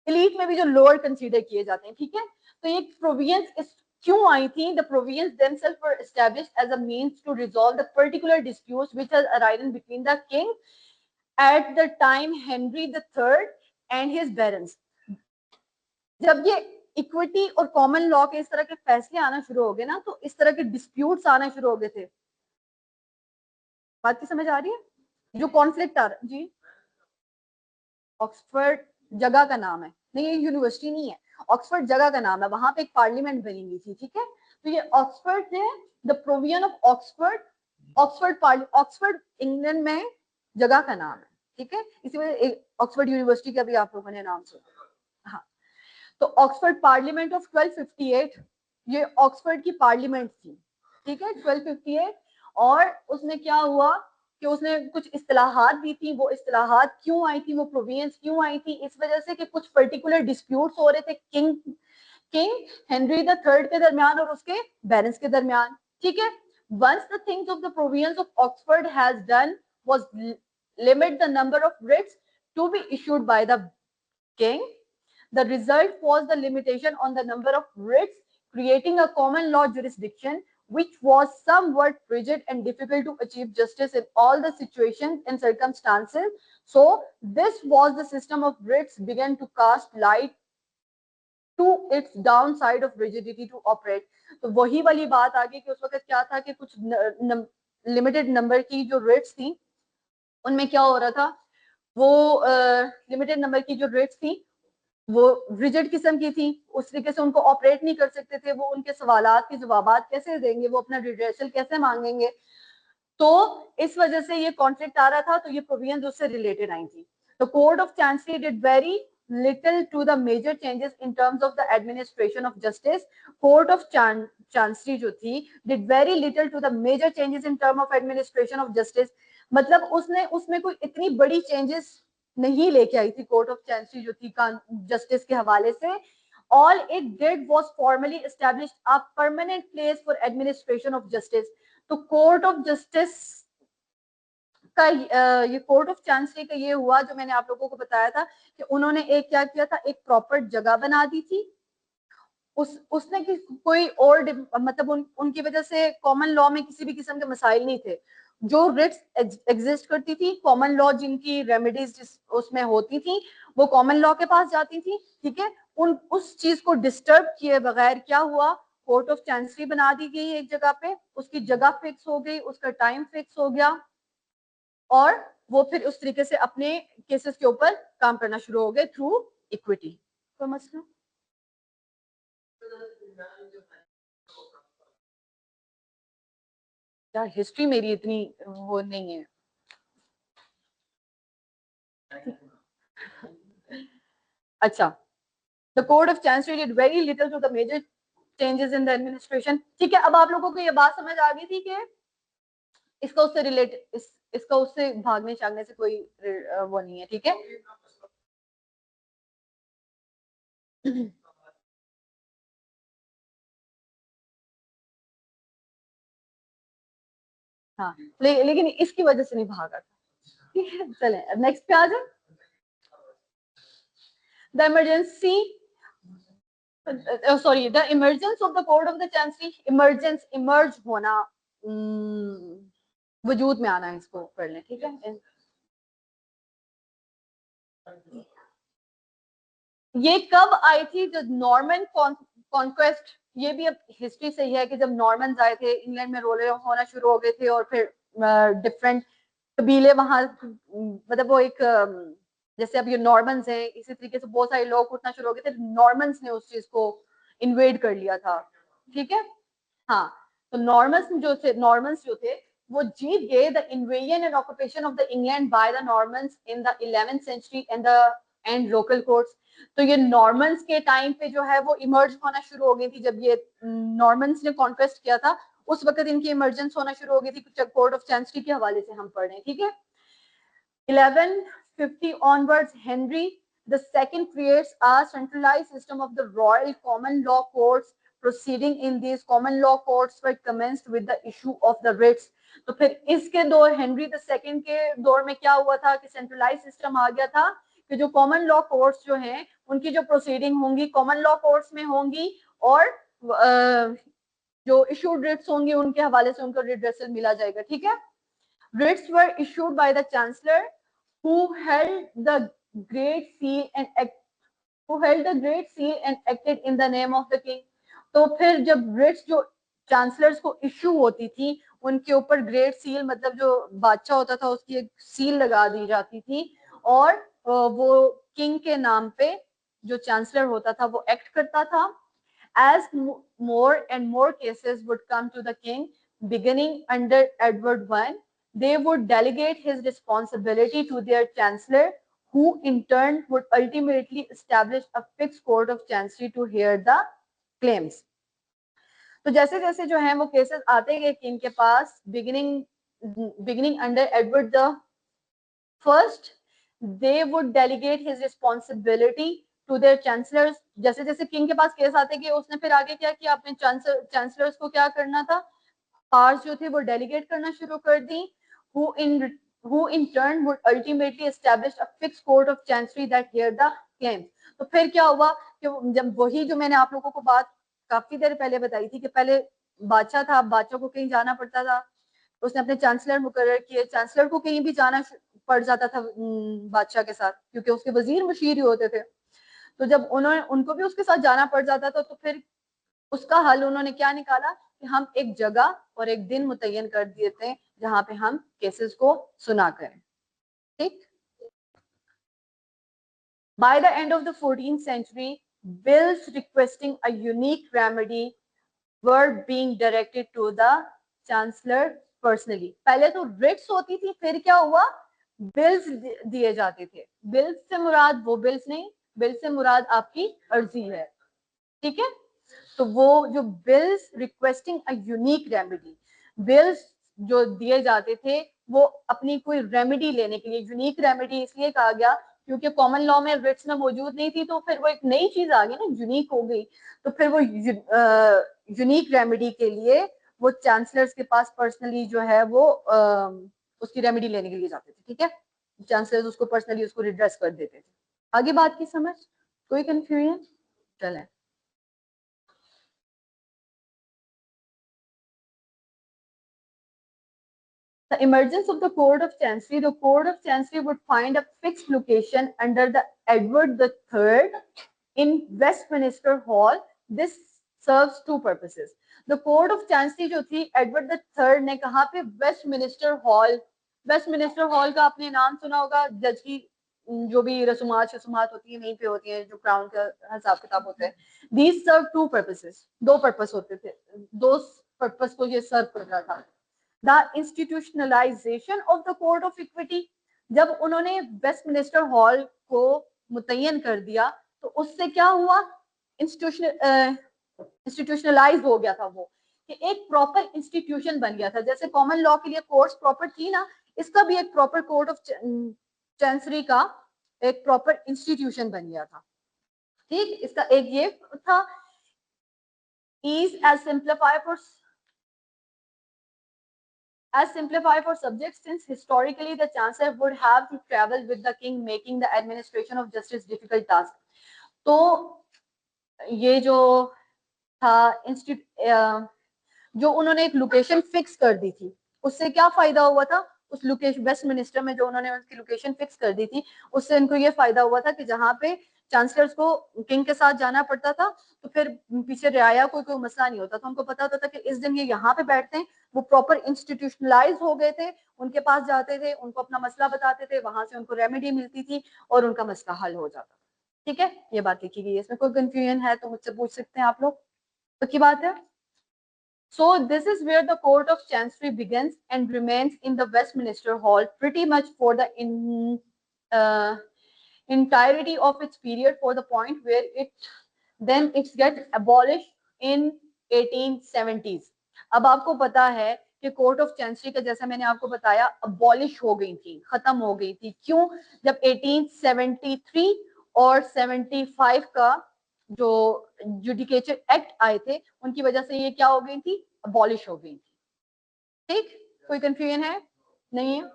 [SPEAKER 1] इलीट में भी जो लोअर कंसीडर किए जाते हैं, ठीक है। तो ये प्रोविजंस क्यों आई थी? The provisions themselves were established as a means to resolve the particular disputes which has arisen between the king at the time Henry III and his barons। जब ये इक्विटी और कॉमन लॉ के इस तरह के फैसले आना शुरू हो गए ना, तो इस तरह के डिस्प्यूट्स आना शुरू हो गए थे। बात की समझ आ रही है? जो कॉन्फ्लिक्ट आ रहा है जी। ऑक्सफोर्ड जगह का नाम है, नहीं ये यूनिवर्सिटी नहीं है, ऑक्सफोर्ड जगह का नाम है, वहां पे एक पार्लियामेंट बनी हुई थी, ठीक है। तो ये ऑक्सफोर्ड ने, the provision of Oxford, Oxford England में जगह का नाम है, ठीक है। इसी वजह ऑक्सफोर्ड यूनिवर्सिटी का भी आप लोगों ने नाम सुना। हाँ, तो ऑक्सफोर्ड पार्लियामेंट ऑफ 1258, ये ऑक्सफोर्ड की पार्लियामेंट थी, ठीक है, 1258। और उसमें क्या हुआ कि उसने कुछ इस्तिलाहात दी थी। वो इस्तिलाहात क्यों आई थी, वो प्रोविजंस क्यों आई थी? इस वजह से कि कुछ पर्टिकुलर डिस्प्यूट्स हो रहे थे किंग हेनरी द थर्ड के दरमियान और उसके बैरन्स के दरमियान, ठीक है। once the things of the provisions of Oxford has done was limit the number of writs to be issued by the king, the result was the limitation on the number of writs, creating a common law jurisdiction which was somewhat rigid and difficult to achieve justice in all the situations and circumstances. So, this was the system of writs began to cast light to its downside of rigidity to operate। तो वही वाली बात आ गई कि उस वक्त क्या था कि कुछ लिमिटेड नंबर की जो रेट्स थी, उनमें क्या हो रहा था, वो लिमिटेड नंबर की जो रेट्स थी वो रिजिड किस्म की थी, उस तरीके से उनको ऑपरेट नहीं कर सकते थे। वो उनके सवालात के जवाबात कैसे देंगे, वो अपना रिड्रेसल कैसे मांगेंगे, तो इस वजह से ये कॉन्फ्लिक्ट आ रहा था, तो ये प्रोविजंस उससे रिलेटेड आई थी. The code of chancery did very little to the major changes in terms of the administration of justice. Court of chancery जो थी did very little to the major changes in term of administration of justice. मतलब उसने उसमें कोई इतनी बड़ी changes नहीं लेके आई थी कोर्ट ऑफ चांसरी जो थी जस्टिस के हवाले से. All it did was formally establish a permanent place for administration of justice. तो कोर्ट ऑफ जस्टिस का ये कोर्ट ऑफ चांसरी का ये हुआ जो मैंने आप लोगों को बताया था कि उन्होंने एक क्या किया था, एक प्रॉपर जगह बना दी थी. उसने कोई और मतलब उनकी वजह से कॉमन लॉ में किसी भी किस्म के मसाइल नहीं थे. जो रिट्स एग्जिस्ट करती थी, कॉमन लॉ जिनकी रेमेडीज उसमें होती थी, वो कॉमन लॉ के पास जाती थी. ठीक है, उस चीज को डिस्टर्ब किए बगैर क्या हुआ, कोर्ट ऑफ चांसरी बना दी गई एक जगह पे, उसकी जगह फिक्स हो गई, उसका टाइम फिक्स हो गया, और वो फिर उस तरीके से अपने केसेस के ऊपर काम करना शुरू हो गए थ्रू इक्विटी. कोई मसला? यार हिस्ट्री मेरी इतनी वो नहीं है. अच्छा, the code of chancery did very little to the major changes in the administration. ठीक है, अब आप लोगों को ये बात समझ आ गई थी कि इसका उससे रिलेटेड इसका उससे भागने चागने से कोई वो नहीं है. ठीक है, हाँ, लेकिन इसकी वजह से नहीं भागा था. ठीक है, चले नेक्स्ट पे आ जाए. The emergency sorry the emergence of the code of the chancery. Emergence, emerge होना, वजूद में आना है, इसको पढ़ लें. ठीक है, ये कब आई थी, जो नॉर्मन कॉन्क्वेस्ट. ये भी अब हिस्ट्री से ही है कि जब नॉर्मन्स आए थे, इंग्लैंड में रोले होना शुरू हो गए थे, और फिर डिफरेंट कबीले वहां, मतलब वो एक जैसे अब ये नॉर्मन्स हैं, इसी तरीके से बहुत सारे लोग उठना शुरू हो गए थे. नॉर्मन्स ने उस चीज को इन्वेड कर लिया था. ठीक है, हाँ, तो नॉर्मन्स जो थे वो जीत गए the invasion and occupation of the England by the Normans in the 11th century and local courts. तो ये नॉर्मन्स के टाइम पे जो है वो इमर्ज होना शुरू हो गई थी. जब ये नॉर्मन्स ने कॉन्क्वेस्ट किया था, उस वक्त इनकी इमरजेंस होना शुरू हो गई थी. कोर्ट ऑफ चांसरी के हवाले से हम पढ़ रहे हैं. ठीक है, 1150 onwards, Henry II creates a centralized system of the royal common law courts. Proceeding in these common law courts were commenced with the issue of the writs. तो फिर इसके दौर, हेनरी II के दौर में क्या हुआ था कि सेंट्रलाइज सिस्टम आ गया था कि जो कॉमन लॉ कोर्ट्स जो हैं उनकी जो प्रोसीडिंग होंगी कॉमन लॉ कोर्ट्स में होंगी, और जो इशूड रिट्स होंगी उनके हवाले से उनको रिड्रेसल मिला जाएगा. ठीक है, writs were issued by the chancellor who held the great seal and acted in the name of the king. तो फिर जब रिट्स जो चांसलर्स को इशू होती थी, उनके ऊपर ग्रेट सील, मतलब जो बादशाह होता था उसकी एक सील लगा दी जाती थी, और वो किंग के नाम पे जो चांसलर होता था वो एक्ट करता था. As more and more cases would come to the king, beginning under Edward I, they would delegate his responsibility to their chancellor, who in turn would ultimately establish a fixed court of chancery to hear the claims. तो जैसे जैसे जो है वो cases आते गए king के पास, beginning under Edward the First, they would delegate his responsibility to their chancellors. जैसे जैसे किंग के पास केस आते गए, उसने फिर आगे क्या किया, अपने चांसलर्स को क्या करना था, पावर्स जो थे वो डेलीगेट करना शुरू कर दी. who in turn would ultimately establish a fixed court of chancery that hear the claims. तो फिर क्या हुआ कि जब वही जो मैंने आप लोगों को बात काफी देर पहले बताई थी कि पहले बादशाह था, बादशाह को कहीं जाना पड़ता था, उसने अपने चांसलर मुकर्रर किए, चांसलर को कहीं भी जाना पड़ जाता था बादशाह के साथ, क्योंकि उसके वजीर मुशीर ही होते थे. तो जब उनको भी उसके साथ जाना पड़ जाता था, तो फिर उसका हल उन्होंने क्या निकाला कि हम एक जगह और एक दिन मुतय्यन कर दिए थे जहां पे हम केसेस को सुना करें. ठीक, by the end of the 14th century, bills requesting a unique remedy were being directed to the chancellor personally. पहले तो रिट्स होती थी, फिर क्या हुआ, बिल्स दिए जाते थे। बिल्स से मुराद वो बिल्स नहीं, बिल्स से मुराद आपकी अर्जी है, ठीक है। तो वो जो bills requesting a unique remedy, bills जो दिए जाते थे वो अपनी कोई रेमेडी लेने के लिए, यूनिक रेमेडी इसलिए कहा गया क्योंकि कॉमन लॉ में रिट्स में मौजूद नहीं थी, तो फिर वो एक नई चीज आ गई ना, यूनिक हो गई। तो फिर वो यूनिक रेमेडी के लिए वो चांसलर्स के पास पर्सनली जो है वो उसकी रेमेडी लेने के लिए जाते थे, ठीक है। चांसलर्स उसको पर्सनली उसको रिड्रेस कर देते थे। आगे बात की समझ, कोई कंफ्यूजन? चलें, the emergence of the Court of Chancery, the Court of Chancery would find a fixed location under the Edward III in Westminster Hall. This serves two purposes. The Court of Chancery जो थी Edward III ने कहाँ पे, Westminster hall. Westminster hall का आपने नाम सुना होगा, जज की जो भी रसूमात शसूमात होती है वहीं पे होती है, जो क्राउन का हिसाब किताब होता है। These serve two purposes, दो पर्पस होते थे, दो पर्पस को ये सर्व कर रहा था। The institutionalization of the court of equity, जब उन्होंने वेस्टमिनिस्टर हॉल को मुतय्यन कर दिया तो उससे क्या हुआ, इंस्टीट्यूशनलाइज हो गया था वो, कि एक प्रॉपर इंस्टीट्यूशन बन गया था। जैसे कॉमन लॉ के लिए कोर्ट्स प्रॉपर थी ना, इसका भी एक प्रॉपर कोर्ट ऑफ चांसरी का एक प्रॉपर इंस्टीट्यूशन बन गया था, ठीक। इसका एक ये था, ease as simplify for subjects, since historically the chancellor would have to travel with the king, making the administration of justice difficult task. तो ये जो था जो उन्होंने एक लोकेशन फिक्स कर दी थी, उससे क्या फायदा हुआ था, उस लोकेशन वेस्टमिनिस्टर में जो उन्होंने उसकी लोकेशन फिक्स कर दी थी, उससे इनको ये फायदा हुआ था कि जहां पे चांसलर्स को किंग के साथ जाना पड़ता था तो फिर पीछे रियाया कोई कोई मसला नहीं होता था, उनको पता होता था कि इस दिन ये यहाँ पे बैठते हैं। वो प्रॉपर इंस्टीट्यूशनलाइज हो गए थे, उनके पास जाते थे, उनको अपना मसला बताते थे, वहां से उनको रेमेडी मिलती थी और उनका मसला हल हो जाता था, ठीक है। ये बात लिखी गई है, इसमें कोई कंफ्यूजन है तो मुझसे पूछ सकते हैं आप लोग, तो की बात है। So this is where the Court of Chancery begins and remains in the Westminster Hall pretty much for the entirety of its period, for the point where it gets abolished in 1870s. अब आपको पता है कि court of चैंसरी का, जैसा मैंने आपको बताया, अबॉलिश हो गई थी, खत्म हो गई थी। क्यों? जब 1873 और 75 का जो जुडिकेचर एक्ट आए थे उनकी वजह से ये क्या हो गई थी, अबॉलिश हो गई थी, ठीक। कोई कंफ्यूजन है? नहीं है।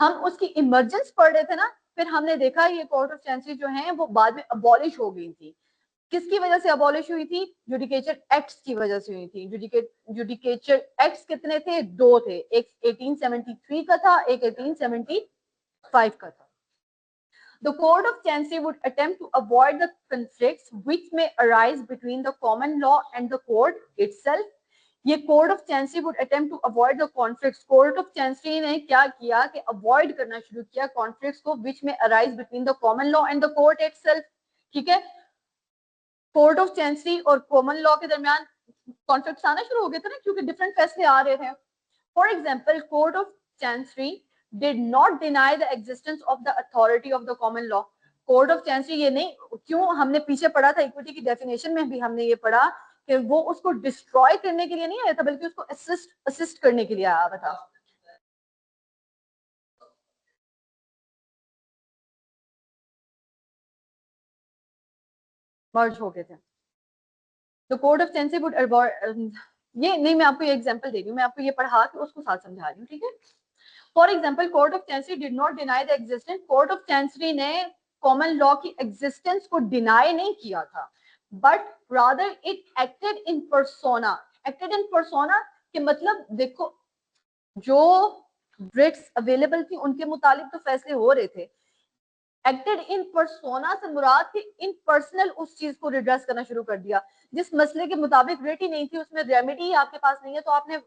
[SPEAKER 1] हम उसकी इमरजेंस पढ़ रहे थे ना, फिर हमने देखा ये कोर्ट ऑफ चैंसरी जो है वो बाद में अबॉलिश हो गई थी। किसकी वजह से अबॉलिश हुई थी? जुडिकेचर एक्ट्स की वजह से हुई थी। जुडिकेचर एक्ट्स कितने थे? दो थे, एक 1873 का था, एक 1875 का था। The Court of Chancery would attempt to avoid the conflicts which may arise between the common law and the court itself. ये court of chancery would attempt to avoid the conflicts. Court of chancery ने क्या किया कि avoid करना शुरू किया conflicts को विच में arise between the common law and the court itself, ठीक है। कोर्ट ऑफ चैंसरी और कॉमन लॉ के दरमियान कॉन्फ्लिक्ट्स आना शुरू हो गए थे ना, क्योंकि डिफरेंट फैसले आ रहे थे। For example, court of chancery did not deny the existence of the authority of the common law. Court of chancery ये नहीं, क्यों हमने पीछे पढ़ा था इक्विटी की डेफिनेशन में भी हमने ये पढ़ा कि वो उसको डिस्ट्रॉय करने के लिए नहीं आया था, बल्कि उसको असिस्ट करने के लिए आया था। मर्ज हो गए थे। तो कोर्ट ऑफ चैंसरी वुड ये नहीं, मैं आपको ये एग्जांपल दे रही हूँ, मैं आपको ये पढ़ा के उसको साथ समझा रही हूँ, ठीक है। For example, court of chancery did not deny the existence. Court of chancery ने कॉमन लॉ की एग्जिस्टेंस को डिनाई नहीं किया था, but rather it acted in persona. Acted in persona के मतलब देखो, जो ब्रिट्स अवेलेबल थी उनके मुतालिक तो फैसले हो रहे थे। एक्टेड इन पर्सोना से मुराद थी इन पर्सनल उस चीज को रिड्रेस करना शुरू कर दिया। जिस मसले के मुताबिक रिट ही नहीं थी, उसमें रेमेडी आपके पास नहीं है, तो आपने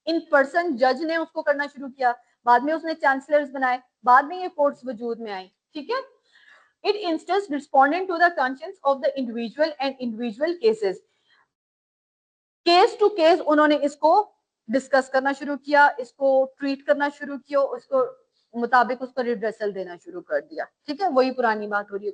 [SPEAKER 1] इन पर्सन जज ने उसको करना शुरू किया। बाद में उसने चांसलर्स बनाए, बाद में ये कोर्ट्स वजूद में आई, ठीक है। It instances respondent to the conscience of the individual and individual cases. Case to case उन्होंने इसको डिस्कस करना शुरू किया, इसको ट्रीट करना शुरू किया, उसको मुताबिक उसको रिड्रेसल देना शुरू कर दिया। ठीक है, वही पुरानी बात हो रही है।